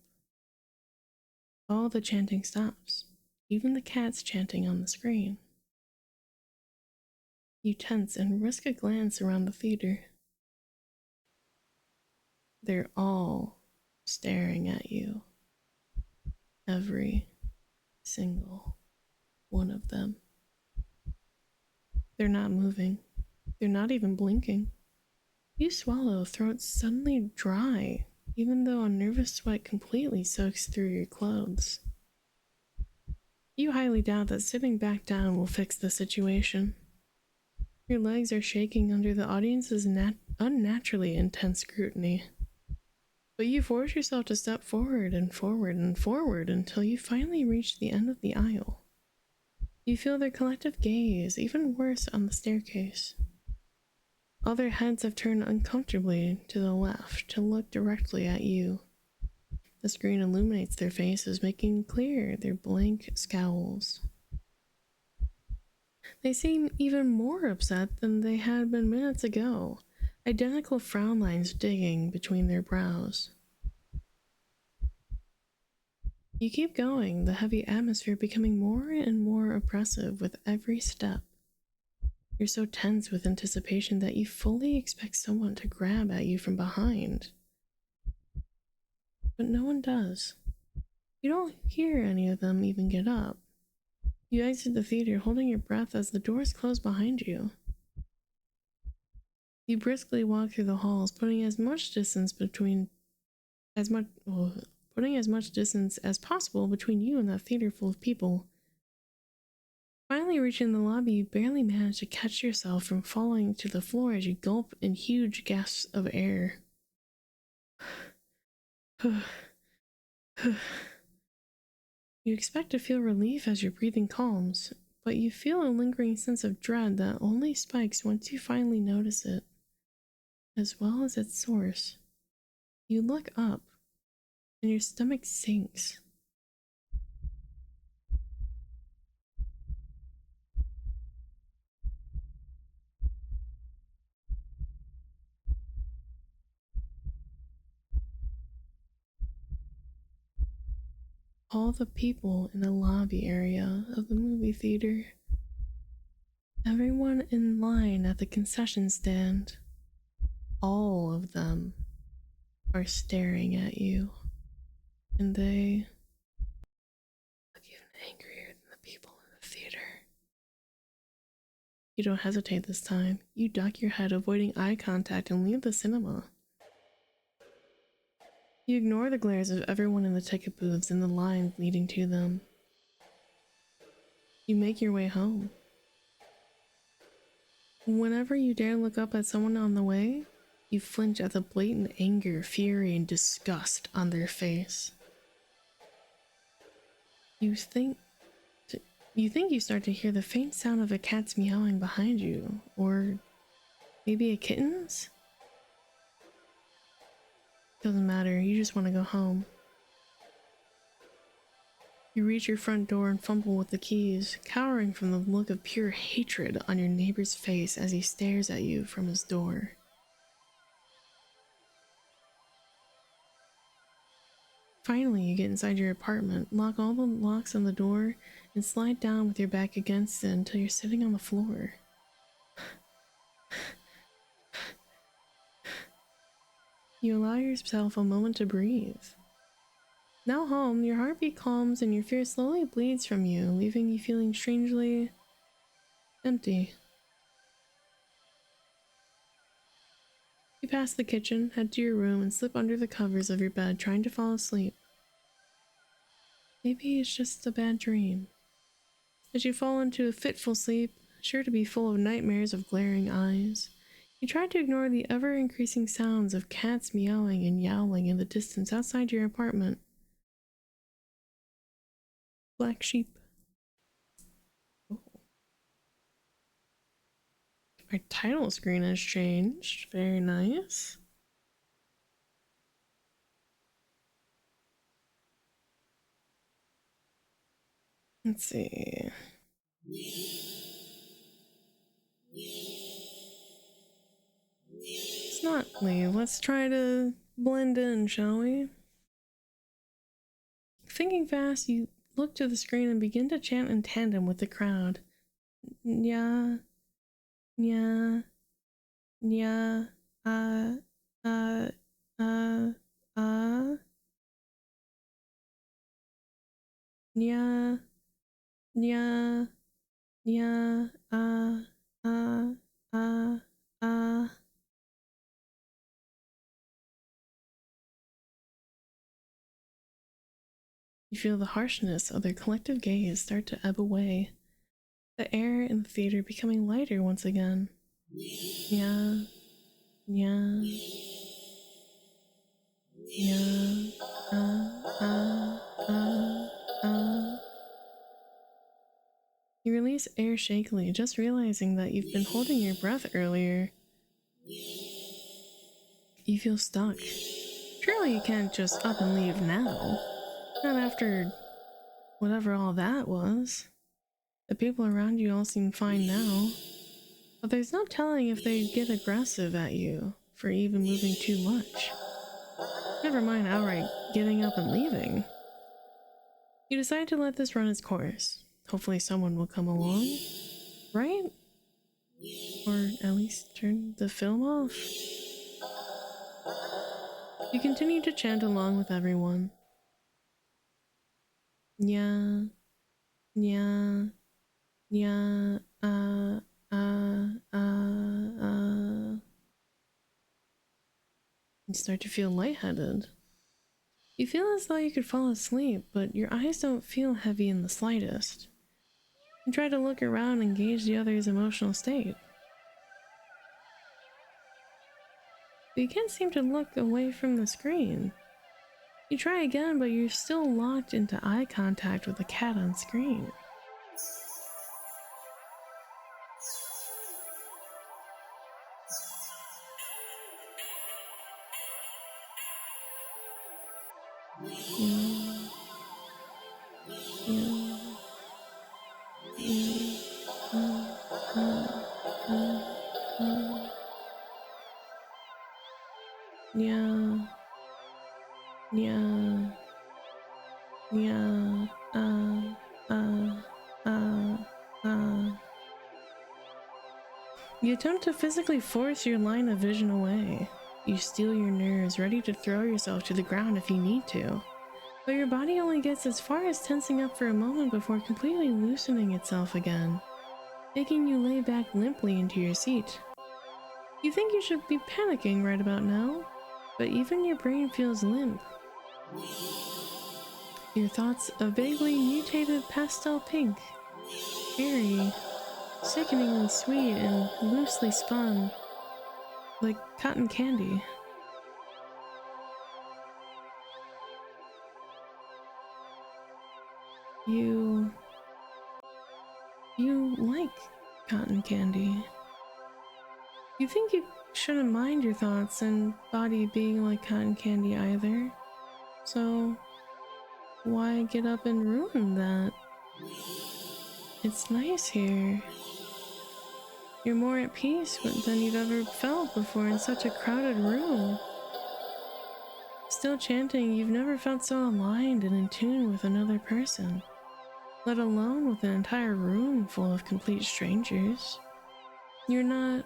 all the chanting stops, even the cats chanting on the screen. You tense and risk a glance around the theater. They're all staring at you. Every single one of them. They're not moving. They're not even blinking. You swallow, throat suddenly dry, even though a nervous sweat completely soaks through your clothes. You highly doubt that sitting back down will fix the situation. Your legs are shaking under the audience's unnaturally intense scrutiny. But you force yourself to step forward and forward and forward until you finally reach the end of the aisle. You feel their collective gaze, even worse on the staircase. All their heads have turned uncomfortably to the left to look directly at you. The screen illuminates their faces, making clear their blank scowls. They seem even more upset than they had been minutes ago, identical frown lines digging between their brows. You keep going, the heavy atmosphere becoming more and more oppressive with every step. You're so tense with anticipation that you fully expect someone to grab at you from behind. But no one does. You don't hear any of them even get up. You exit the theater holding your breath as the doors close behind you. You briskly walk through the halls, putting as much distance as possible between you and that theater full of people. Finally reaching the lobby, you barely manage to catch yourself from falling to the floor as you gulp in huge gasps of air. You expect to feel relief as your breathing calms, but you feel a lingering sense of dread that only spikes once you finally notice it, as well as its source. You look up, and your stomach sinks. All the people in the lobby area of the movie theater, everyone in line at the concession stand, all of them are staring at you, and they look even angrier than the people in the theater. You don't hesitate this time. You duck your head, avoiding eye contact, and leave the cinema. You ignore the glares of everyone in the ticket booths and the lines leading to them. You make your way home. Whenever you dare look up at someone on the way, you flinch at the blatant anger, fury, and disgust on their face. You think you start to hear the faint sound of a cat's meowing behind you, or maybe a kitten's? Doesn't matter, you just want to go home. You reach your front door and fumble with the keys, cowering from the look of pure hatred on your neighbor's face as he stares at you from his door. Finally, you get inside your apartment, lock all the locks on the door, and slide down with your back against it until you're sitting on the floor. You allow yourself a moment to breathe. Now home, your heartbeat calms and your fear slowly bleeds from you, leaving you feeling strangely empty. You pass the kitchen, head to your room, and slip under the covers of your bed, trying to fall asleep. Maybe it's just a bad dream. As you fall into a fitful sleep, sure to be full of nightmares of glaring eyes, you try to ignore the ever-increasing sounds of cats meowing and yowling in the distance outside your apartment. Black sheep. Oh. My title screen has changed. Very nice. Let's see. Let's not leave. Let's try to blend in, shall we? Thinking fast, you look to the screen and begin to chant in tandem with the crowd. Nya, nya, nya, uh, uh, uh, uh, nya, nya, nya, uh. You feel the harshness of their collective gaze start to ebb away, the air in the theater becoming lighter once again. Yeah, yeah, yeah, You release air shakily, just realizing that you've been holding your breath earlier. You feel stuck. Surely you can't just up and leave now. Not after whatever all that was. The people around you all seem fine now. But there's no telling if they'd get aggressive at you for even moving too much. Never mind outright getting up and leaving. You decide to let this run its course. Hopefully someone will come along, right? Or at least turn the film off. You continue to chant along with everyone. Yeah, yeah, yeah, You start to feel lightheaded. You feel as though you could fall asleep, but your eyes don't feel heavy in the slightest. You try to look around and gauge the other's emotional state. But you can't seem to look away from the screen. You try again, but you're still locked into eye contact with the cat on screen. You attempt to physically force your line of vision away. You steel your nerves, ready to throw yourself to the ground if you need to. But your body only gets as far as tensing up for a moment before completely loosening itself again, making you lay back limply into your seat. You think you should be panicking right about now, but even your brain feels limp. Your thoughts a vaguely mutated pastel pink, airy, sickeningly sweet and loosely spun, like cotton candy. You like cotton candy. You think you shouldn't mind your thoughts and body being like cotton candy either, so why get up and ruin that? It's nice here. You're more at peace than you've ever felt before in such a crowded room. Still chanting, you've never felt so aligned and in tune with another person, let alone with an entire room full of complete strangers. You're not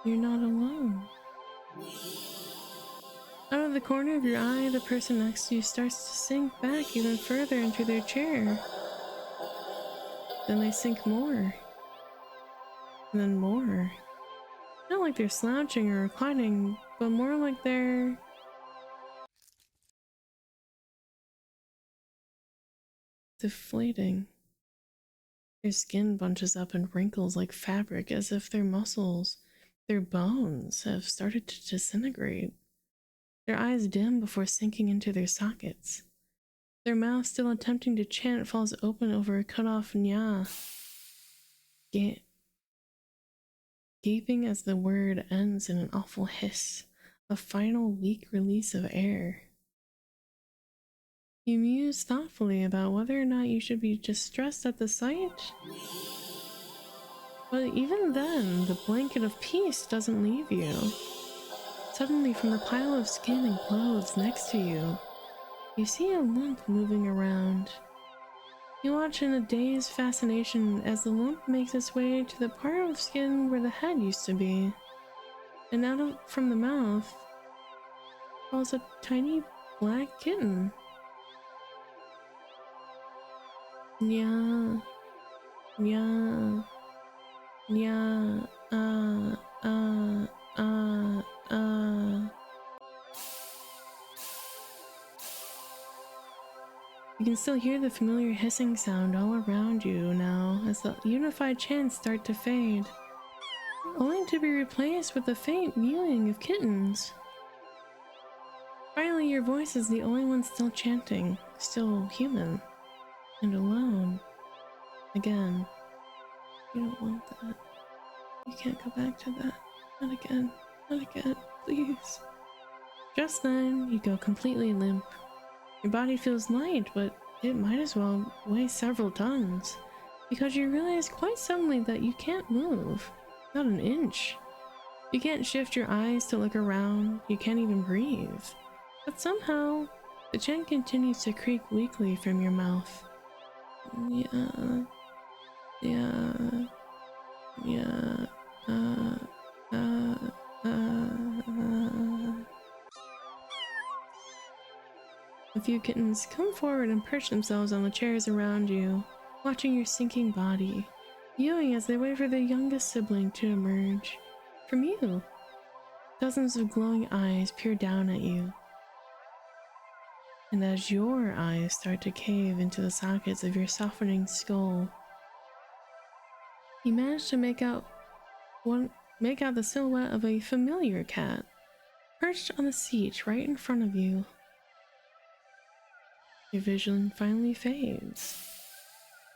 alone. Out of the corner of your eye, the person next to you starts to sink back even further into their chair. Then they sink more. And then more. Not like they're slouching or reclining, but more like they're deflating. Their skin bunches up and wrinkles like fabric as if their muscles, their bones, have started to disintegrate. Their eyes dim before sinking into their sockets. Their mouth, still attempting to chant, falls open over a cut-off nya. Gaping as the word ends in an awful hiss, a final weak release of air. You muse thoughtfully about whether or not you should be distressed at the sight. But even then, the blanket of peace doesn't leave you. Suddenly, from the pile of skin and clothes next to you, you see a lump moving around. You watch in a dazed fascination as the lump makes its way to the part of skin where the head used to be. And from the mouth falls a tiny black kitten. Nya, nya, nya, You can still hear the familiar hissing sound all around you now as the unified chants start to fade, only to be replaced with the faint mewing of kittens. Finally, your voice is the only one still chanting, still human, and alone. Again. You don't want that. You can't go back to that. Not again. Not again. Please. Just then, you go completely limp. Your body feels light, but it might as well weigh several tons, because you realize quite suddenly that you can't move. Not an inch. You can't shift your eyes to look around. You can't even breathe. But somehow, the chant continues to creak weakly from your mouth. Yeah. Yeah. Yeah. A few kittens come forward and perch themselves on the chairs around you, watching your sinking body, mewing as they wait for their youngest sibling to emerge. From you, dozens of glowing eyes peer down at you. And as your eyes start to cave into the sockets of your softening skull, you manage to make out the silhouette of a familiar cat, perched on the seat right in front of you. Your vision finally fades,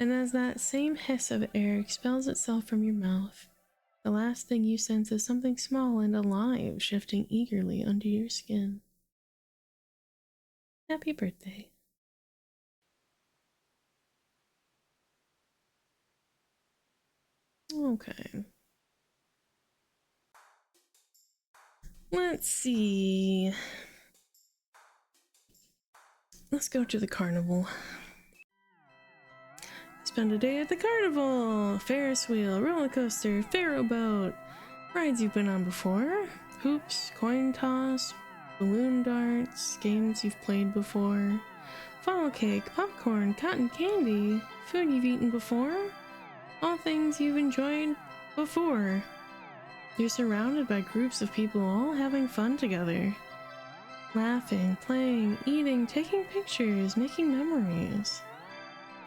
and as that same hiss of air expels itself from your mouth, the last thing you sense is something small and alive shifting eagerly under your skin. Happy birthday. Okay. Let's see. Let's go to the carnival. Spend a day at the carnival! Ferris wheel, roller coaster, pharaoh boat, rides you've been on before, hoops, coin toss, balloon darts, games you've played before, funnel cake, popcorn, cotton candy, food you've eaten before, all things you've enjoyed before. You're surrounded by groups of people all having fun together. Laughing, playing, eating, taking pictures, making memories.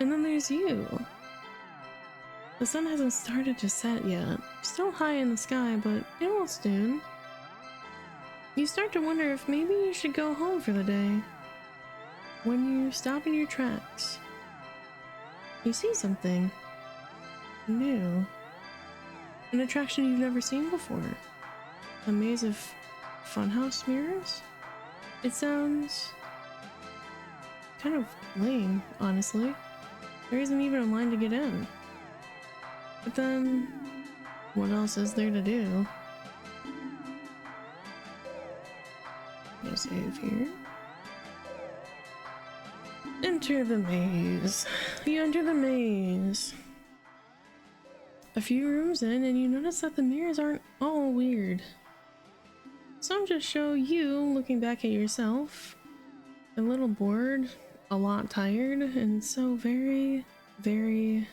And then there's you. The sun hasn't started to set yet, still high in the sky, but it will soon. You start to wonder if maybe you should go home for the day. When you stop in your tracks, you see something new. An attraction you've never seen before. A maze of funhouse mirrors? It sounds kind of lame, honestly. There isn't even a line to get in. But then, what else is there to do? I'll save here. Enter the maze. You enter the maze. A few rooms in, and you notice that the mirrors aren't all weird. Some just show you looking back at yourself, a little bored, a lot tired, and so very, very...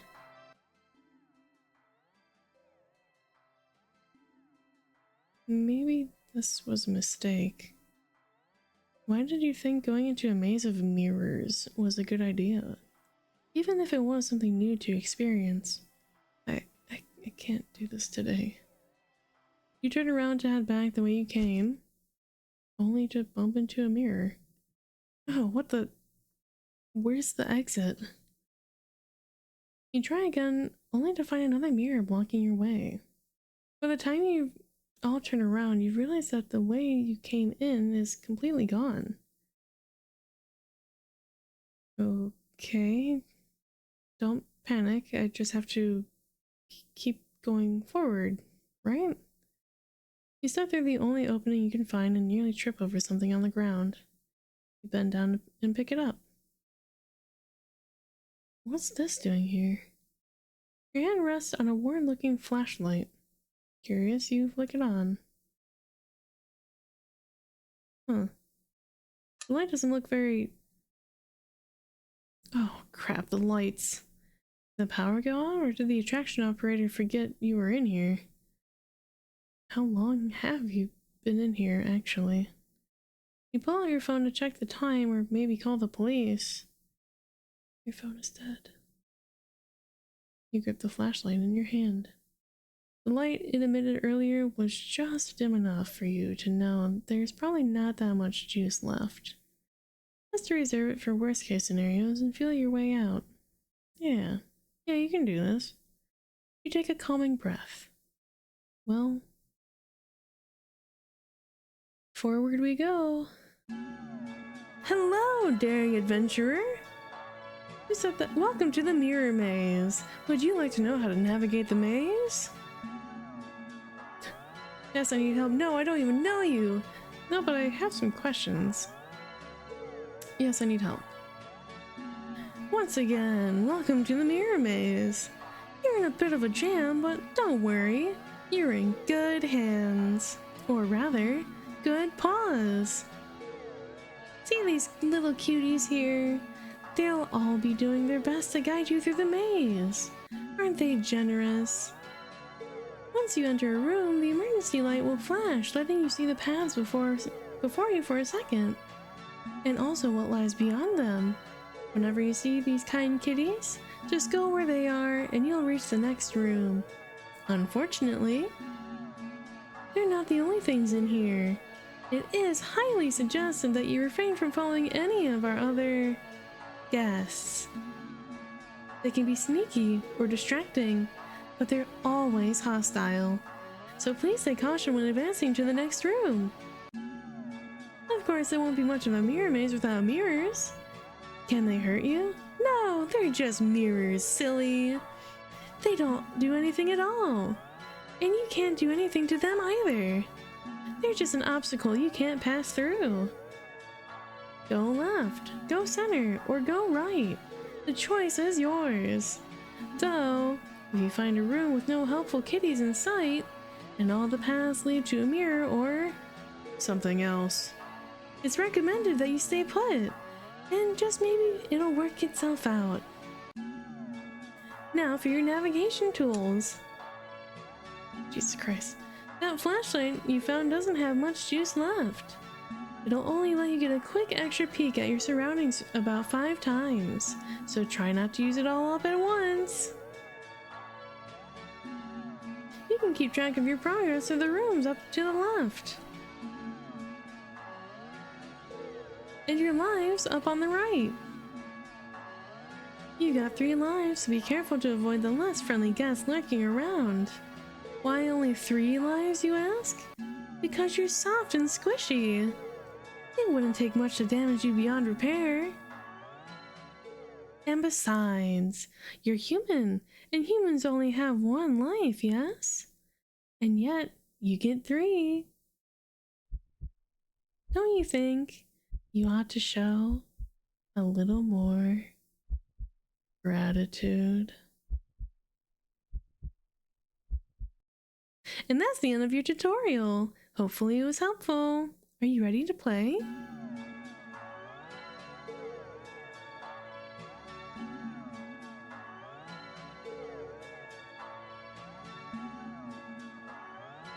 Maybe this was a mistake. Why did you think going into a maze of mirrors was a good idea? Even if it was something new to experience. I can't do this today. You turn around to head back the way you came, only to bump into a mirror. Oh, what the... Where's the exit? You try again, only to find another mirror blocking your way. By the time you all turn around, you realize that the way you came in is completely gone. Okay. Don't panic, I just have to keep going forward, right? You step through the only opening you can find and nearly trip over something on the ground. You bend down and pick it up. What's this doing here? Your hand rests on a worn-looking flashlight. Curious, you flick it on. Huh. The light doesn't look very... Oh crap, the lights. Did the power go on, or did the attraction operator forget you were in here? How long have you been in here, actually? You pull out your phone to check the time, or maybe call the police. Your phone is dead. You grip the flashlight in your hand. The light it emitted earlier was just dim enough for you to know there's probably not that much juice left. Just to reserve it for worst case scenarios and feel your way out. Yeah, you can do this. You take a calming breath. Well, forward we go. Hello, daring adventurer! Who said that? Welcome to the Mirror Maze. Would you like to know how to navigate the maze? Yes, I need help. No, I don't even know you. No, but I have some questions. Yes, I need help. Once again, welcome to the Mirror Maze. You're in a bit of a jam, but don't worry. You're in good hands. Or rather, good paws. See these little cuties here? They'll all be doing their best to guide you through the maze. Aren't they generous? Once you enter a room, the emergency light will flash, letting you see the paths before you for a second. And also what lies beyond them. Whenever you see these kind kitties, just go where they are and you'll reach the next room. Unfortunately, they're not the only things in here. It is highly suggested that you refrain from following any of our other guests. They can be sneaky or distracting, but they're always hostile. So please take caution when advancing to the next room. Of course, there won't be much of a mirror maze without mirrors. Can they hurt you? No, they're just mirrors, silly. They don't do anything at all. And you can't do anything to them either. They're just an obstacle you can't pass through. Go left, go center, or go right. The choice is yours. Though, if you find a room with no helpful kitties in sight, and all the paths lead to a mirror or something else, it's recommended that you stay put, and just maybe it'll work itself out. Now for your navigation tools. Jesus Christ. That flashlight you found doesn't have much juice left. It'll only let you get a quick extra peek at your surroundings about 5 times, so try not to use it all up at once. You can keep track of your progress through the rooms up to the left. And your lives up on the right. You got 3 lives, so be careful to avoid the less friendly guests lurking around. Why only 3 lives, you ask? Because you're soft and squishy. It wouldn't take much to damage you beyond repair. And besides, you're human, and humans only have 1 life, yes? And yet, you get 3. Don't you think you ought to show a little more gratitude? And that's the end of your tutorial. Hopefully it was helpful. Are you ready to play?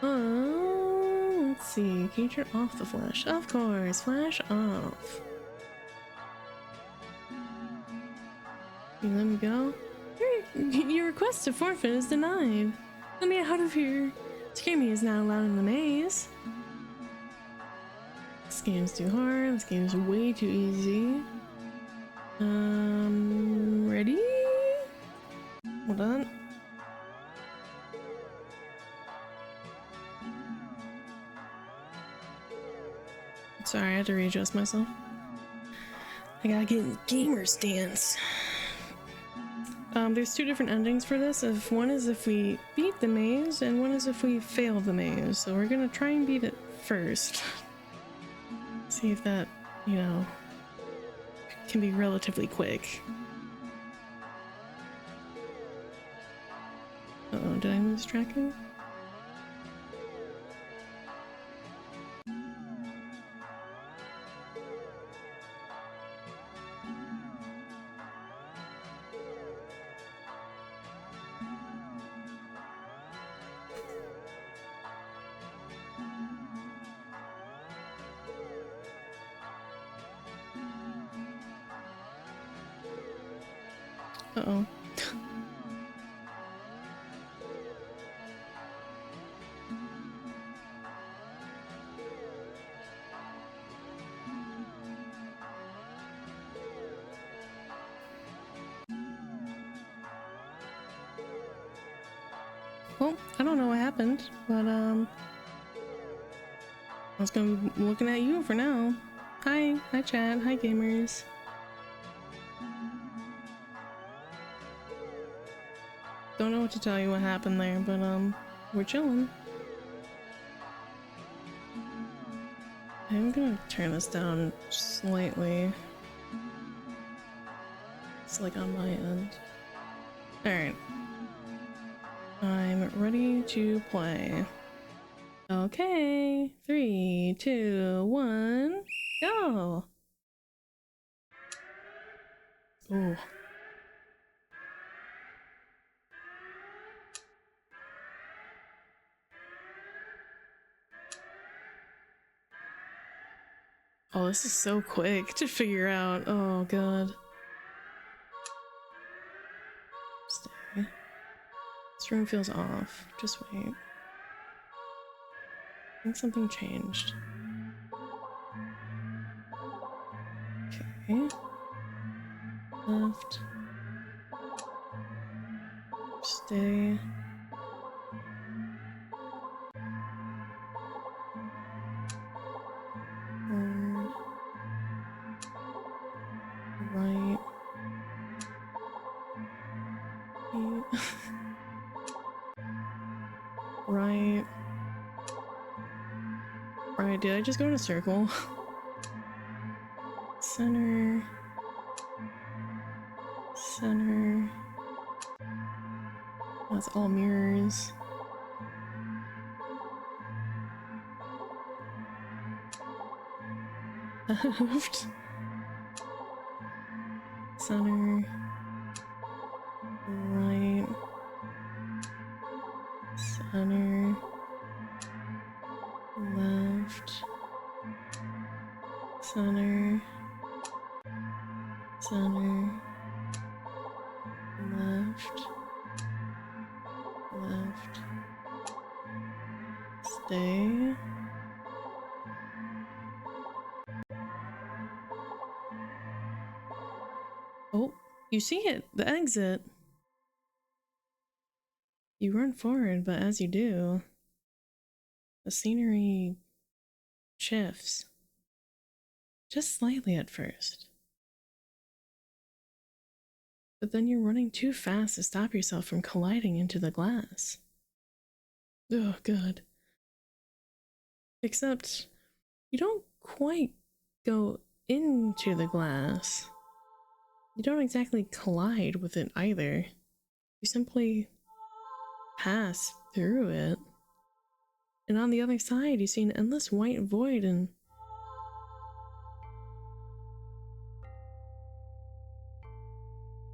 Let's see. Can you turn off the flash? Of course, flash off. Can you let me go? Your request to forfeit is denied. Let me out of here. Screaming is not allowed in the maze. This game's too hard. This game's way too easy. Ready? Hold on. Sorry, I had to readjust myself. I gotta get in the gamer stance. There's two different endings for this. One is if we beat the maze, and one is if we fail the maze. So we're gonna try and beat it first. See if that, you know, can be relatively quick. Uh-oh, did I lose tracking? Uh-oh. Well, I don't know what happened, but I was gonna be looking at you for now. Hi chat, hi gamers. Don't know what to tell you what happened there, but we're chilling. I'm gonna turn this down slightly. It's like on my end. Alright. I'm ready to play. Okay. 3, 2, 1, go! Ooh. Oh, this is so quick to figure out. Oh, god. Stay. This room feels off. Just wait. I think something changed. Okay. Left. Stay. Forward. Right. Right. Right, did I just go in a circle? Center. Center. That's all mirrors. Left. Center. Right. Center. Left. Center. Center. Left. Left. Stay. Oh, you see it! The exit! You run forward, but as you do, the scenery shifts. Just slightly at first. But then you're running too fast to stop yourself from colliding into the glass. Oh, God. Except, you don't quite go into the glass. You don't exactly collide with it either. You simply pass through it. And on the other side, you see an endless white void and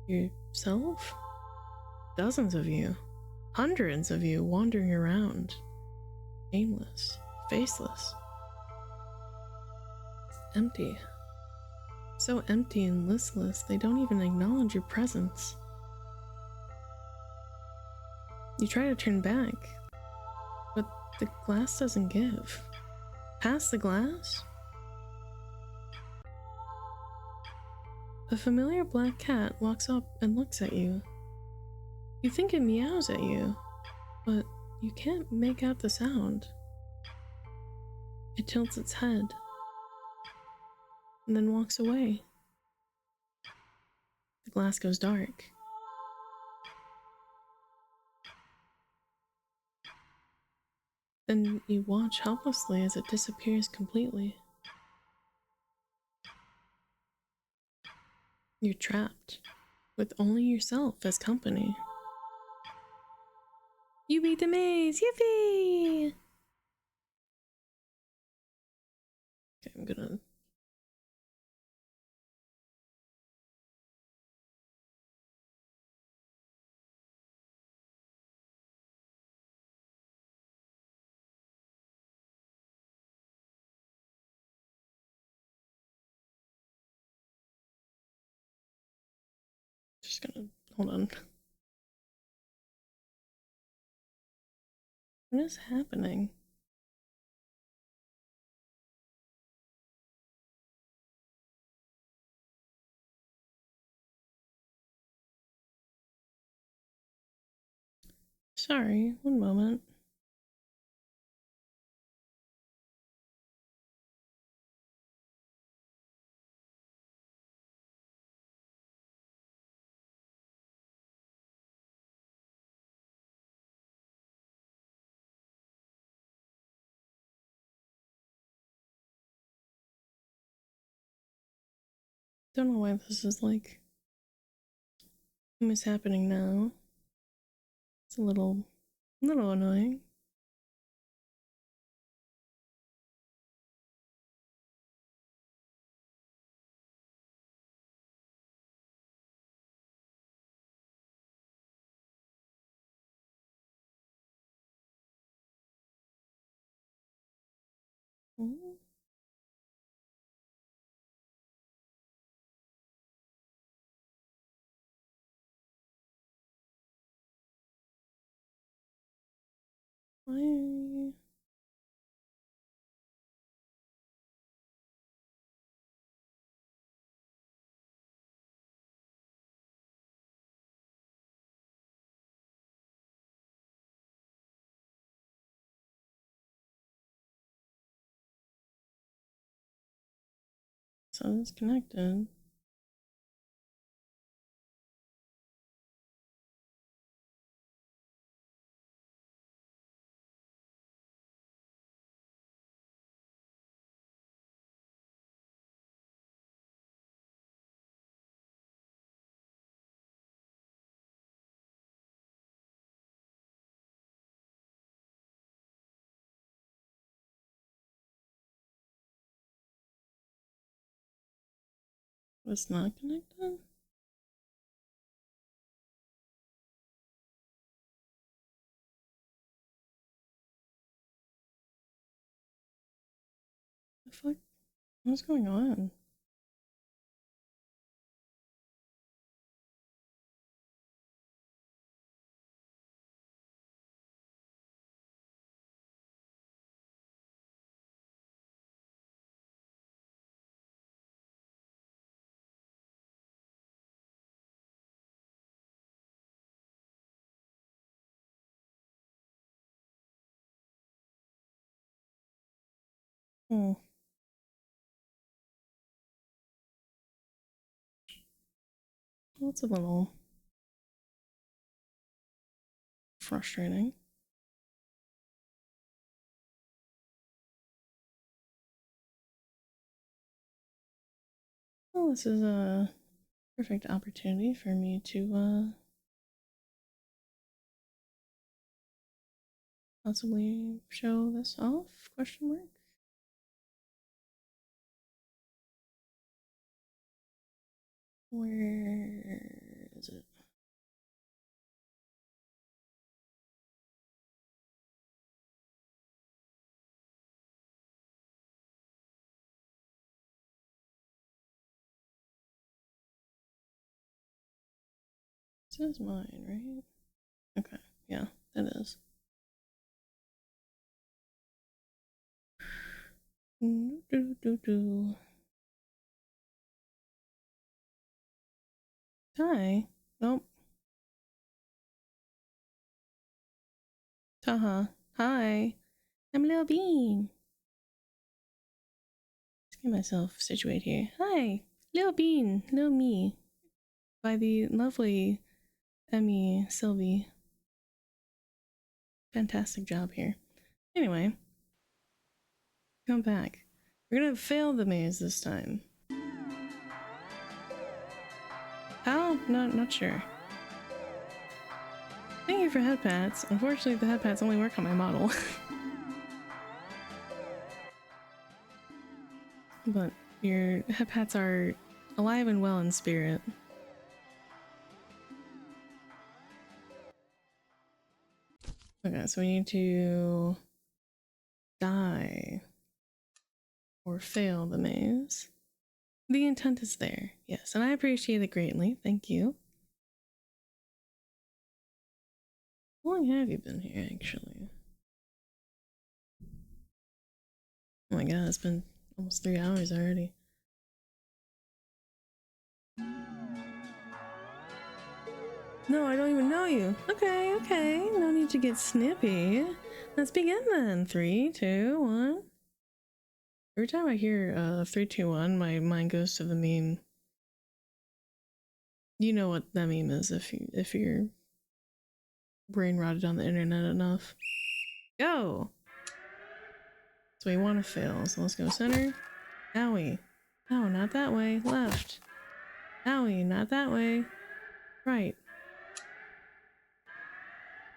yourself? Dozens of you, hundreds of you wandering around, aimless, faceless, empty. So empty and listless, they don't even acknowledge your presence. You try to turn back, but the glass doesn't give. Past the glass, a familiar black cat walks up and looks at you. You think it meows at you, but you can't make out the sound. It tilts its head and then walks away. The glass goes dark. Then you watch helplessly as it disappears completely. You're trapped, with only yourself as company. You beat the maze! Yippee! Okay, I'm gonna... Just gonna... Hold on. What is happening? Sorry, one moment. Don't know why this is like mishappening now. It's a little annoying. Oh, why? So it's connected. It's not connected? The fuck? What's going on? Oh, that's a little frustrating. Well, this is a perfect opportunity for me to possibly show this off? Question mark. Where is it? This is mine, right? Okay, yeah, that is. Hi. Nope. Taha. Hi. I'm Lil Bean. Let's get myself situated here. Hi. Lil Bean. Lil me. By the lovely Emmy Sylvie. Fantastic job here. Anyway. Come back. We're gonna fail the maze this time. How? Not sure. Thank you for head pats. Unfortunately, the head pats only work on my model. But your head pats are alive and well in spirit. Okay, so we need to die or fail the maze. The intent is there, yes, and I appreciate it greatly. Thank you. How long have you been here, actually? Oh my god, it's been almost 3 hours already. No, I don't even know you. Okay, okay, no need to get snippy. Let's begin then. 3, 2, 1. Every time I hear 3, 2, 1, my mind goes to the meme. You know what that meme is if you're brain rotted on the internet enough. Go! So we want to fail, so let's go center. Owie. No, not that way. Left. Owie, not that way. Right.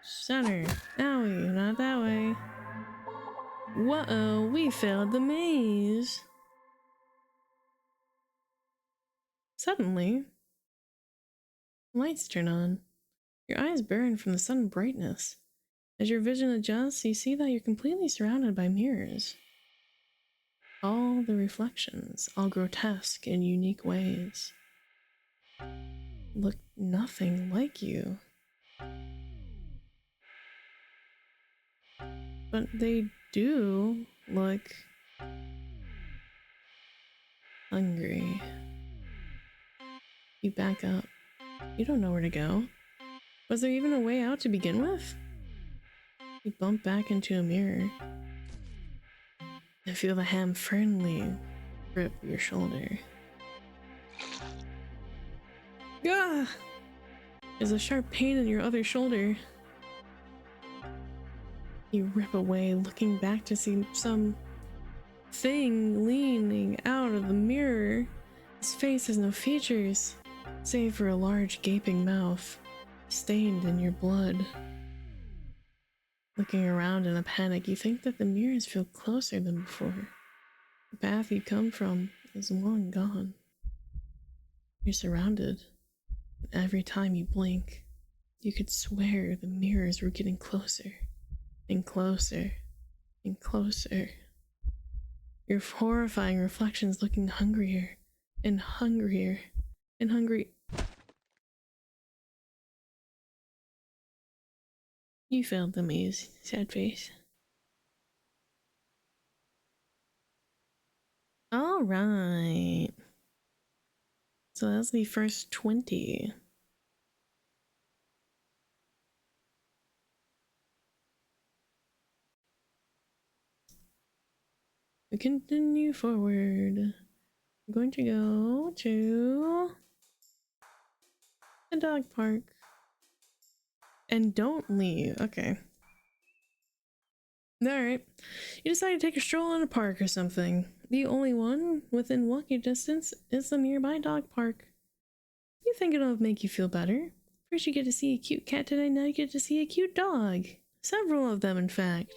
Center. Owie, not that way. Whoa, we failed the maze. Suddenly, lights turn on. Your eyes burn from the sudden brightness. As your vision adjusts, you see that you're completely surrounded by mirrors. All the reflections, all grotesque in unique ways, look nothing like you. But they do look hungry. You back up. You don't know where to go. Was there even a way out to begin with? You bump back into a mirror and feel the hand firmly grip your shoulder. Gah! There's a sharp pain in your other shoulder. You rip away, looking back to see some thing leaning out of the mirror. His face has no features, save for a large gaping mouth, stained in your blood. Looking around in a panic, you think that the mirrors feel closer than before. The path you come from is long gone. You're surrounded, and every time you blink, you could swear the mirrors were getting closer, and closer, and closer. Your horrifying reflections looking hungrier, and hungrier, and hungry. You failed the maze, sad face. Alright. So that's the first 20. We continue forward. I'm going to go to the dog park. And don't leave. Okay. Alright. You decide to take a stroll in a park or something. The only one within walking distance is the nearby dog park. You think it'll make you feel better. First you get to see a cute cat today, now you get to see a cute dog. Several of them, in fact.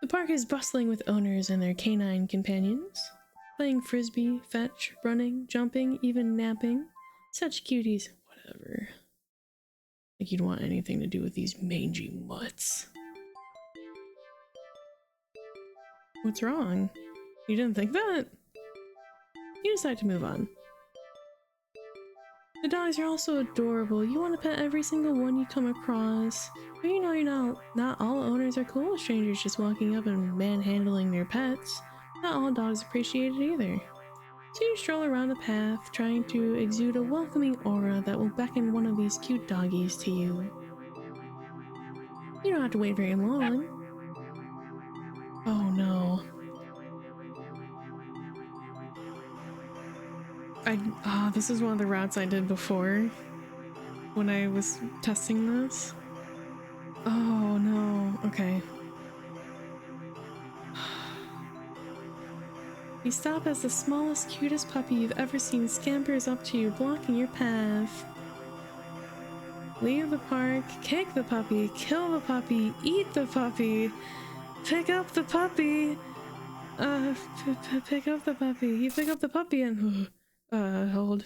The park is bustling with owners and their canine companions, playing frisbee, fetch, running, jumping, even napping. Such cuties. Whatever. Like you'd want anything to do with these mangy mutts. What's wrong? You didn't think that? You decide to move on. The dogs are also adorable. You want to pet every single one you come across. But you know not all owners are cool with strangers just walking up and manhandling their pets. Not all dogs appreciate it either. So you stroll around the path, trying to exude a welcoming aura that will beckon one of these cute doggies to you. You don't have to wait very long. Oh no. This is one of the routes I did before when I was testing this. Oh no, okay. You stop as the smallest, cutest puppy you've ever seen scampers up to you, blocking your path. Leave the park, kick the puppy, kill the puppy, eat the puppy, pick up the puppy. Pick up the puppy. You pick up the puppy and hold.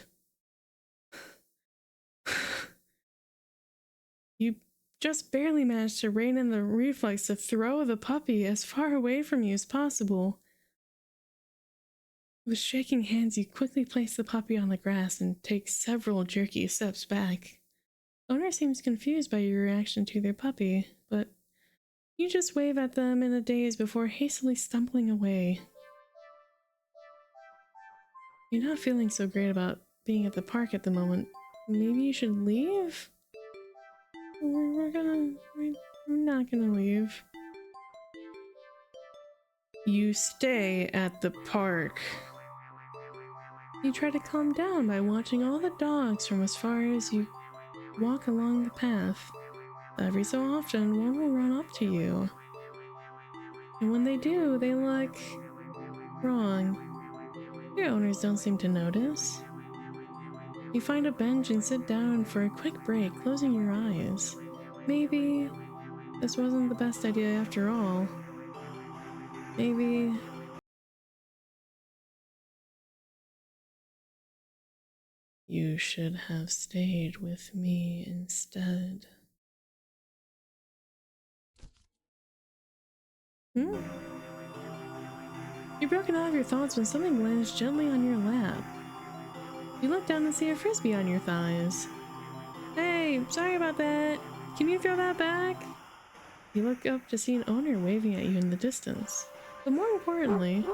You just barely managed to rein in the reflex to throw the puppy as far away from you as possible. With shaking hands, you quickly place the puppy on the grass and take several jerky steps back. Owner seems confused by your reaction to their puppy, but you just wave at them in a daze before hastily stumbling away. You're not feeling so great about being at the park at the moment. Maybe you should leave? We're not gonna leave. You stay at the park. You try to calm down by watching all the dogs from as far as you walk along the path. Every so often, one will run up to you. And when they do, they look wrong. Your owners don't seem to notice. You find a bench and sit down for a quick break, closing your eyes. Maybe this wasn't the best idea after all. Maybe... you should have stayed with me instead. You're broken out of your thoughts when something lands gently on your lap. You look down and see a frisbee on your thighs. Hey, sorry about that. Can you throw that back? You look up to see an owner waving at you in the distance. But more importantly...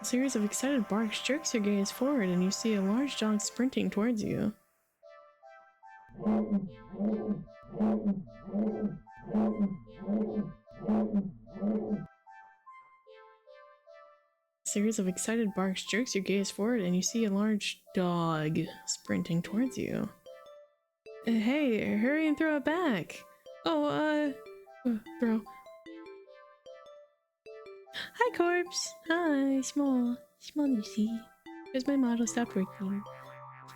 a series of excited barks jerks your gaze forward and you see a large dog sprinting towards you. A series of excited barks jerks your gaze forward and you see a large dog sprinting towards you. Hey, hurry and throw it back! Oh, throw. Hi, Corpse! Hi, small Luci. Because my model stopped working.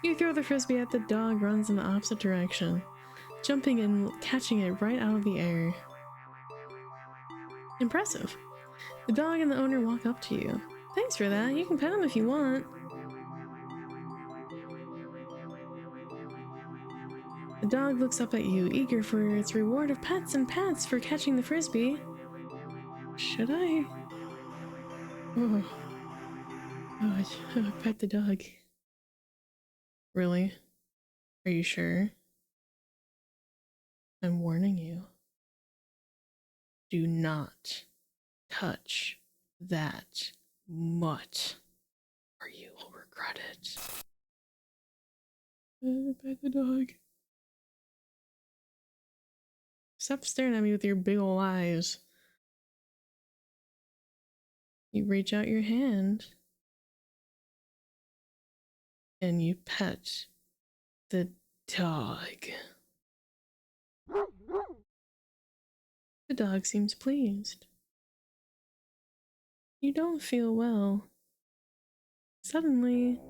You throw the frisbee at the dog, runs in the opposite direction, jumping and catching it right out of the air. Impressive. The dog and the owner walk up to you. Thanks for that. You can pet him if you want. The dog looks up at you, eager for its reward of pets and pats for catching the frisbee. Should I? Oh, pet the dog. Really? Are you sure? I'm warning you. Do not touch that mutt, or you will regret it. Pet the dog. Stop staring at me with your big ol' eyes. You reach out your hand and you pet the dog. The dog seems pleased. You don't feel well. Suddenly,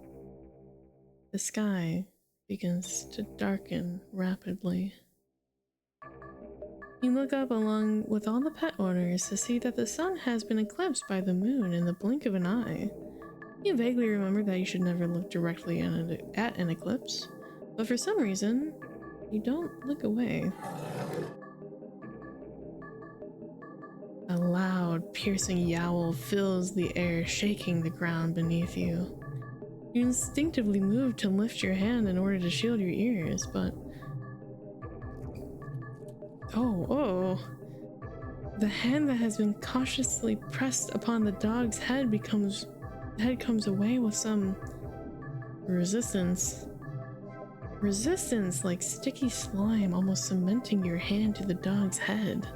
the sky begins to darken rapidly. You look up along with all the pet owners to see that the sun has been eclipsed by the moon in the blink of an eye. You vaguely remember that you should never look directly at an eclipse, but for some reason, you don't look away. A loud, piercing yowl fills the air, shaking the ground beneath you. You instinctively move to lift your hand in order to shield your ears, but... Oh. The hand that has been cautiously pressed upon the dog's head comes away with some resistance. Resistance like sticky slime almost cementing your hand to the dog's head.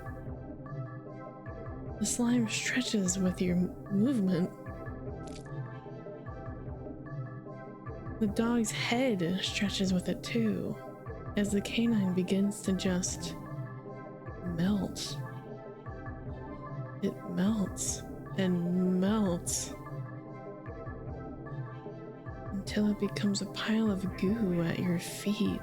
The slime stretches with your movement. The dog's head stretches with it too, as the canine begins to just melt. It melts and melts until it becomes a pile of goo at your feet.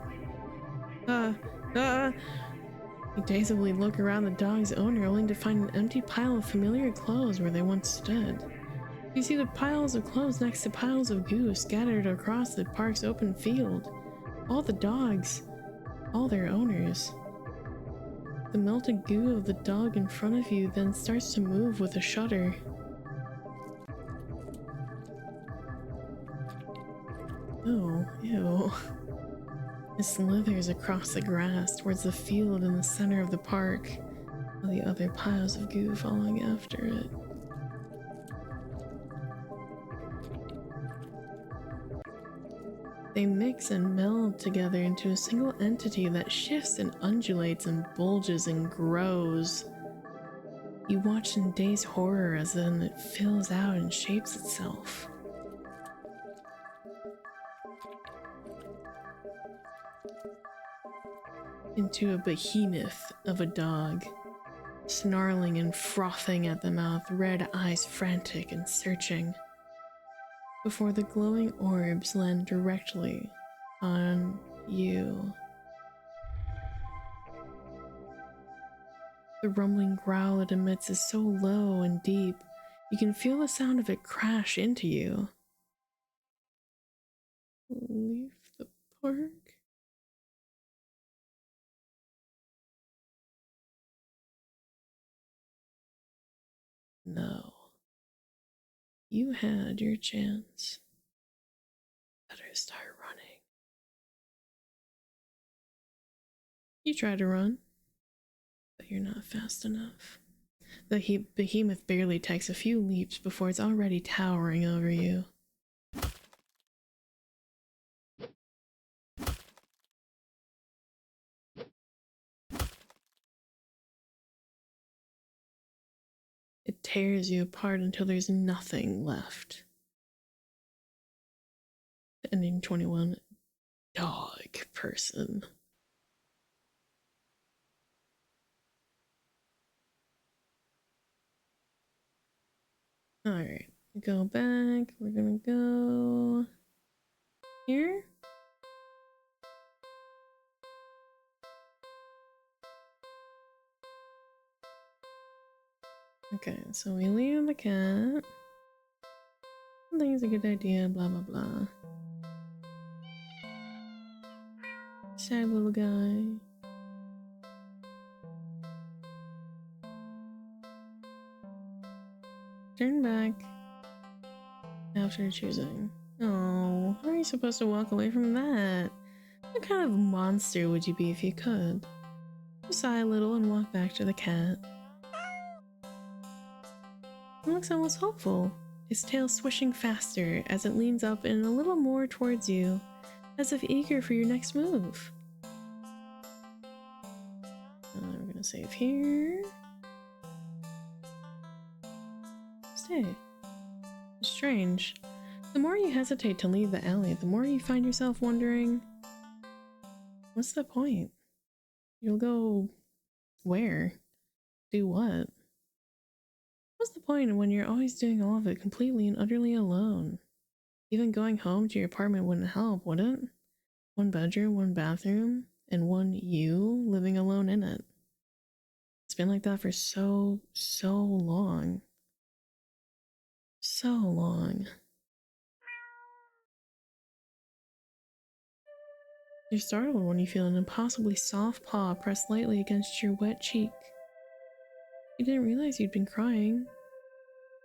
You dazedly look around the dog's owner, only to find an empty pile of familiar clothes where they once stood. You see the piles of clothes next to piles of goo scattered across the park's open field. All the dogs, all their owners. The melted goo of the dog in front of you then starts to move with a shudder. Oh, ew. It slithers across the grass towards the field in the center of the park, while the other piles of goo following after it. They mix and meld together into a single entity that shifts and undulates and bulges and grows. You watch in dazed horror as then it fills out and shapes itself. Into a behemoth of a dog, snarling and frothing at the mouth, red eyes frantic and searching, before the glowing orbs land directly on you. The rumbling growl it emits is so low and deep, you can feel the sound of it crash into you. Leave the park? No. You had your chance. Better start running. You try to run, but you're not fast enough. The behemoth barely takes a few leaps before it's already towering over you. It tears you apart until there's nothing left. Ending 21. Dog person. Alright, go back. We're gonna go here. Okay, so we leave the cat. I think it's a good idea, blah blah blah. Sad little guy. Turn back after choosing. Oh, how are you supposed to walk away from that? What kind of monster would you be if you could? You sigh a little and walk back to the cat. It looks almost hopeful, its tail swishing faster as it leans up and a little more towards you, as if eager for your next move. We're gonna save here. Stay. It's strange. The more you hesitate to leave the alley, the more you find yourself wondering, what's the point? You'll go where? Do what? What's the point when you're always doing all of it completely and utterly alone? Even going home to your apartment wouldn't help, would it? One bedroom, one bathroom, and one you living alone in it. It's been like that for so long. So long. You're startled when you feel an impossibly soft paw pressed lightly against your wet cheek. You didn't realize you'd been crying,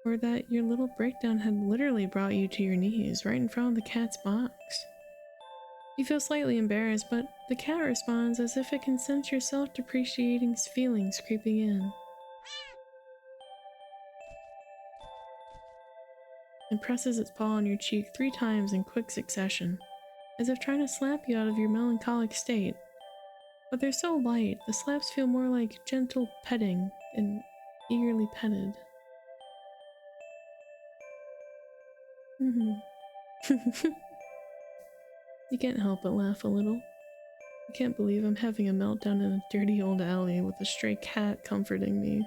or that your little breakdown had literally brought you to your knees right in front of the cat's box. You feel slightly embarrassed, but the cat responds as if it can sense your self-depreciating feelings creeping in. It presses its paw on your cheek 3 times in quick succession, as if trying to slap you out of your melancholic state. But they're so light, the slaps feel more like gentle petting and eagerly petted. You can't help but laugh a little. I can't believe I'm having a meltdown in a dirty old alley with a stray cat comforting me.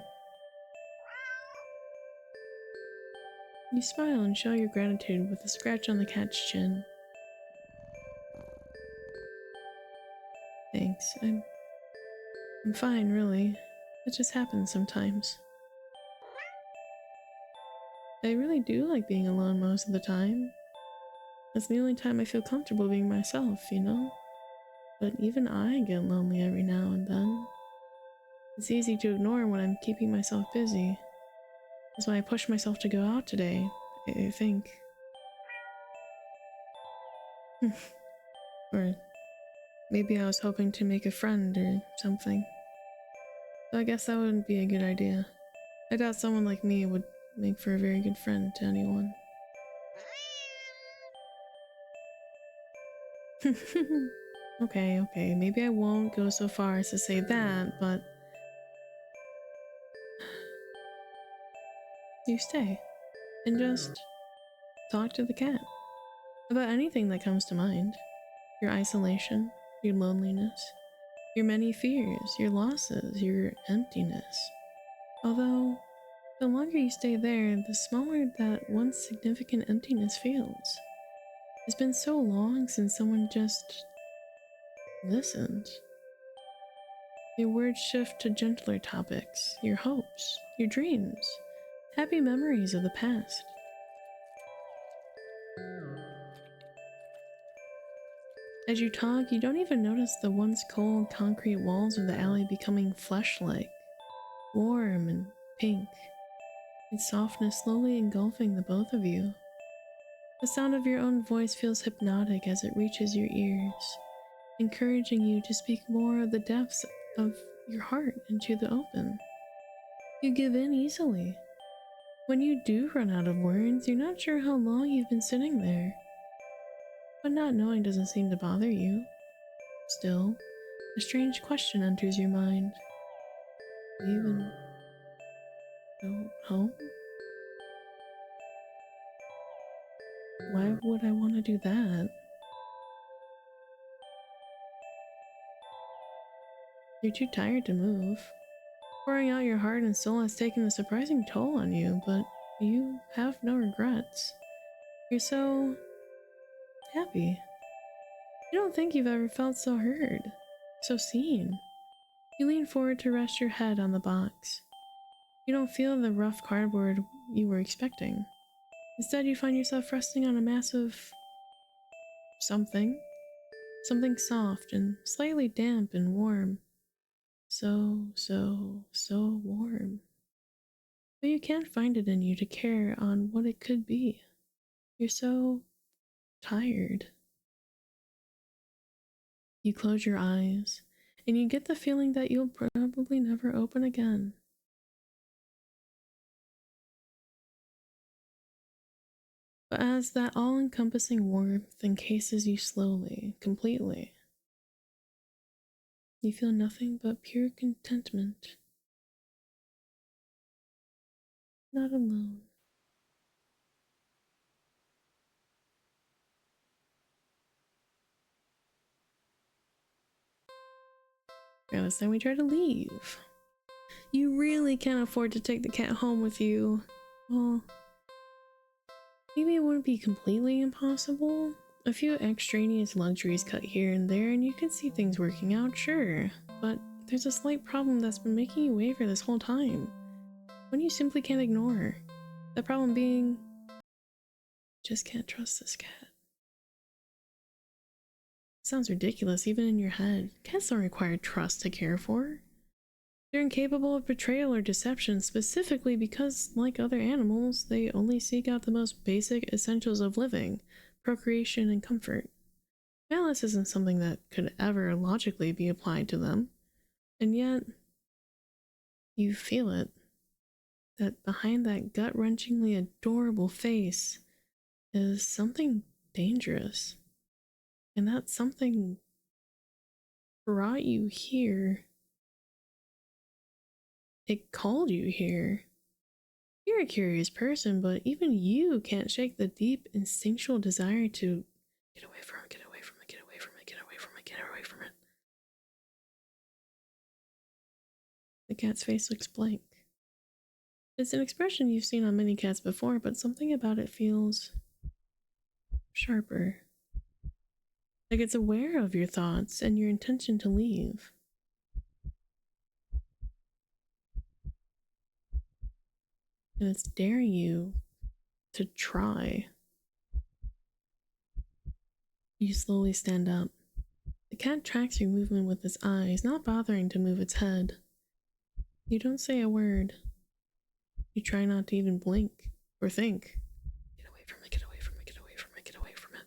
You smile and show your gratitude with a scratch on the cat's chin. Thanks, I'm fine, really. It just happens sometimes. I really do like being alone most of the time. That's the only time I feel comfortable being myself, you know? But even I get lonely every now and then. It's easy to ignore when I'm keeping myself busy. That's why I pushed myself to go out today, I think. Or maybe I was hoping to make a friend or something. So I guess that wouldn't be a good idea. I doubt someone like me would make for a very good friend to anyone. Okay, maybe I won't go so far as to say that, but you stay and just talk to the cat about anything that comes to mind. Your isolation, your loneliness, your many fears, your losses, your emptiness. Although, the longer you stay there, the smaller that once significant emptiness feels. It's been so long since someone just listened. Your words shift to gentler topics, your hopes, your dreams, happy memories of the past. As you talk, you don't even notice the once cold concrete walls of the alley becoming flesh-like, warm and pink, its softness slowly engulfing the both of you. The sound of your own voice feels hypnotic as it reaches your ears, encouraging you to speak more of the depths of your heart into the open. You give in easily. When you do run out of words, you're not sure how long you've been sitting there. But not knowing doesn't seem to bother you. Still, a strange question enters your mind. Do you even go home? Why would I want to do that? You're too tired to move. Pouring out your heart and soul has taken a surprising toll on you, but you have no regrets. You're so happy. You don't think you've ever felt so heard, so seen. You lean forward to rest your head on the box. You don't feel the rough cardboard you were expecting. Instead, you find yourself resting on a massive something. Something soft and slightly damp and warm. So warm. But you can't find it in you to care on what it could be. You're so tired. You close your eyes, and you get the feeling that you'll probably never open again. But as that all-encompassing warmth encases you slowly, completely, you feel nothing but pure contentment. Not alone. And this time we try to leave. You really can't afford to take the cat home with you. Oh, Maybe it wouldn't be completely impossible. A few extraneous luxuries cut here and there, and you can see things working out, sure. But there's a slight problem that's been making you waver this whole time. One you simply can't ignore. The problem being, just can't trust this cat. Sounds ridiculous even in your head. Cats don't require trust to care for. They're incapable of betrayal or deception specifically because, like other animals, they only seek out the most basic essentials of living, procreation and comfort. Malice isn't something that could ever logically be applied to them. And yet, you feel it. That behind that gut-wrenchingly adorable face is something dangerous. And that something brought you here. It called you here. You're a curious person, but even you can't shake the deep instinctual desire to get away from it, get away from it, get away from it, get away from it, get away from it. The cat's face looks blank. It's an expression you've seen on many cats before, but something about it feels sharper. Like it's aware of your thoughts and your intention to leave. And it's daring you to try. You slowly stand up. The cat tracks your movement with its eyes, not bothering to move its head. You don't say a word. You try not to even blink or think. Get away from it, get away from it, get away from it, get away from it.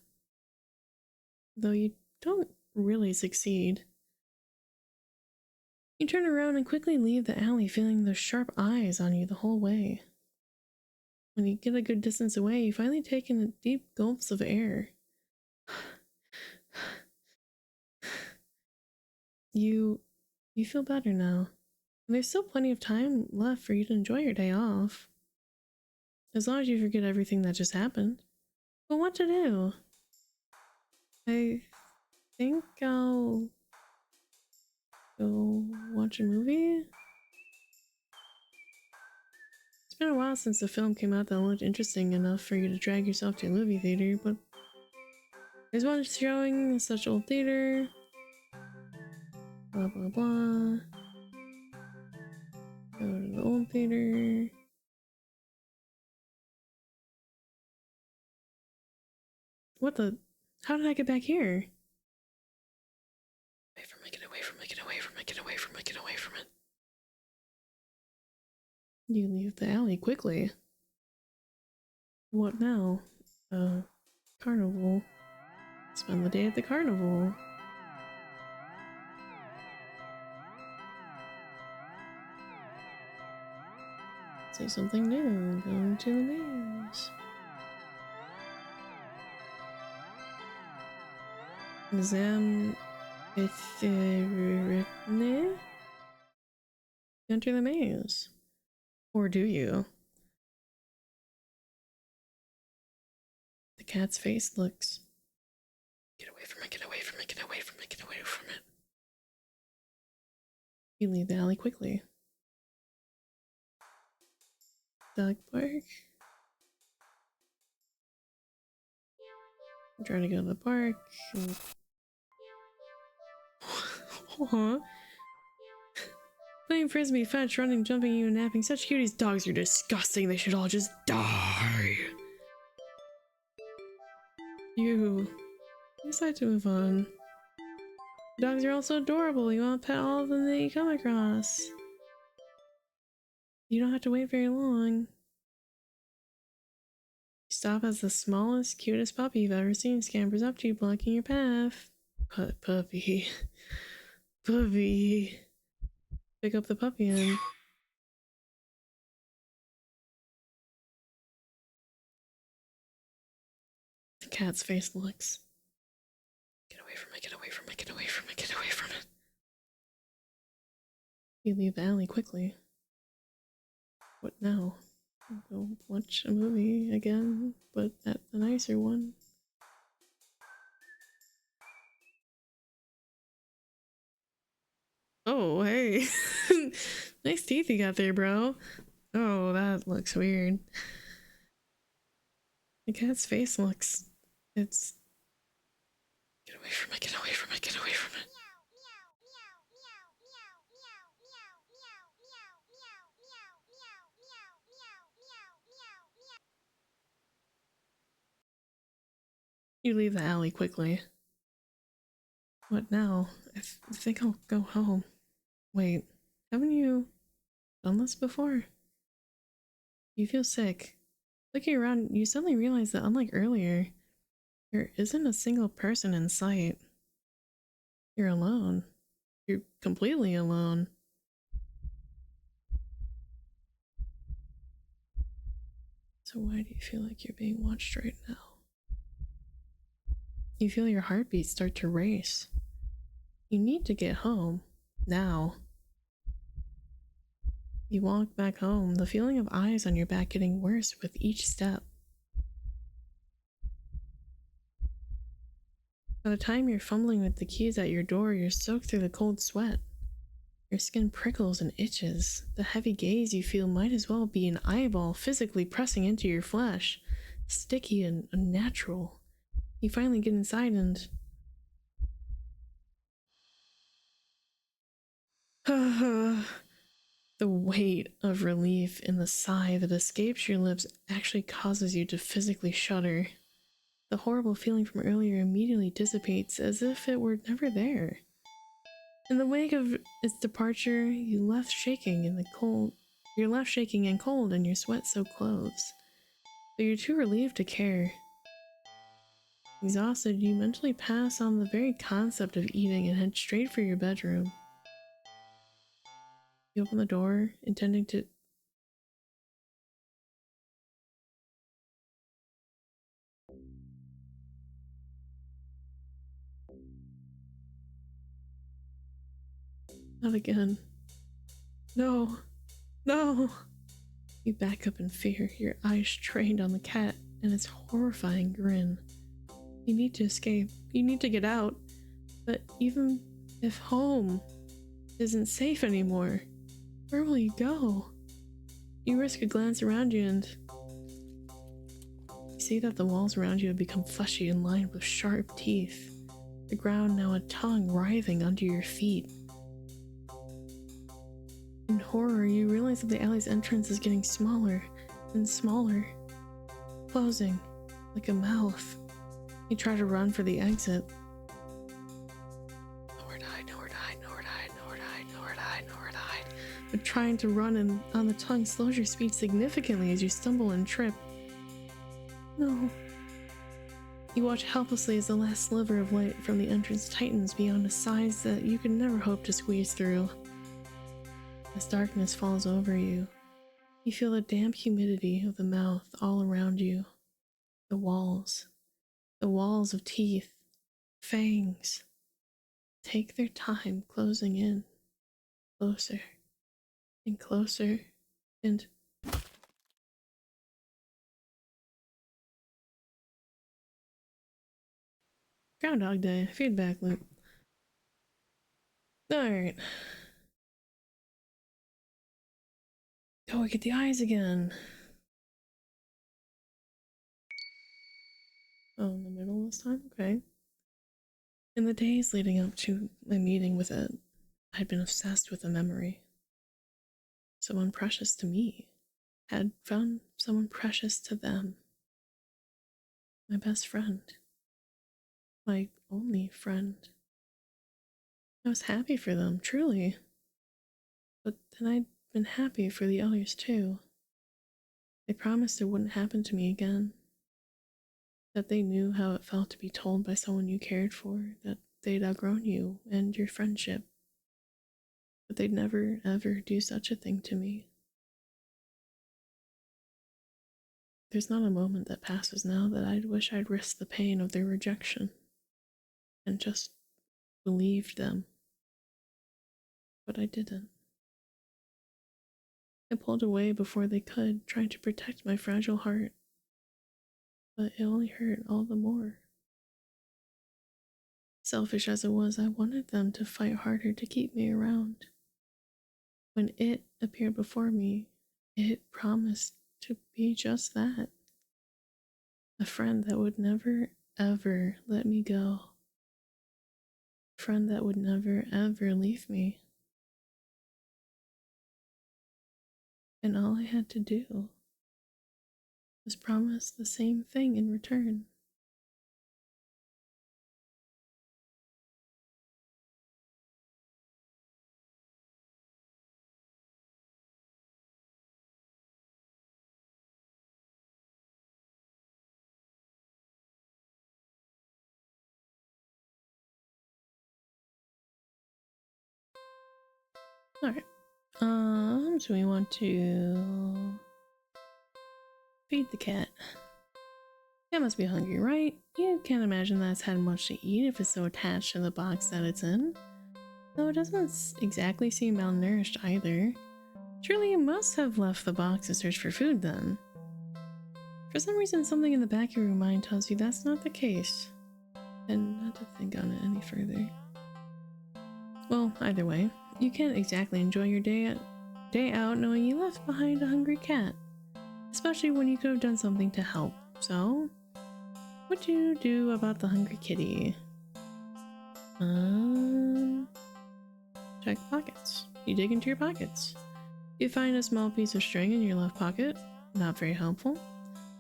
Though you don't really succeed. You turn around and quickly leave the alley, feeling those sharp eyes on you the whole way. When you get a good distance away, you finally take in deep gulps of air. You feel better now. And there's still plenty of time left for you to enjoy your day off. As long as you forget everything that just happened. But what to do? I think I'll go watch a movie? It's been a while since the film came out that looked interesting enough for you to drag yourself to a movie theater, but there's one showing in such old theater. Blah blah blah. Go to the old theater. What the? How did I get back here? Away from it, get away from it, get away from it, get away from it, get away from it. You leave the alley quickly. What now? Carnival. Spend the day at the carnival. Say something new. Go to the maze. Exam Ethiripne? Enter the maze. Or do you? The cat's face looks. Get away from it, get away from it, get away from it, get away from it. You leave the alley quickly. Dog park. I'm trying to go to the park. Aww. Playing frisbee, fetch, running, jumping, even napping. Such cuties. Dogs are disgusting. They should all just die. You decide to move on. Dogs are also adorable. You want to pet all of them that you come across. You don't have to wait very long. Stop as the smallest, cutest puppy you've ever seen scampers up to you, blocking your path. Puppy. Puppy. Pick up the puppy and... The cat's face looks. Get away from it, get away from it, get away from it, get away from it. You leave the alley quickly. What now? Go watch a movie again, but at the nicer one. Oh, hey. Nice teeth you got there, bro. Oh, that looks weird. The cat's face looks... It's... Get away from it, get away from it, get away from it. You leave the alley quickly. What now? I think I'll go home. Wait, haven't you done this before? You feel sick. Looking around, you suddenly realize that unlike earlier, there isn't a single person in sight. You're alone. You're completely alone. So why do you feel like you're being watched right now? You feel your heartbeat start to race. You need to get home. Now. You walk back home, the feeling of eyes on your back getting worse with each step. By the time you're fumbling with the keys at your door, you're soaked through the cold sweat. Your skin prickles and itches. The heavy gaze you feel might as well be an eyeball physically pressing into your flesh. Sticky and unnatural. You finally get inside and... The weight of relief in the sigh that escapes your lips actually causes you to physically shudder. The horrible feeling from earlier immediately dissipates as if it were never there. In the wake of its departure, you're left shaking and cold in your sweat-soaked clothes. But you're too relieved to care. Exhausted, you mentally pass on the very concept of eating and head straight for your bedroom. You open the door, intending to... Not again. No! No! You back up in fear, your eyes trained on the cat and its horrifying grin. You need to escape. You need to get out. But even if home isn't safe anymore, where will you go? You risk a glance around you and you see that the walls around you have become fleshy and lined with sharp teeth. The ground now a tongue writhing under your feet. In horror, you realize that the alley's entrance is getting smaller and smaller, closing like a mouth. You try to run for the exit. Nowhere to hide, nowhere to hide, nowhere to hide, nowhere to hide, nowhere to hide, nowhere to hide. But trying to run and on the tongue slows your speed significantly as you stumble and trip. No. You watch helplessly as the last sliver of light from the entrance tightens beyond a size that you could never hope to squeeze through. As darkness falls over you, you feel the damp humidity of the mouth all around you. The walls of teeth, fangs, take their time closing in, closer and closer, and Groundhog Day, feedback loop. Alright. Go get the eyes again. Oh, in the middle this time? Okay. In the days leading up to my meeting with it, I'd been obsessed with a memory. Someone precious to me had found someone precious to them. My best friend. My only friend. I was happy for them, truly. But then I'd been happy for the others too. They promised it wouldn't happen to me again. That they knew how it felt to be told by someone you cared for that they'd outgrown you and your friendship. But they'd never, ever do such a thing to me. There's not a moment that passes now that I'd wish I'd risked the pain of their rejection and just believed them. But I didn't. I pulled away before they could, trying to protect my fragile heart. But it only hurt all the more. Selfish as it was, I wanted them to fight harder to keep me around. When it appeared before me, it promised to be just that. A friend that would never, ever let me go. A friend that would never, ever leave me. And all I had to do was promise the same thing in return. Alright. So we want to feed the cat. Cat must be hungry, right? You can't imagine that it's had much to eat if it's so attached to the box that it's in. Though it doesn't exactly seem malnourished either. Surely you must have left the box to search for food then. For some reason, something in the back of your mind tells you that's not the case, and not to think on it any further. Well, either way, you can't exactly enjoy your day out knowing you left behind a hungry cat, especially when you could have done something to help. So, what'd you do about the hungry kitty? Check pockets. You dig into your pockets. You find a small piece of string in your left pocket. Not very helpful.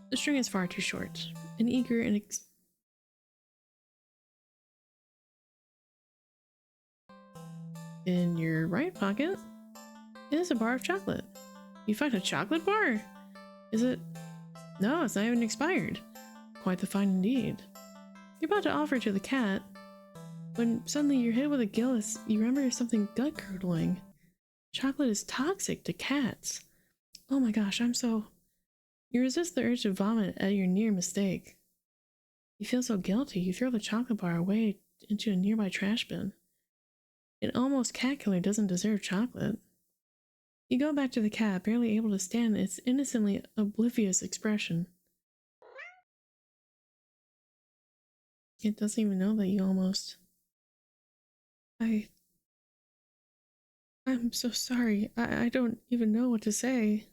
The string is far too short. An eager and in your right pocket is a bar of chocolate. You find a chocolate bar? Is it? No, it's not even expired. Quite the find indeed. You're about to offer it to the cat when suddenly you're hit with a gillis. You remember something gut-curdling. Chocolate is toxic to cats. Oh my gosh, You resist the urge to vomit at your near mistake. You feel so guilty, you throw the chocolate bar away into a nearby trash bin. An almost cat killer doesn't deserve chocolate. You go back to the cat, barely able to stand its innocently oblivious expression. It doesn't even know that you almost... I'm so sorry. I don't even know what to say.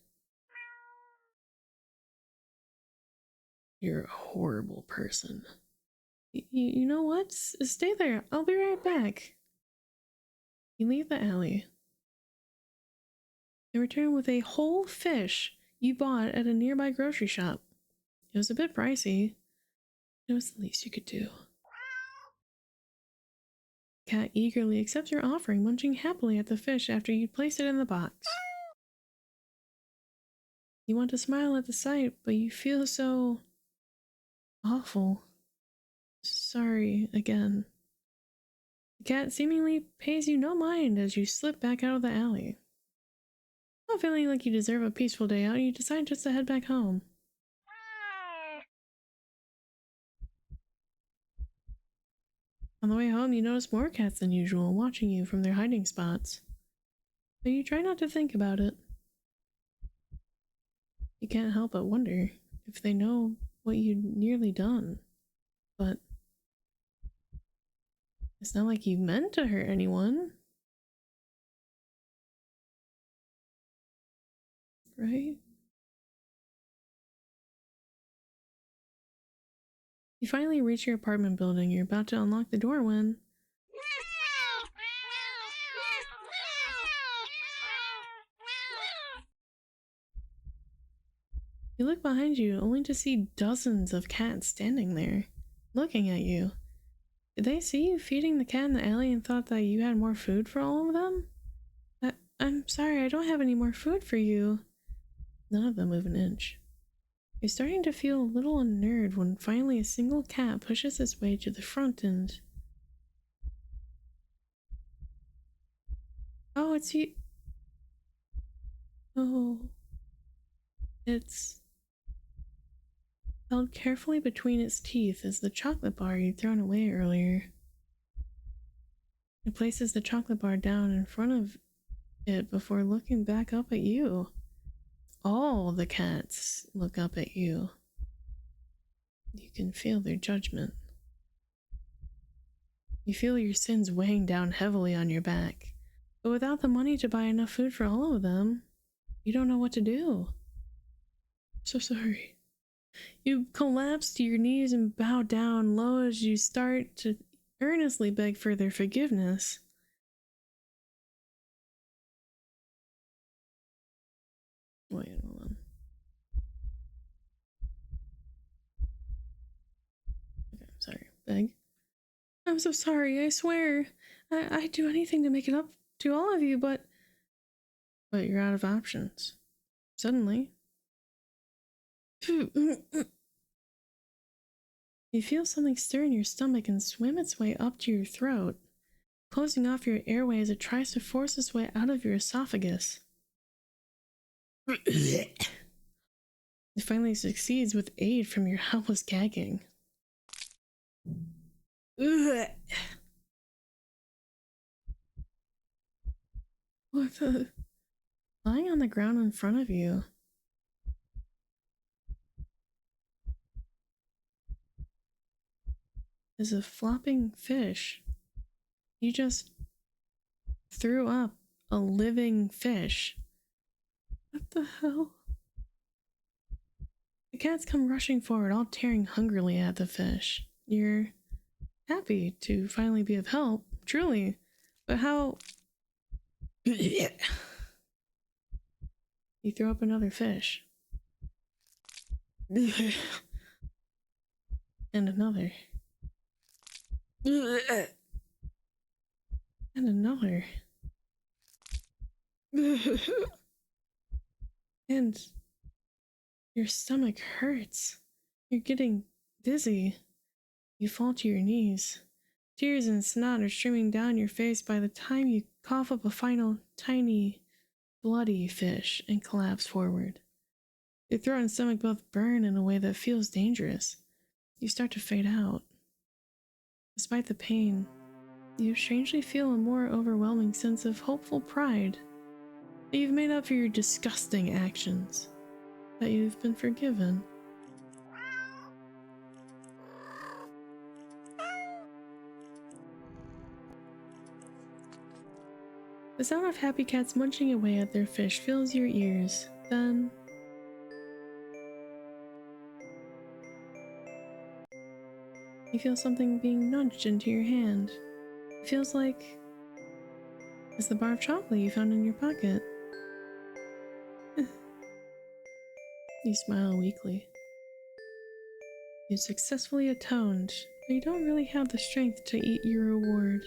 You're a horrible person. You know what? Stay there. I'll be right back. You leave the alley and return with a whole fish you bought at a nearby grocery shop. It was a bit pricey. It was the least you could do. Cat eagerly accepts your offering, munching happily at the fish after you place it in the box. You want to smile at the sight, but you feel so awful. Sorry again. The cat seemingly pays you no mind as you slip back out of the alley. Not feeling like you deserve a peaceful day out, you decide just to head back home. On the way home, you notice more cats than usual watching you from their hiding spots. But you try not to think about it. You can't help but wonder if they know what you've nearly done. But it's not like you meant to hurt anyone. Right? You finally reach your apartment building. You're about to unlock the door when... You look behind you only to see dozens of cats standing there, looking at you. Did they see you feeding the cat in the alley and thought that you had more food for all of them? I'm sorry, I don't have any more food for you. None of them move an inch. You're starting to feel a little unnerved when finally a single cat pushes its way to the front and... Oh, it's you. Oh. It's held carefully between its teeth is the chocolate bar you'd thrown away earlier. It places the chocolate bar down in front of it before looking back up at you. All the cats look up at you. You can feel their judgment. You feel your sins weighing down heavily on your back. But without the money to buy enough food for all of them, you don't know what to do. So sorry. You collapse to your knees and bow down low as you start to earnestly beg for their forgiveness. Wait, hold on. Okay, I'm sorry. Beg. I'm so sorry, I swear. I'd do anything to make it up to all of you, but you're out of options. Suddenly. You feel something stir in your stomach and swim its way up to your throat, closing off your airway as it tries to force its way out of your esophagus. It finally succeeds with aid from your helpless gagging. What the? Lying on the ground in front of you is a flopping fish. You just threw up a living fish. What the hell? The cats come rushing forward, all tearing hungrily at the fish. You're happy to finally be of help, truly. But how? You throw up another fish. And another. And another. And your stomach hurts. You're getting dizzy. You fall to your knees. Tears and snot are streaming down your face by the time you cough up a final tiny, bloody fish and collapse forward. Your throat and stomach both burn in a way that feels dangerous. You start to fade out. Despite the pain, you strangely feel a more overwhelming sense of hopeful pride that you've made up for your disgusting actions, that you've been forgiven. The sound of happy cats munching away at their fish fills your ears. Then you feel something being nudged into your hand. It feels like it's the bar of chocolate you found in your pocket. You smile weakly. You successfully atoned, but you don't really have the strength to eat your reward.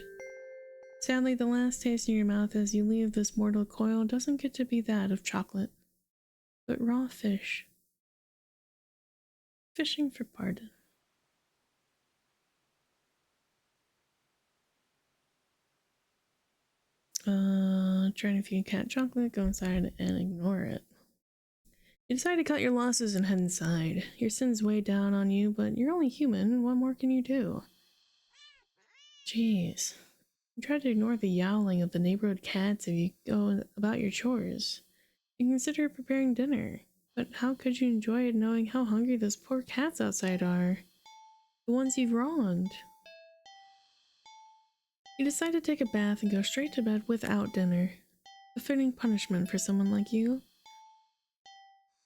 Sadly, the last taste in your mouth as you leave this mortal coil doesn't get to be that of chocolate, but raw fish. Fishing for pardon. Trying to feed cat chocolate, go inside and ignore it. You decide to cut your losses and head inside. Your sins weigh down on you, but you're only human. What more can you do? Jeez. You try to ignore the yowling of the neighborhood cats as you go about your chores. You consider preparing dinner, but how could you enjoy it knowing how hungry those poor cats outside are? The ones you've wronged. You decide to take a bath and go straight to bed without dinner. A fitting punishment for someone like you.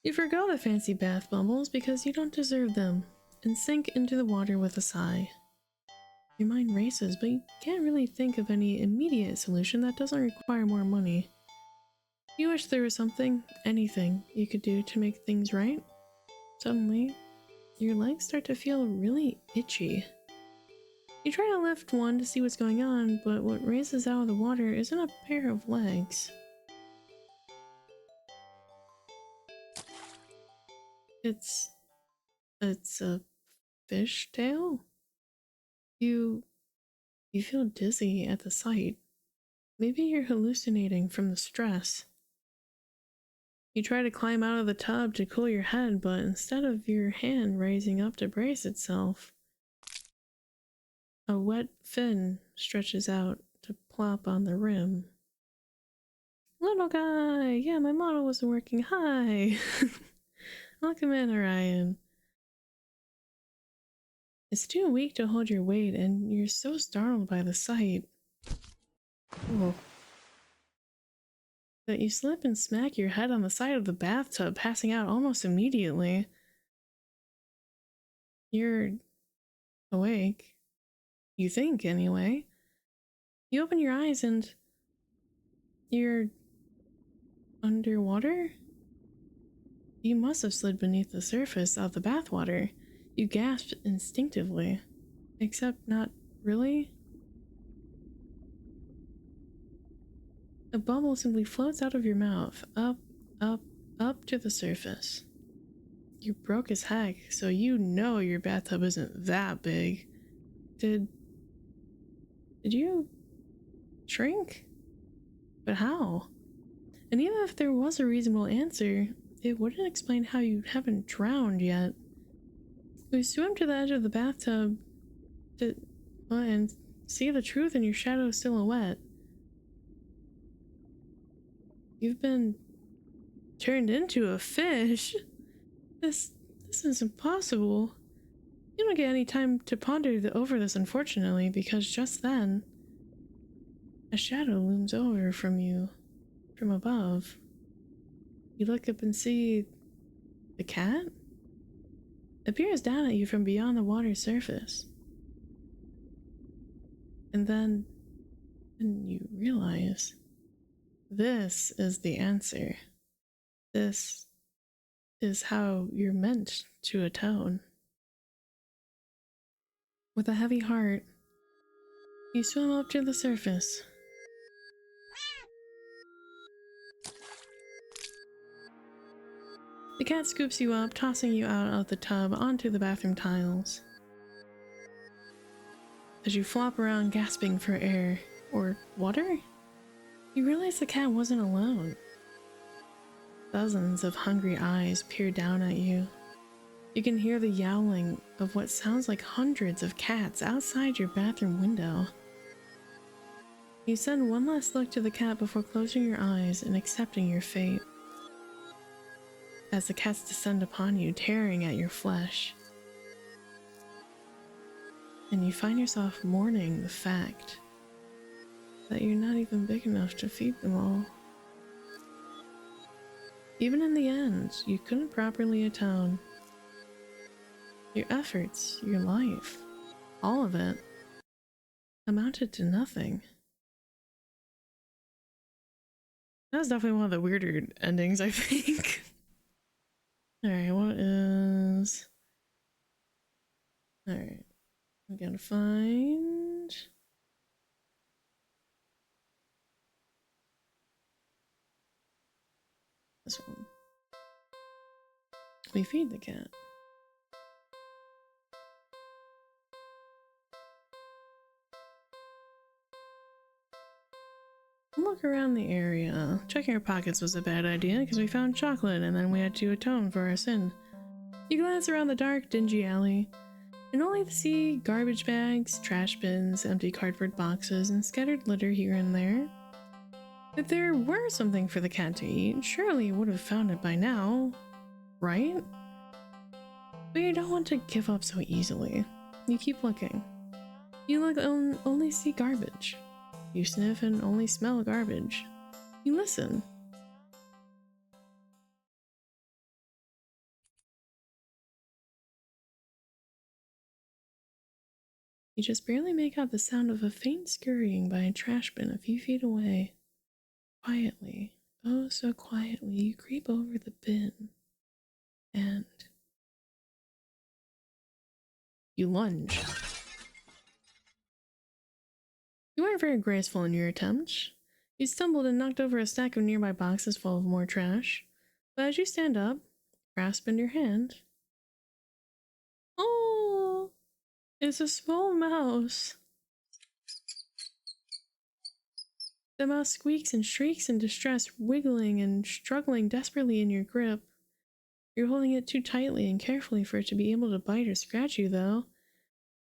You forgo the fancy bath bubbles because you don't deserve them, and sink into the water with a sigh. Your mind races, but you can't really think of any immediate solution that doesn't require more money. You wish there was something, anything, you could do to make things right. Suddenly, your legs start to feel really itchy. You try to lift one to see what's going on, but what raises out of the water isn't a pair of legs. It's a fish tail? You feel dizzy at the sight. Maybe you're hallucinating from the stress. You try to climb out of the tub to cool your head, but instead of your hand raising up to brace itself, a wet fin stretches out to plop on the rim. Little guy! Yeah, my model wasn't working. Hi! Welcome in, Orion. It's too weak to hold your weight, and you're so startled by the sight. Whoa. That you slip and smack your head on the side of the bathtub, passing out almost immediately. You're awake. You think, anyway. You open your eyes and you're underwater? You must have slid beneath the surface of the bathwater. You gasped instinctively. Except not really. A bubble simply floats out of your mouth, up, up, up to the surface. You're broke as heck, so you know your bathtub isn't that big. Did you shrink? But how? And even if there was a reasonable answer, it wouldn't explain how you haven't drowned yet. We swim to the edge of the bathtub and see the truth in your shadow silhouette. You've been turned into a fish. This is impossible. You don't get any time to ponder over this, unfortunately, because just then, a shadow looms over from you, from above. You look up and see the cat? It peers down at you from beyond the water's surface. And then you realize this is the answer. This is how you're meant to atone. With a heavy heart, you swim up to the surface. The cat scoops you up, tossing you out of the tub onto the bathroom tiles. As you flop around gasping for air or water, you realize the cat wasn't alone. Dozens of hungry eyes peer down at you. You can hear the yowling of what sounds like hundreds of cats outside your bathroom window. You send one last look to the cat before closing your eyes and accepting your fate. As the cats descend upon you, tearing at your flesh. And you find yourself mourning the fact that you're not even big enough to feed them all. Even in the end, you couldn't properly atone. Your efforts, your life, all of it, amounted to nothing. That was definitely one of the weirder endings, I think. Alright, what is... Alright, we gotta find... this one. We feed the cat. Look around the area. Checking our pockets was a bad idea because we found chocolate and then we had to atone for our sin. You glance around the dark, dingy alley and only to see garbage bags, trash bins, empty cardboard boxes, and scattered litter here and there. If there were something for the cat to eat, surely you would have found it by now, right? But you don't want to give up so easily. You keep looking. You look and only see garbage. You sniff and only smell garbage. You listen. You just barely make out the sound of a faint scurrying by a trash bin a few feet away. Quietly, oh so quietly, you creep over the bin and you lunge. You weren't very graceful in your attempt. You stumbled and knocked over a stack of nearby boxes full of more trash. But as you stand up, grasp in your hand. Oh, it's a small mouse. The mouse squeaks and shrieks in distress, wiggling and struggling desperately in your grip. You're holding it too tightly and carefully for it to be able to bite or scratch you, though.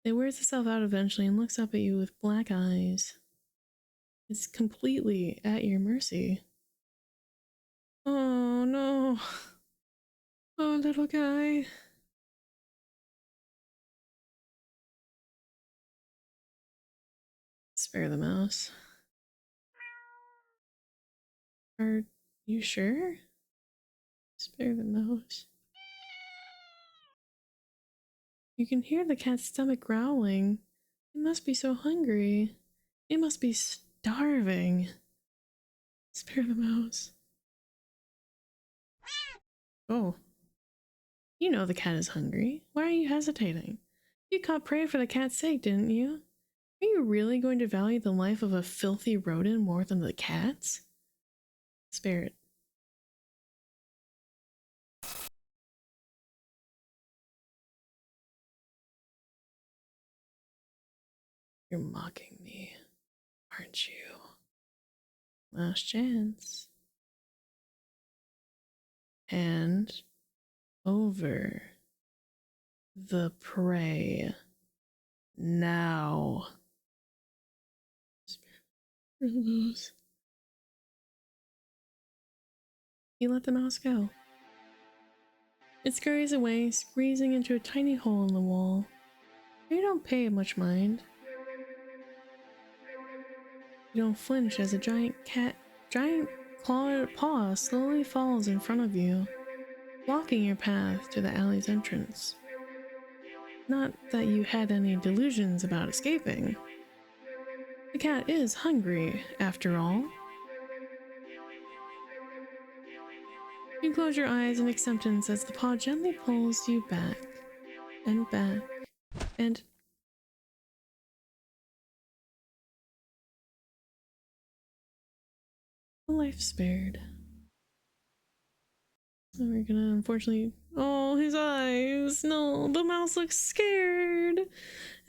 It wears itself out eventually and looks up at you with black eyes. It's completely at your mercy. Oh no. Oh, little guy. Spare the mouse. Are you sure? Spare the mouse. You can hear the cat's stomach growling. It must be so hungry. It must be starving. Spare the mouse. Oh. You know the cat is hungry. Why are you hesitating? You caught prey for the cat's sake, didn't you? Are you really going to value the life of a filthy rodent more than the cat's? Spare it. You're mocking me, aren't you? Last chance. Hand over the prey. Now. Spare the mouse. You let the mouse go. It scurries away, squeezing into a tiny hole in the wall. You don't pay much mind. You don't flinch as a giant clawed paw slowly falls in front of you, blocking your path to the alley's entrance. Not that you had any delusions about escaping. The cat is hungry, after all. You close your eyes in acceptance as the paw gently pulls you back, and back, and... a life spared. And we're gonna, unfortunately... Oh, his eyes! No, the mouse looks scared!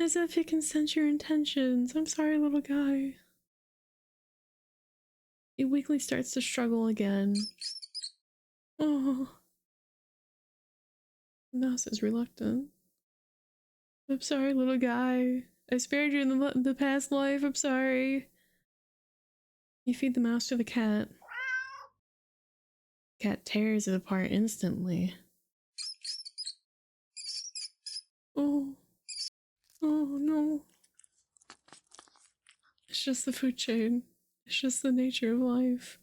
As if it can sense your intentions. I'm sorry, little guy. It weakly starts to struggle again. Oh. The mouse is reluctant. I'm sorry, little guy. I spared you in the past life. I'm sorry. You feed the mouse to the cat. The cat tears it apart instantly. Oh. Oh no. It's just the food chain. It's just the nature of life.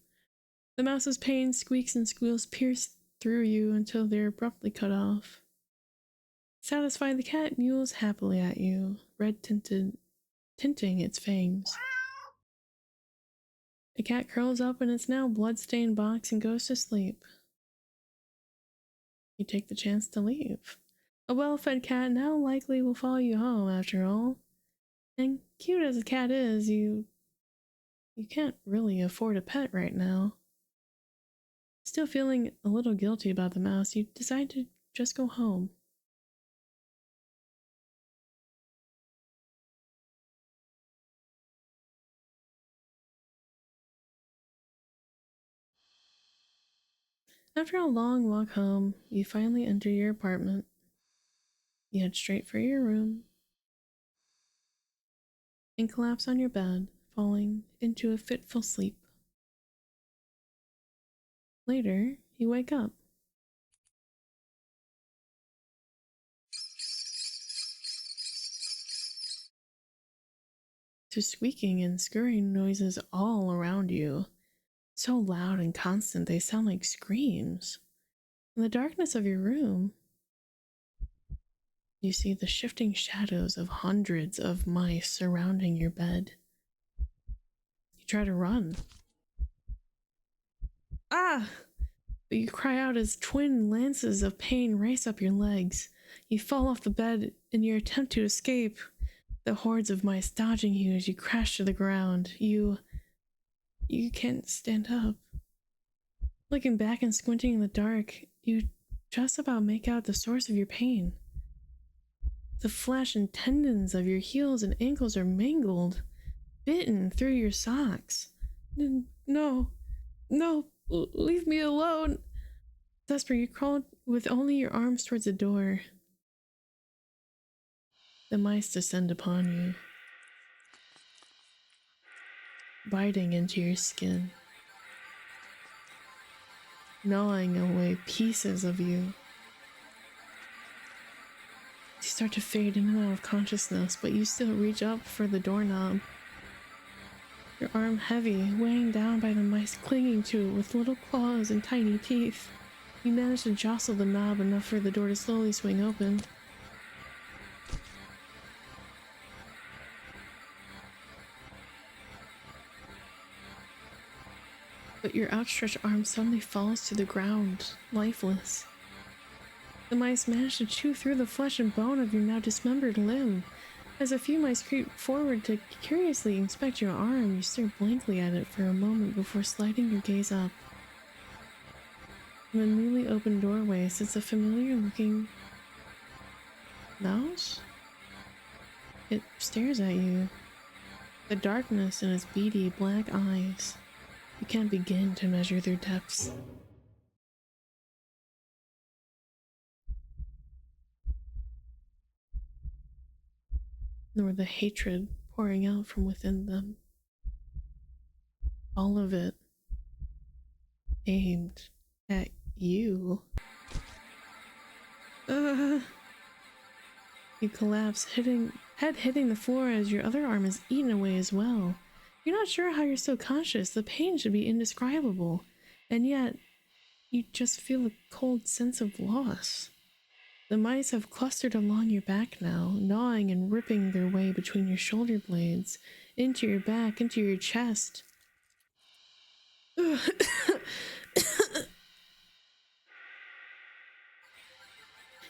The mouse's pain, squeaks, and squeals pierce through you until they're abruptly cut off. Satisfied, the cat mews happily at you, tinting its fangs. The cat curls up in its now blood-stained box and goes to sleep. You take the chance to leave. A well-fed cat now likely will follow you home, after all. And cute as a cat is, you can't really afford a pet right now. Still feeling a little guilty about the mouse, you decide to just go home. After a long walk home, you finally enter your apartment. You head straight for your room and collapse on your bed, falling into a fitful sleep. Later, you wake up. To squeaking and scurrying noises all around you. So loud and constant they sound like screams. In the darkness of your room, you see the shifting shadows of hundreds of mice surrounding your bed. You try to run. Ah! But you cry out as twin lances of pain race up your legs. You fall off the bed in your attempt to escape. The hordes of mice dodging you as you crash to the ground. You can't stand up. Looking back and squinting in the dark, you just about make out the source of your pain. The flesh and tendons of your heels and ankles are mangled, bitten through your socks. No, leave me alone. Desperate, you crawled with only your arms towards the door. The mice descend upon you, biting into your skin, gnawing away pieces of you. You start to fade in and out of consciousness, but you still reach up for the doorknob. Your arm heavy, weighing down by the mice clinging to it with little claws and tiny teeth. You manage to jostle the knob enough for the door to slowly swing open. but your outstretched arm suddenly falls to the ground, lifeless. The mice manage to chew through the flesh and bone of your now dismembered limb. As a few mice creep forward to curiously inspect your arm, you stare blankly at it for a moment before sliding your gaze up. In the newly opened doorway sits a familiar-looking mouse. It stares at you, the darkness in its beady black eyes. You can't begin to measure their depths. Nor the hatred pouring out from within them. All of it aimed at you. You collapse, head hitting the floor as your other arm is eaten away as well. You're not sure how you're still conscious. The pain should be indescribable, and yet you just feel a cold sense of loss. The mice have clustered along your back now, gnawing and ripping their way between your shoulder blades, into your back, into your chest.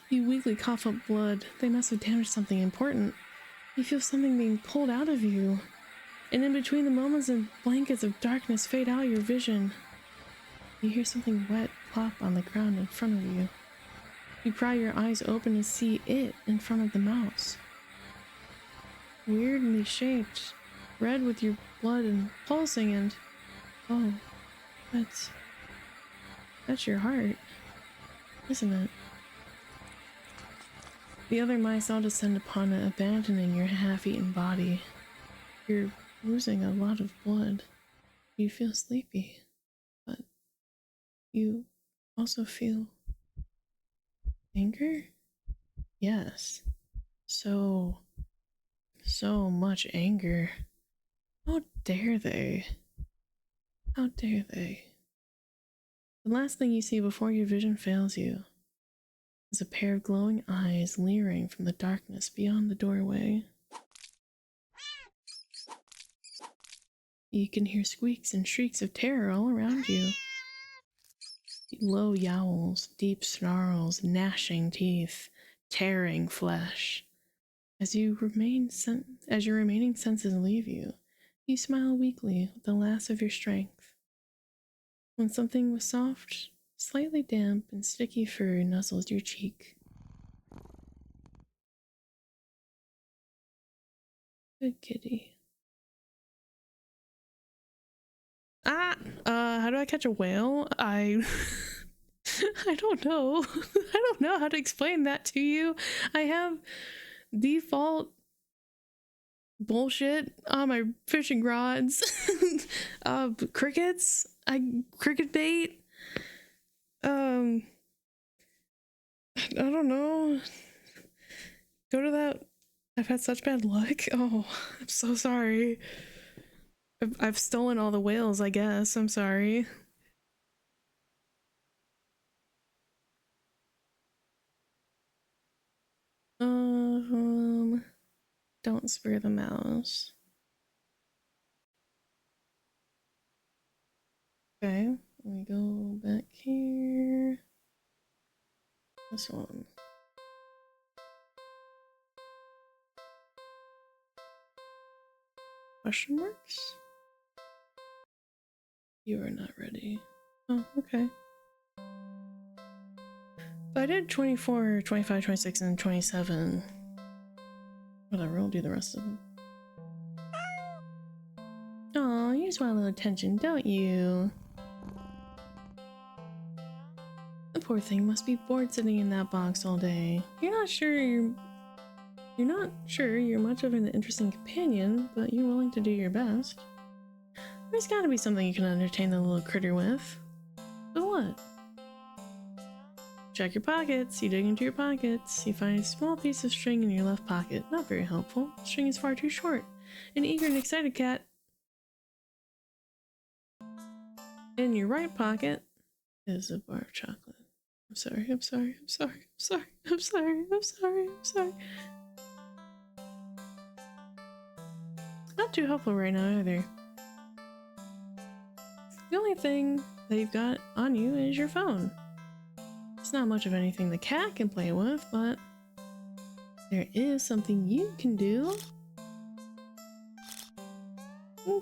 You weakly cough up blood. They must have damaged something important. You feel something being pulled out of you. And in between the moments and blankets of darkness fade out your vision, you hear something wet plop on the ground in front of you. You pry your eyes open to see it in front of the mouse. Weirdly shaped, red with your blood and pulsing, and oh, that's your heart, isn't it? The other mice all descend upon it, abandoning your half-eaten body. You're losing a lot of blood. You feel sleepy, but you also feel anger? Yes. So much anger. How dare they? How dare they? The last thing you see before your vision fails you is a pair of glowing eyes leering from the darkness beyond the doorway. You can hear squeaks and shrieks of terror all around you. Low yowls, deep snarls, gnashing teeth, tearing flesh. As your remaining senses leave you, you smile weakly with the last of your strength. When something with soft, slightly damp and sticky fur nuzzles your cheek. Good kitty. How do I catch a whale? I don't know. I don't know how to explain that to you. I have default bullshit on my fishing rods. Crickets. Cricket bait. I don't know. Go to that. I've had such bad luck. Oh, I'm so sorry. I've stolen all the whales, I guess. I'm sorry. Don't spare the mouse. Okay, let me go back here. This one. Question marks? You are not ready. Oh, okay. But I did 24, 25, 26, and 27. Whatever, we'll do the rest of them. Aw, you just want a little attention, don't you? The poor thing must be bored sitting in that box all day. You're not sure you're much of an interesting companion, but you're willing to do your best. There's gotta be something you can entertain the little critter with. But what? Check your pockets. You dig into your pockets. You find a small piece of string in your left pocket. Not very helpful. The string is far too short. An eager and excited cat. In your right pocket is a bar of chocolate. I'm sorry, I'm sorry, I'm sorry, I'm sorry, I'm sorry, I'm sorry, I'm sorry. Not too helpful right now either. The only thing that you've got on you is your phone. It's not much of anything the cat can play with, but there is something you can do.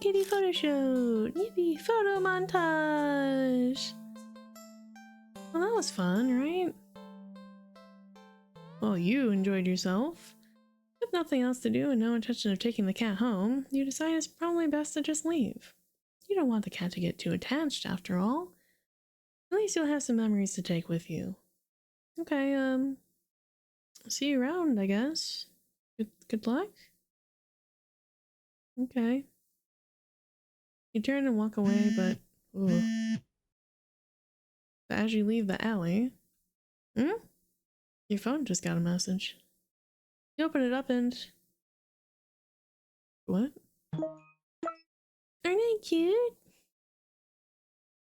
Kitty photo shoot! Yippee! Photo montage! Well, that was fun, right? Well, you enjoyed yourself. With nothing else to do and no intention of taking the cat home, you decide it's probably best to just leave. You don't want the cat to get too attached, after all. At least you'll have some memories to take with you. Okay, see you around, I guess. Good luck? Okay. You turn and walk away, but... Ooh. But as you leave the alley... Your phone just got a message. You open it up and... What? Aren't they cute?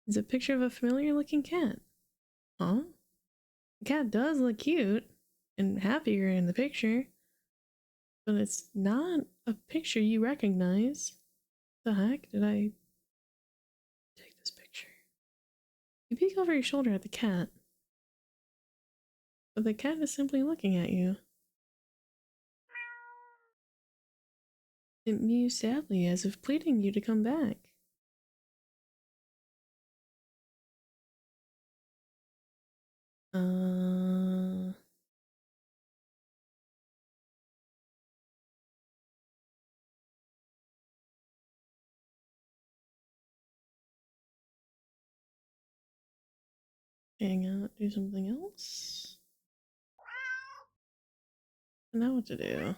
It's a picture of a familiar-looking cat. Huh? The cat does look cute and happier in the picture, but it's not a picture you recognize. The heck did I take this picture? You peek over your shoulder at the cat, but the cat is simply looking at you. It mews sadly as if pleading you to come back. Hang out, do something else. I know what to do.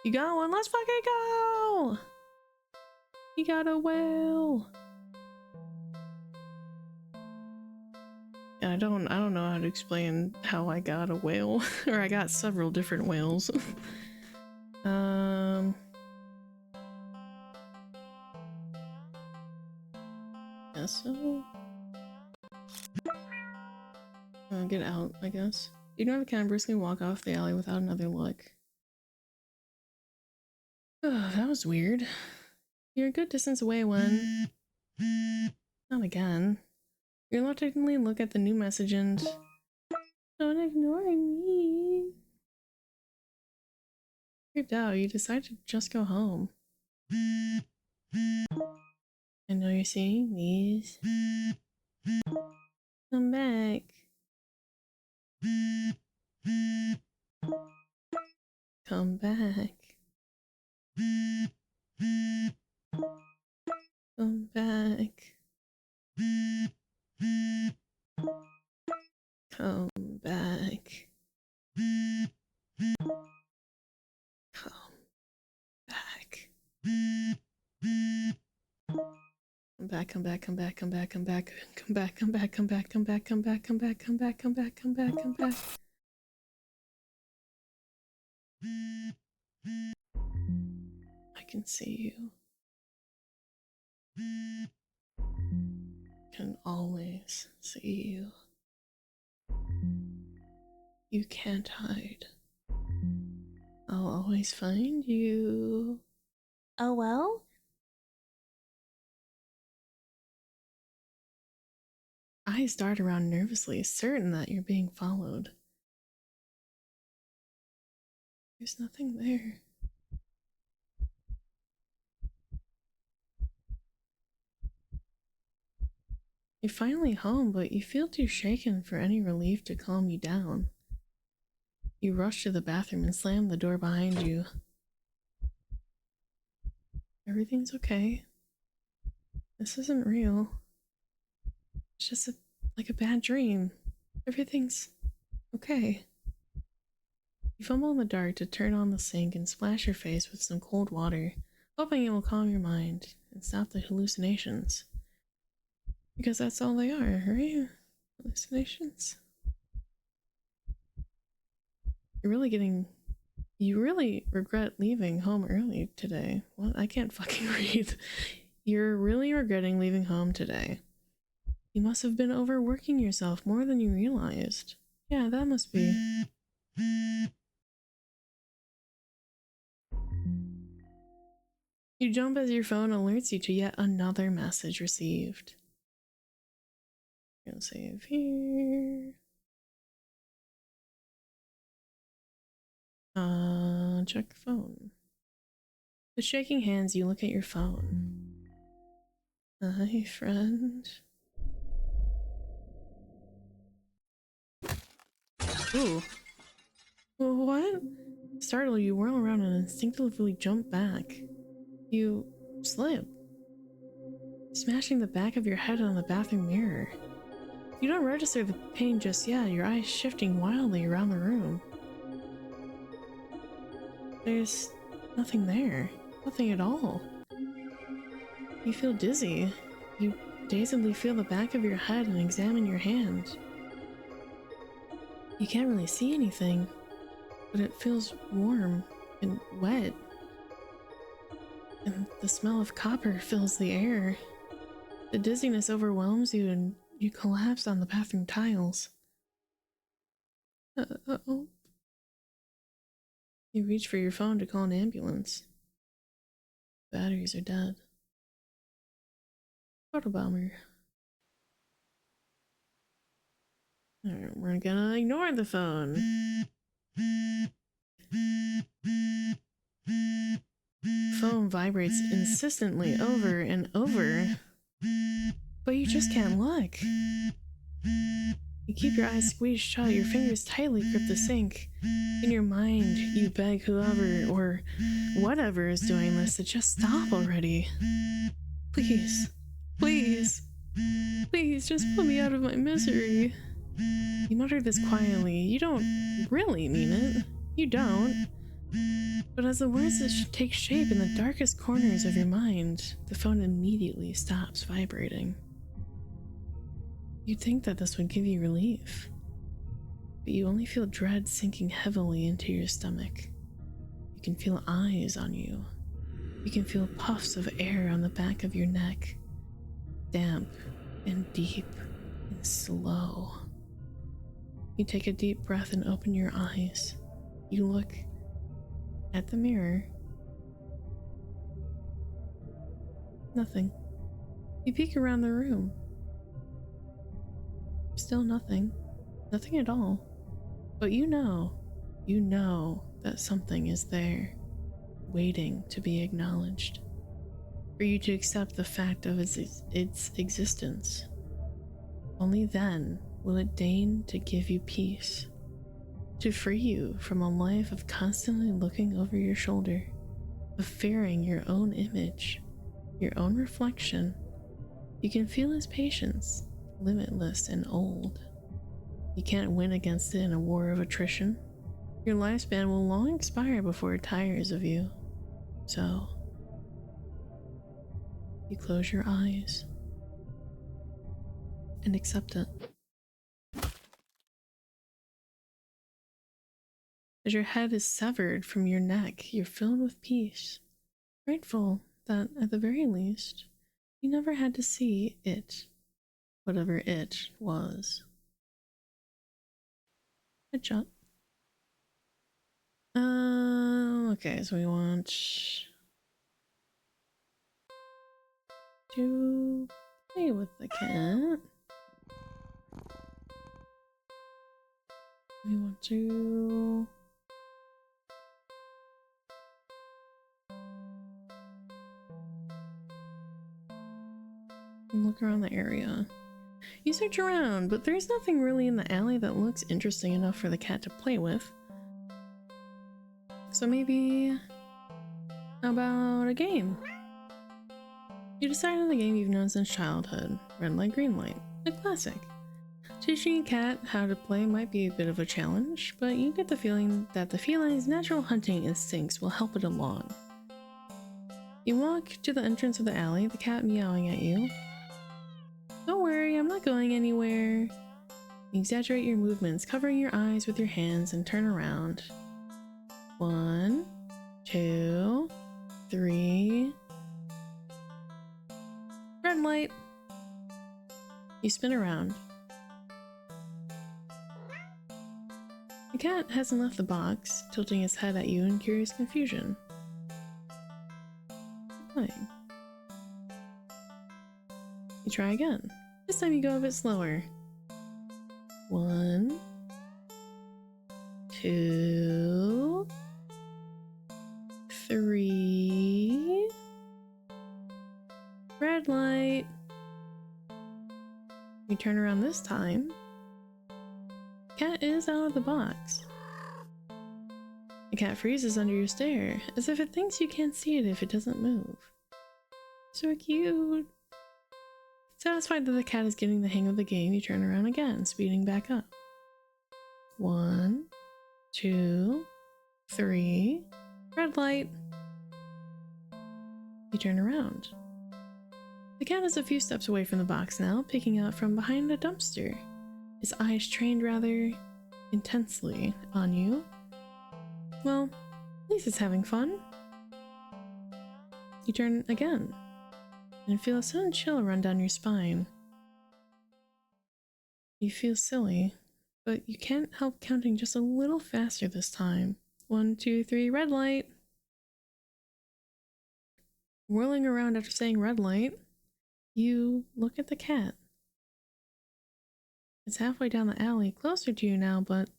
You got one, let's fucking go! You got a whale! I don't know how to explain how I got a whale, or I got several different whales. Guess so. Get out, I guess. You don't have a cat briskly walk off the alley without another look. Oh, that was weird. You're a good distance away when... Not again. You reluctantly look at the new message and... Don't ignore me. Creeped out, you decide to just go home. I know you're seeing these. Come back. Come back. Come back. Come back. Come back. Come back, come back, come back, come back, come back, come back, come back, come back, come back, come back, come back, come back, come back, come back, come back. I can see you. Can always see you. You can't hide. I'll always find you. Oh well? Eyes dart around nervously, certain that you're being followed. There's nothing there. You're finally home, but you feel too shaken for any relief to calm you down. You rush to the bathroom and slam the door behind you. Everything's okay. This isn't real. It's just like a bad dream. Everything's okay. You fumble in the dark to turn on the sink and splash your face with some cold water, hoping it will calm your mind and stop the hallucinations. Because that's all they are, right? Hallucinations. You really regret leaving home early today. What? I can't fucking read. You're really regretting leaving home today. You must have been overworking yourself more than you realized. Yeah, that must be. You jump as your phone alerts you to yet another message received. Gonna save here. Check the phone. With shaking hands, you look at your phone. Hi, friend. Ooh. What? Startled, you whirl around and instinctively jump back. You slip, smashing the back of your head on the bathroom mirror. You don't register the pain just yet, your eyes shifting wildly around the room. There's nothing there. Nothing at all. You feel dizzy. You dazedly feel the back of your head and examine your hand. You can't really see anything, but it feels warm and wet. And the smell of copper fills the air. The dizziness overwhelms you and you collapse on the bathroom tiles. Uh-oh. You reach for your phone to call an ambulance. Batteries are dead. Photobomber. Alright, we're gonna ignore the phone. Phone vibrates insistently over and over, but you just can't look. You keep your eyes squeezed shut, your fingers tightly grip the sink. In your mind, you beg whoever or whatever is doing this to just stop already. Please, please, please, just put me out of my misery. You mutter this quietly. You don't really mean it. You don't. But as the words take shape in the darkest corners of your mind, the phone immediately stops vibrating. You'd think that this would give you relief, but you only feel dread sinking heavily into your stomach. You can feel eyes on you. You can feel puffs of air on the back of your neck, damp and deep and slow. You take a deep breath and open your eyes. You look at the mirror. Nothing. You peek around the room. Still nothing. Nothing at all. But you know that something is there, waiting to be acknowledged, for you to accept the fact of its existence. Only then will it deign to give you peace, to free you from a life of constantly looking over your shoulder, of fearing your own image, your own reflection. You can feel his patience, limitless and old. You can't win against it in a war of attrition. Your lifespan will long expire before it tires of you. So, you close your eyes and accept it. As your head is severed from your neck, you're filled with peace, grateful that, at the very least, you never had to see it, whatever it was. Good job. Okay, so we want to play with the cat. We want to look around the area. You search around, but there's nothing really in the alley that looks interesting enough for the cat to play with. So maybe, how about a game? You decide on the game you've known since childhood, red light, green light, a classic. Teaching a cat how to play might be a bit of a challenge, but you get the feeling that the feline's natural hunting instincts will help it along. You walk to the entrance of the alley, the cat meowing at you. Don't worry, I'm not going anywhere. You exaggerate your movements, covering your eyes with your hands, and turn around. 1, 2, 3. Red light. You spin around. The cat hasn't left the box, tilting its head at you in curious confusion. Playing. You try again. This time you go a bit slower. 1, 2, 3. Red light. You turn around this time. Cat is out of the box. The cat freezes under your stare, as if it thinks you can't see it if it doesn't move. So cute! Satisfied that the cat is getting the hang of the game, you turn around again, speeding back up. 1, 2, 3, red light. You turn around. The cat is a few steps away from the box now, peeking out from behind a dumpster. His eyes trained rather intensely on you. Well, at least it's having fun. You turn again, and feel a sudden chill run down your spine. You feel silly, but you can't help counting just a little faster this time. 1, 2, 3, red light. Whirling around after saying red light, you look at the cat. It's halfway down the alley, closer to you now, but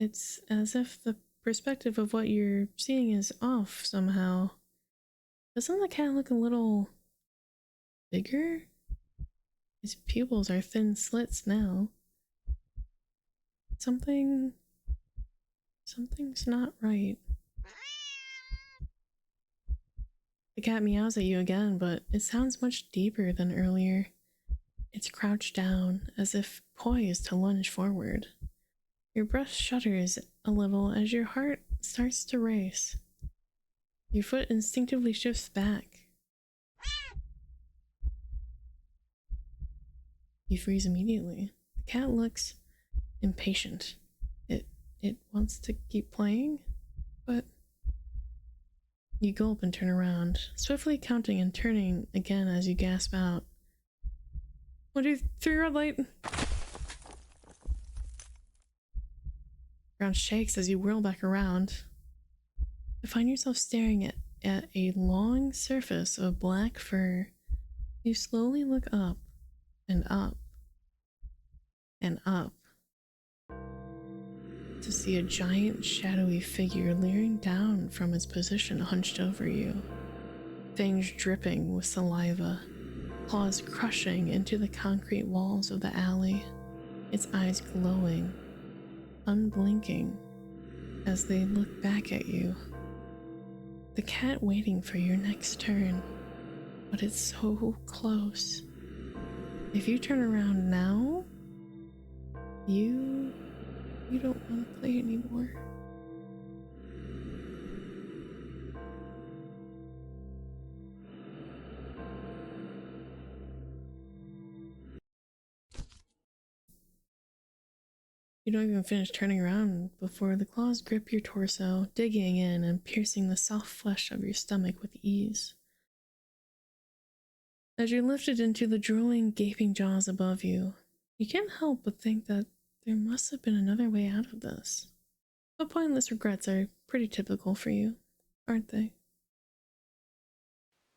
it's as if the perspective of what you're seeing is off somehow. Doesn't the cat look a little bigger? His pupils are thin slits now. Something's not right. The cat meows at you again, but it sounds much deeper than earlier. It's crouched down, as if poised to lunge forward. Your breath shudders a little as your heart starts to race. Your foot instinctively shifts back. You freeze immediately. The cat looks impatient. It wants to keep playing, but you gulp and turn around, swiftly counting and turning again as you gasp out. 1, 2, 3, red light! Ground shakes as you whirl back around. You find yourself staring at a long surface of black fur. You slowly look up and up and up to see a giant shadowy figure leering down from its position hunched over you, fangs dripping with saliva, claws crushing into the concrete walls of the alley, its eyes glowing, unblinking, as they look back at you. The cat waiting for your next turn, but it's so close. If you turn around now, you don't want to play anymore. You don't even finish turning around before the claws grip your torso, digging in and piercing the soft flesh of your stomach with ease. As you're lifted into the drooling, gaping jaws above you, you can't help but think that there must have been another way out of this. But pointless regrets are pretty typical for you, aren't they?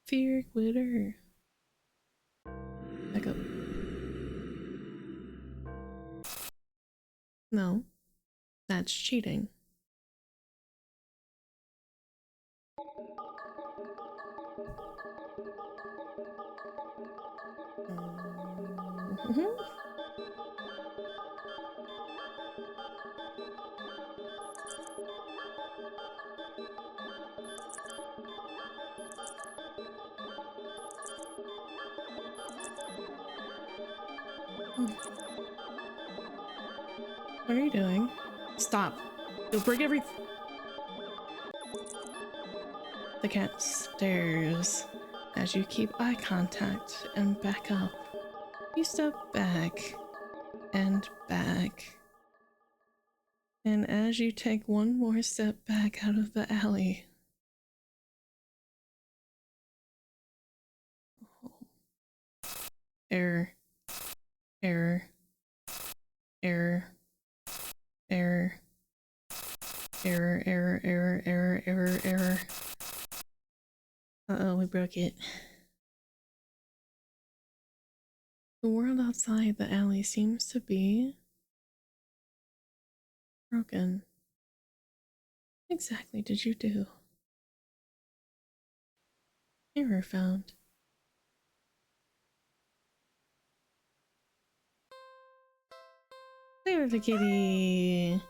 Fear glitter. Back up. No, that's cheating. What are you doing? Stop. You'll break everything. The cat stares as you keep eye contact and back up. You step back and back. And as you take one more step back out of the alley, error, error, error, Error. Error, error, error, error, error, error. Uh-oh, we broke it. The world outside the alley seems to be broken. What exactly did you do? Error found. Play with the kitty.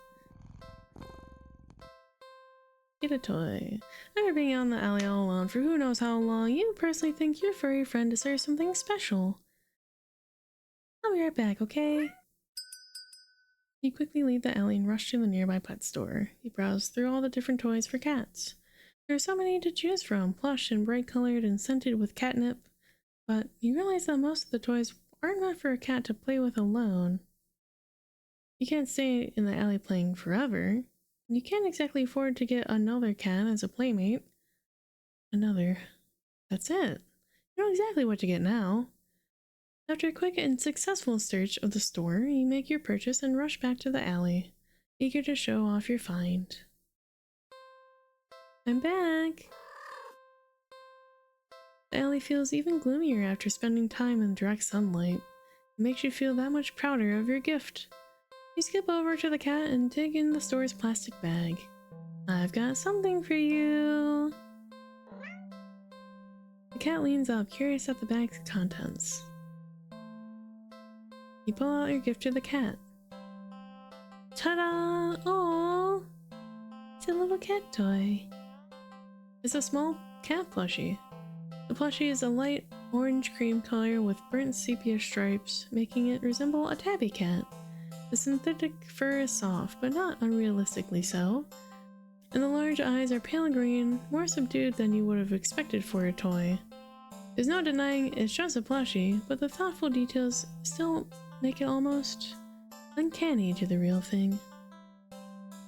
Get a toy. After being out in the alley all alone for who knows how long, you personally think your furry friend deserves something special. I'll be right back, okay? You quickly leave the alley and rush to the nearby pet store. You browse through all the different toys for cats. There are so many to choose from, plush and bright colored and scented with catnip. But you realize that most of the toys aren't meant for a cat to play with alone. You can't stay in the alley playing forever. You can't exactly afford to get another cat as a playmate. Another. That's it. You know exactly what to get now. After a quick and successful search of the store, you make your purchase and rush back to the alley, eager to show off your find. I'm back! The alley feels even gloomier after spending time in direct sunlight. It makes you feel that much prouder of your gift. You skip over to the cat and dig in the store's plastic bag. I've got something for you! The cat leans up, curious at the bag's contents. You pull out your gift to the cat. Ta-da! Aww! It's a little cat toy. It's a small cat plushie. The plushie is a light orange cream color with burnt sepia stripes, making it resemble a tabby cat. The synthetic fur is soft, but not unrealistically so, and the large eyes are pale green, more subdued than you would have expected for a toy. There's no denying it's just a plushie, but the thoughtful details still make it almost uncanny to the real thing,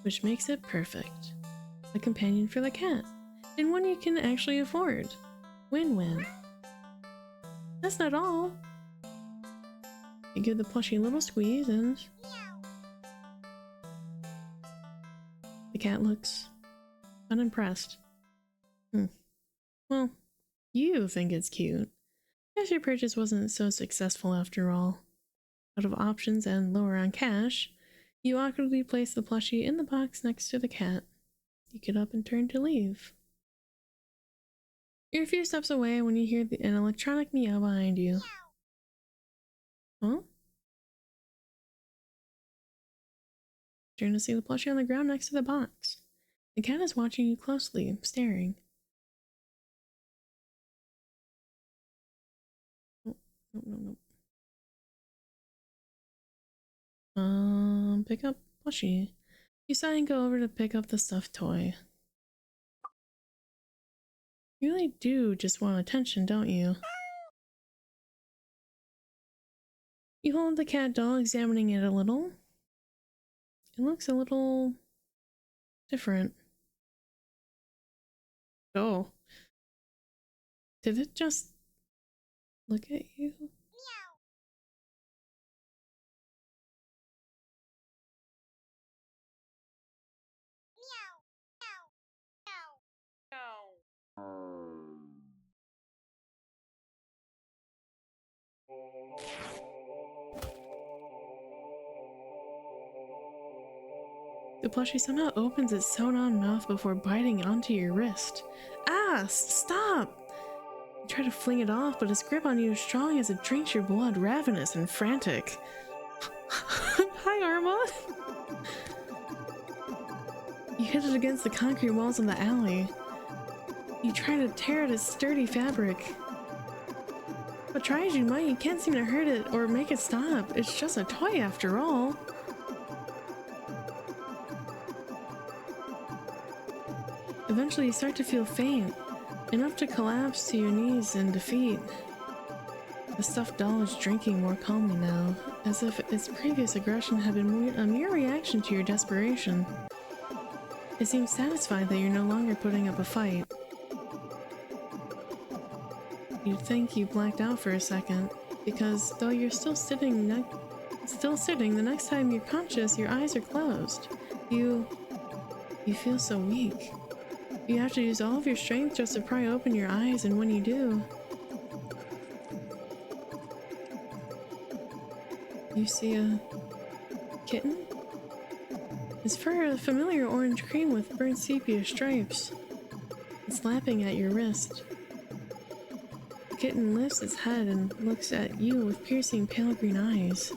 which makes it perfect. A companion for the cat, and one you can actually afford. Win-win. That's not all. You give the plushie a little squeeze and the cat looks unimpressed. Well, you think it's cute. Guess your purchase wasn't so successful after all. Out of options and lower on cash, you awkwardly place the plushie in the box next to the cat. You get up and turn to leave. You're a few steps away when you hear an electronic meow behind you. Huh? Turn to see the plushie on the ground next to the box. The cat is watching you closely, staring. Oh, no. Pick up plushie. You sigh and go over to pick up the stuffed toy. You really do just want attention, don't you? You hold the cat doll, examining it a little. It looks a little different. Oh. Did it just look at you? The plushie somehow opens its sewn-on mouth before biting onto your wrist. Ah! Stop! You try to fling it off, but its grip on you is strong as it drinks your blood, ravenous and frantic. Hi, Arma! You hit it against the concrete walls of the alley. You try to tear at its sturdy fabric. But try as you might, you can't seem to hurt it or make it stop. It's just a toy after all. Eventually, you start to feel faint, enough to collapse to your knees in defeat. The stuffed doll is drinking more calmly now, as if its previous aggression had been a mere reaction to your desperation. It seems satisfied that you're no longer putting up a fight. You'd think you blacked out for a second, because though you're still sitting still sitting. The next time you're conscious, your eyes are closed. You feel so weak. You have to use all of your strength just to pry open your eyes, and when you do, you see a kitten? Its fur a familiar orange cream with burnt sepia stripes. It's lapping at your wrist. The kitten lifts its head and looks at you with piercing pale green eyes.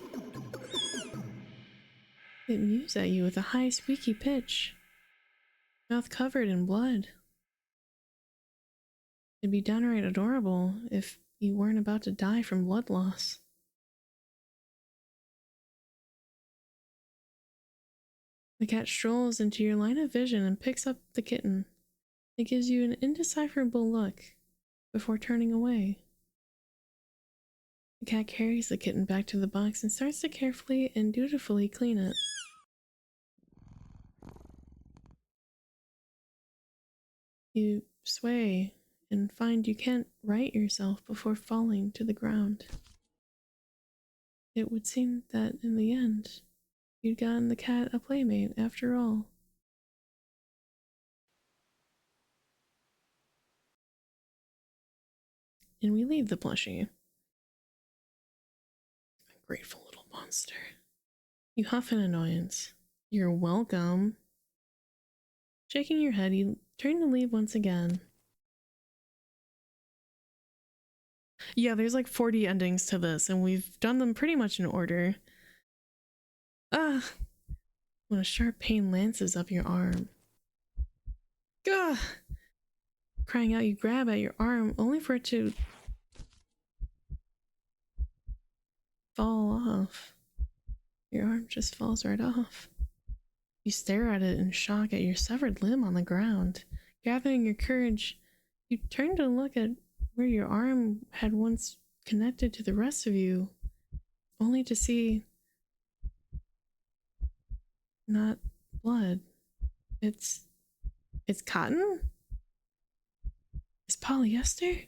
It mews at you with a high squeaky pitch, mouth covered in blood. It'd be downright adorable if you weren't about to die from blood loss. The cat strolls into your line of vision and picks up the kitten. It gives you an indecipherable look before turning away. The cat carries the kitten back to the box and starts to carefully and dutifully clean it. You sway and find you can't right yourself before falling to the ground. It would seem that in the end, you'd gotten the cat a playmate after all. And we leave the plushie. A grateful little monster. You huff in annoyance. You're welcome. Shaking your head, you turn to leave once again. Yeah, there's like 40 endings to this, and we've done them pretty much in order. When a sharp pain lances up your arm. Gah! Crying out, you grab at your arm, only for it to fall off. Your arm just falls right off. You stare at it in shock at your severed limb on the ground. Gathering your courage, you turn to look at where your arm had once connected to the rest of you, only to see not blood. It's cotton? It's polyester?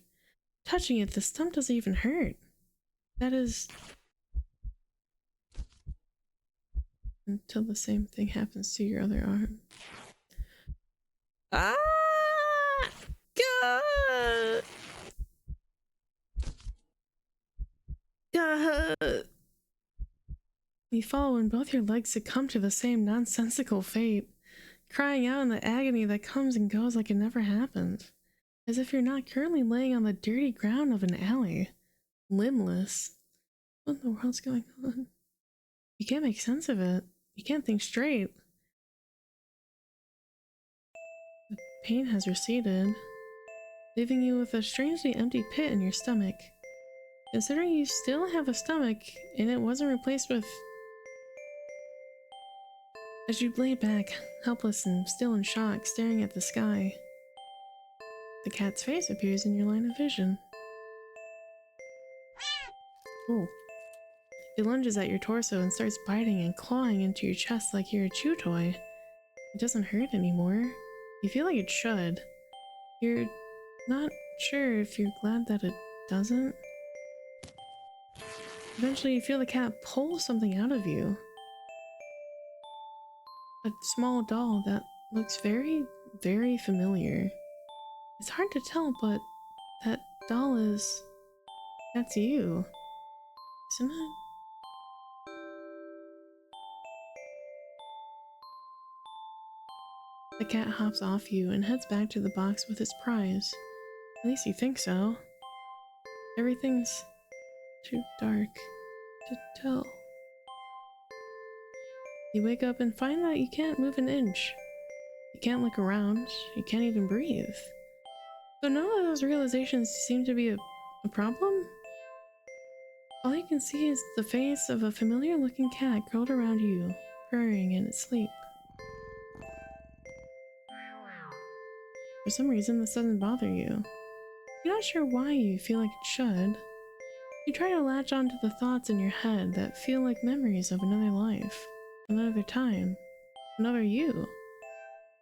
Touching it, the stump doesn't even hurt. That is... until the same thing happens to your other arm. Ah! God! God! You fall when both your legs succumb to the same nonsensical fate, crying out in the agony that comes and goes like it never happened, as if you're not currently laying on the dirty ground of an alley, limbless. What in the world's going on? You can't make sense of it. You can't think straight. The pain has receded, leaving you with a strangely empty pit in your stomach. Considering you still have a stomach and it wasn't replaced with... As you lay back, helpless and still in shock, staring at the sky, the cat's face appears in your line of vision. Ooh. It lunges at your torso and starts biting and clawing into your chest like you're a chew toy. It doesn't hurt anymore. You feel like it should. You're not sure if you're glad that it doesn't. Eventually you feel the cat pull something out of you. A small doll that looks very, very familiar. It's hard to tell, but that doll is... that's you, isn't it? The cat hops off you and heads back to the box with its prize. At least you think so. Everything's too dark to tell. You wake up and find that you can't move an inch. You can't look around. You can't even breathe. So none of those realizations seem to be a problem? All you can see is the face of a familiar-looking cat curled around you, purring in its sleep. For some reason, this doesn't bother you. You're not sure why you feel like it should. You try to latch onto the thoughts in your head that feel like memories of another life, another time, another you.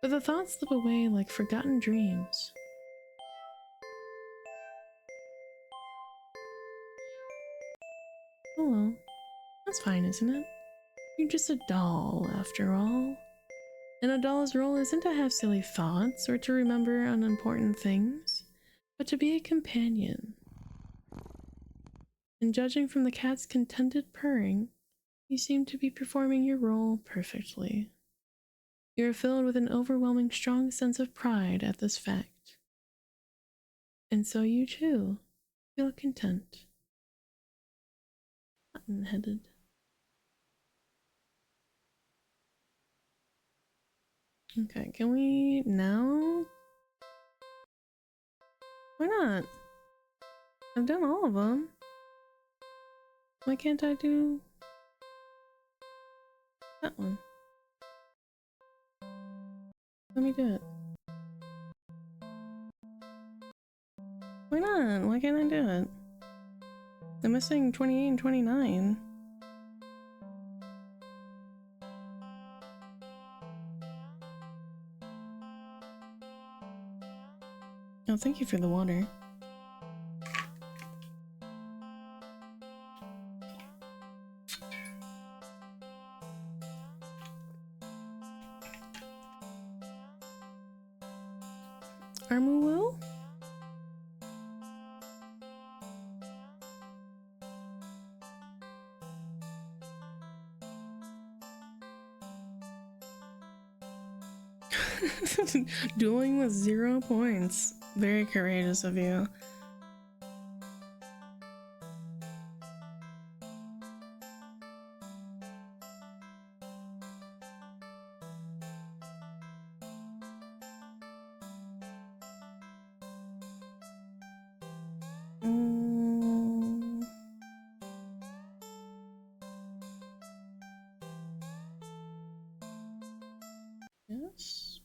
But the thoughts slip away like forgotten dreams. Hello. That's fine, isn't it? You're just a doll, after all. And a doll's role isn't to have silly thoughts or to remember unimportant things, but to be a companion. And judging from the cat's contented purring, you seem to be performing your role perfectly. You are filled with an overwhelming strong sense of pride at this fact. And so you too feel content. Button-headed. Okay, can we now? Why not? I've done all of them. Why can't I do that one? Let me do it. Why not? Why can't I do it? I'm missing 28 and 29. Oh, thank you for the water. Armuwu? Dueling with 0 points. Very courageous of you. Yes.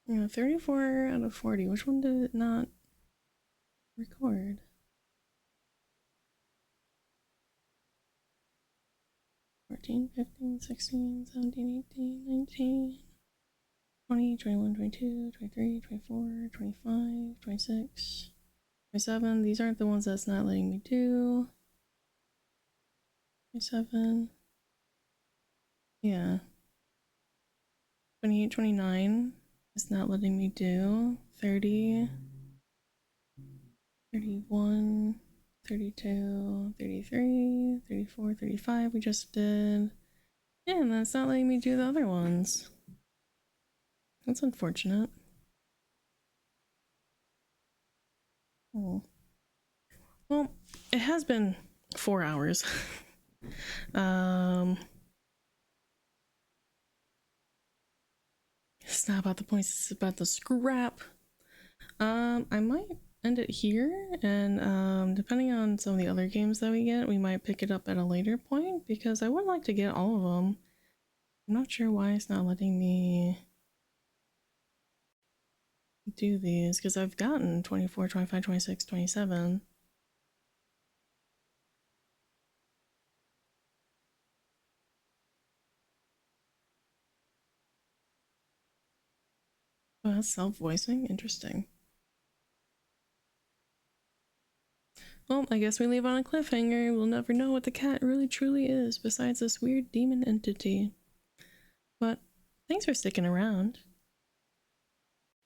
Yeah, 34 out of 40. Which one did it not record? 14, 15, 16, 17, 18, 19, 20, 21, 22, 23, 24, 25, 26, 27. These aren't the ones that's not letting me do. 27. Yeah. 28, 29 is not letting me do. 30, 31, 32, 33, 34, 35 we just did. Yeah, and that's not letting me do the other ones. That's unfortunate. Oh. Well, it has been 4 hours. It's not about the points, it's about the scrap. I might end it here, and depending on some of the other games that we get, we might pick it up at a later point, because I would like to get all of them. I'm not sure why it's not letting me do these, because I've gotten 24, 25, 26, 27. Oh, that's self-voicing? Interesting. Well, I guess we leave on a cliffhanger. We'll never know what the cat really truly is, besides this weird demon entity. But thanks for sticking around.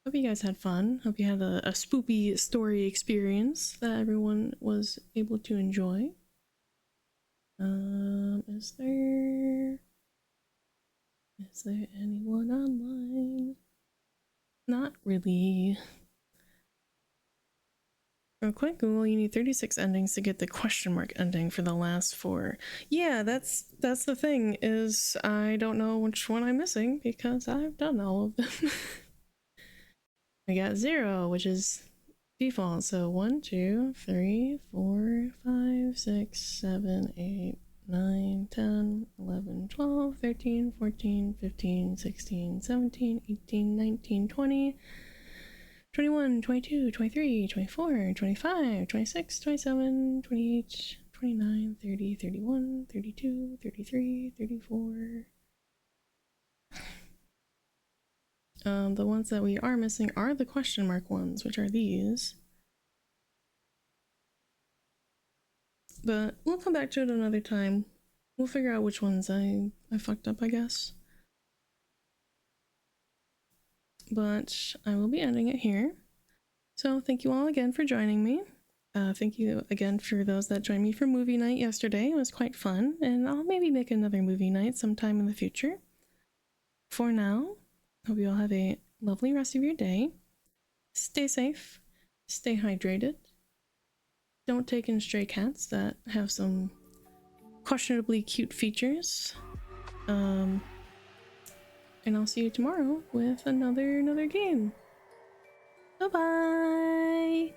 Hope you guys had fun. Hope you had a spoopy story experience that everyone was able to enjoy. Is there anyone online? Not really. Real quick, Google, you need 36 endings to get the question mark ending for the last 4. Yeah, that's the thing, is I don't know which one I'm missing because I've done all of them. I got 0, which is default, so 1, 2, 3, 4, 5, 6, 7, 8, 9, 10, 11, 12, 13, 14, 15, 16, 17, 18, 19, 20, 21, 22, 23, 24, 25, 26, 27, 28, 29, 30, 31, 32, 33, 34. The ones that we are missing are the question mark ones, which are these. But we'll come back to it another time. We'll figure out which ones I fucked up, I guess. But I will be ending it here. So thank you all again for joining me. Thank you again for those that joined me for movie night yesterday. It was quite fun, and I'll maybe make another movie night sometime in the future. For now, hope you all have a lovely rest of your day. Stay safe, stay hydrated. Don't take in stray cats that have some questionably cute features. And I'll see you tomorrow with another game. Bye-bye!